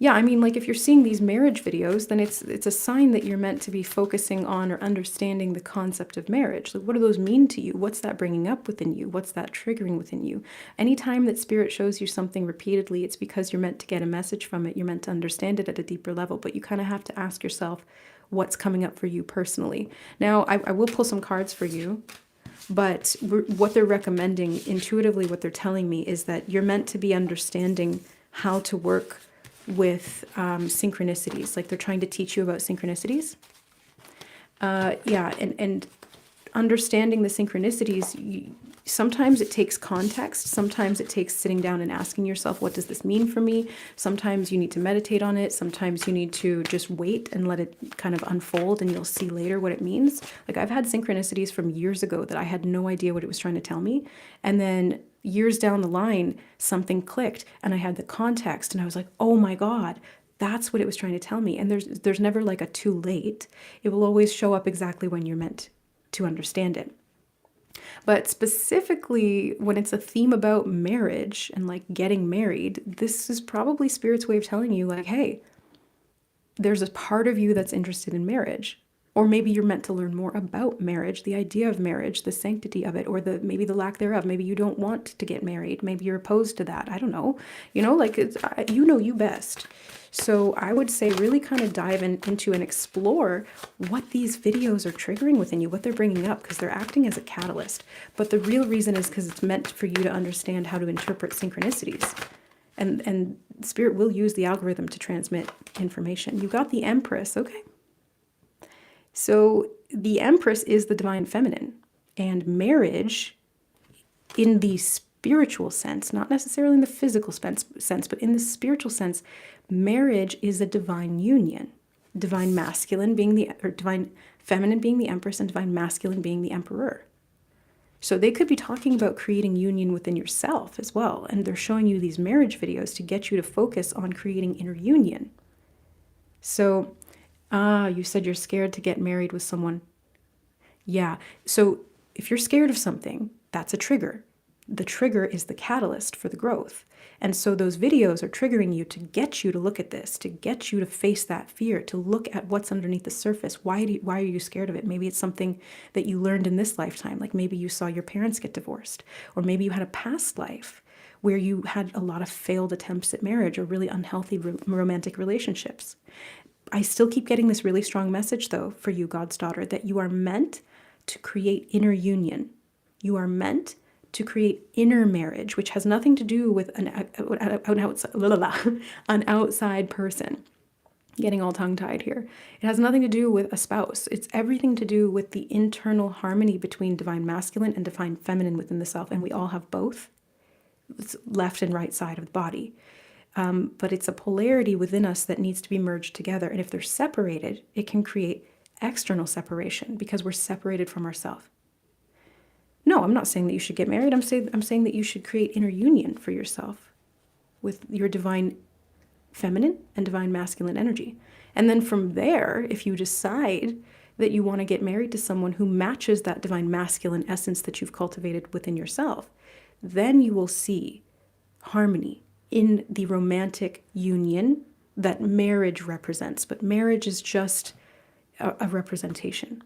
Yeah, I mean, like if you're seeing these marriage videos, then it's a sign that you're meant to be focusing on or understanding the concept of marriage. Like, what do those mean to you? What's that bringing up within you? What's that triggering within you? Anytime that Spirit shows you something repeatedly, it's because you're meant to get a message from it. You're meant to understand it at a deeper level, but you kind of have to ask yourself what's coming up for you personally. Now, I will pull some cards for you, but what they're recommending, intuitively, what they're telling me is that you're meant to be understanding how to work with synchronicities. Like they're trying to teach you about synchronicities. Yeah, and understanding the synchronicities, sometimes it takes context. Sometimes it takes sitting down and asking yourself, what does this mean for me? Sometimes you need to meditate on it. Sometimes you need to just wait and let it kind of unfold, and you'll see later what it means. Like, I've had synchronicities from years ago that I had no idea what it was trying to tell me. And then years down the line, something clicked and I had the context and I was like, oh my God, that's what it was trying to tell me. And there's never like a too late. It will always show up exactly when you're meant to understand it. But specifically when it's a theme about marriage and like getting married, this is probably Spirit's way of telling you like, hey, there's a part of you that's interested in marriage. Or maybe you're meant to learn more about marriage, the idea of marriage, the sanctity of it, or maybe the lack thereof. Maybe you don't want to get married. Maybe you're opposed to that. I don't know. Like you know you best. So I would say really kind of dive into and explore what these videos are triggering within you, what they're bringing up, because they're acting as a catalyst. But the real reason is because it's meant for you to understand how to interpret synchronicities. And Spirit will use the algorithm to transmit information. You got the Empress, okay? So the Empress is the divine feminine, and marriage in the spiritual sense, not necessarily in the physical sense, but in the spiritual sense, marriage is a divine union. Divine masculine being or divine feminine being the Empress and divine masculine being the Emperor. So they could be talking about creating union within yourself as well. And they're showing you these marriage videos to get you to focus on creating inner union. So, you said you're scared to get married with someone. Yeah. So if you're scared of something, that's a trigger. The trigger is the catalyst for the growth. And so those videos are triggering you to get you to look at this, to get you to face that fear, to look at what's underneath the surface. Why are you scared of it? Maybe it's something that you learned in this lifetime. Like maybe you saw your parents get divorced, or maybe you had a past life where you had a lot of failed attempts at marriage or really unhealthy romantic relationships. I still keep getting this really strong message, though, for you, God's daughter, that you are meant to create inner union. You are meant to create inner marriage, which has nothing to do with an outside person. Getting all tongue-tied here. It has nothing to do with a spouse. It's everything to do with the internal harmony between divine masculine and divine feminine within the self, and we all have both. It's left and right side of the body. But it's a polarity within us that needs to be merged together. And if they're separated, it can create external separation because we're separated from ourselves. No, I'm not saying that you should get married. I'm saying that you should create inner union for yourself with your divine feminine and divine masculine energy. And then from there, if you decide that you want to get married to someone who matches that divine masculine essence that you've cultivated within yourself, then you will see harmony in the romantic union that marriage represents. But marriage is just a representation.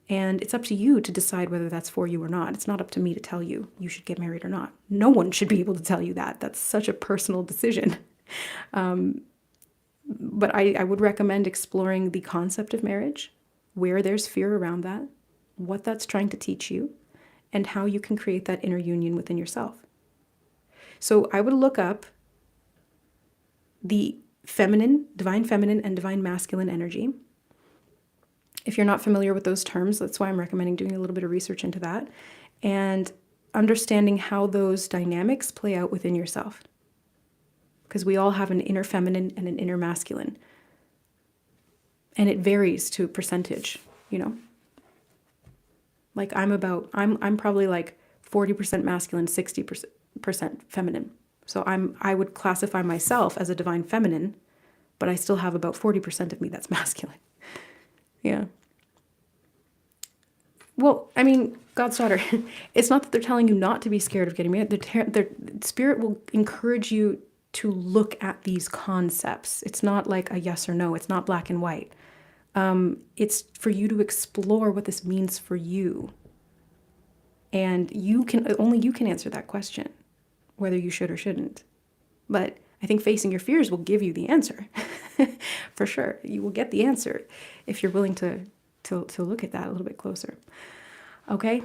And it's up to you to decide whether that's for you or not. It's not up to me to tell you you should get married or not. No one should be able to tell you that. That's such a personal decision. But I would recommend exploring the concept of marriage, where there's fear around that, what that's trying to teach you, and how you can create that inner union within yourself. So I would look up the divine feminine and divine masculine energy. If you're not familiar with those terms, that's why I'm recommending doing a little bit of research into that and understanding how those dynamics play out within yourself. Because we all have an inner feminine and an inner masculine. And it varies to a percentage, Like I'm probably like 40% masculine, 60% feminine. So I would classify myself as a divine feminine, but I still have about 40% of me that's masculine. Yeah. Well, I mean, God's daughter, it's not that they're telling you not to be scared of getting married. Their Spirit will encourage you to look at these concepts. It's not like a yes or no. It's not black and white. It's for you to explore what this means for you. And only you can answer that question, whether you should or shouldn't. But I think facing your fears will give you the answer. For sure. You will get the answer if you're willing to look at that a little bit closer. Okay.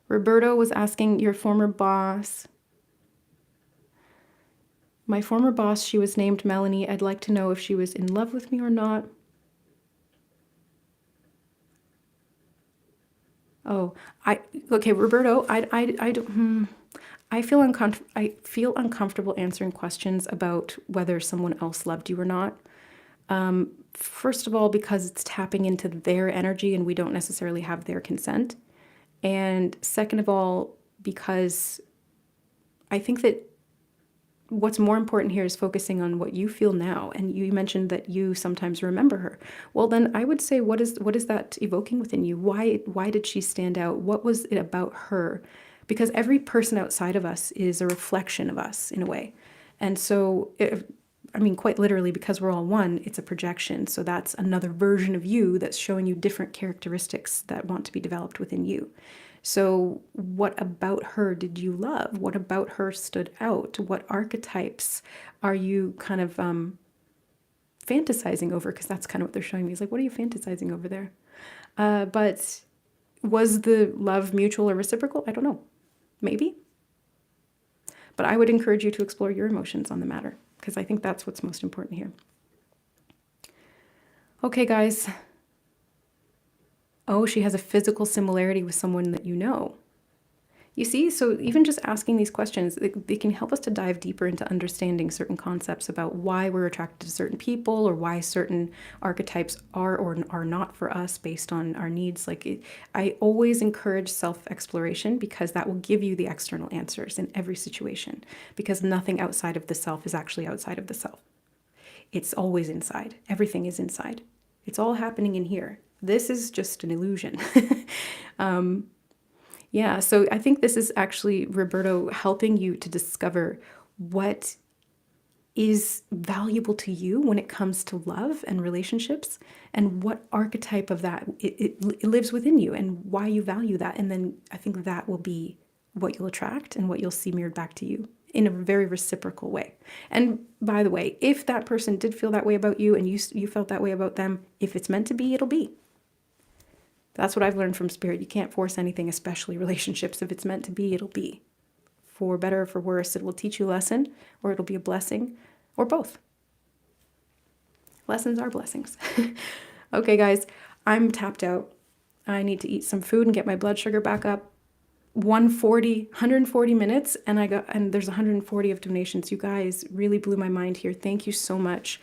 Roberto was asking your former boss. My former boss, she was named Melanie. I'd like to know if she was in love with me or not. Oh, okay, Roberto, I don't, I feel uncomfortable answering questions about whether someone else loved you or not. First of all, because it's tapping into their energy and we don't necessarily have their consent. And second of all, because I think that what's more important here is focusing on what you feel now. And you mentioned that you sometimes remember her. Well, then I would say, what is that evoking within you? Why did she stand out? What was it about her? Because every person outside of us is a reflection of us in a way. And so, quite literally, because we're all one, it's a projection. So that's another version of you that's showing you different characteristics that want to be developed within you. So what about her did you love? What about her stood out? What archetypes are you kind of fantasizing over? Because that's kind of what they're showing me. It's like, what are you fantasizing over there? But was the love mutual or reciprocal? I don't know. Maybe. But I would encourage you to explore your emotions on the matter, because I think that's what's most important here. Okay, guys. Oh, she has a physical similarity with someone that you know. You see, so even just asking these questions, they can help us to dive deeper into understanding certain concepts about why we're attracted to certain people or why certain archetypes are or are not for us based on our needs. I always encourage self-exploration because that will give you the external answers in every situation, because nothing outside of the self is actually outside of the self. It's always inside. Everything is inside. It's all happening in here. This is just an illusion. Yeah, so I think this is actually Roberto helping you to discover what is valuable to you when it comes to love and relationships, and what archetype of that it lives within you and why you value that. And then I think that will be what you'll attract and what you'll see mirrored back to you in a very reciprocal way. And by the way, if that person did feel that way about you and you felt that way about them, if it's meant to be, it'll be. That's what I've learned from Spirit. You can't force anything, especially relationships. If it's meant to be, it'll be. For better or for worse, it will teach you a lesson, or it'll be a blessing, or both. Lessons are blessings. Okay, guys, I'm tapped out. I need to eat some food and get my blood sugar back up. 140 minutes, and there's 140 of donations. You guys really blew my mind here. Thank you so much.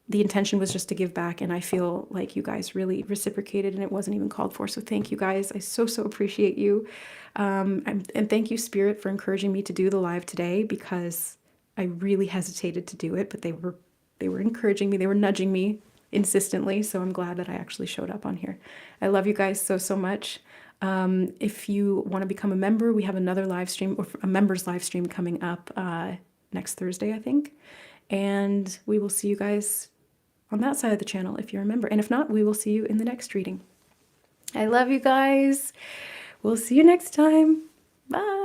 The intention was just to give back, and I feel like you guys really reciprocated, and it wasn't even called for. So thank you guys. I so appreciate you. And thank you, Spirit, for encouraging me to do the live today, because I really hesitated to do it, but they were encouraging me. They were nudging me insistently. So I'm glad that I actually showed up on here. I love you guys so much. If you want to become a member, we have another live stream, or a members live stream coming up next Thursday, I think. And we will see you guys on that side of the channel if you're a member. And if not, we will see you in the next reading. I love you guys. We'll see you next time. Bye.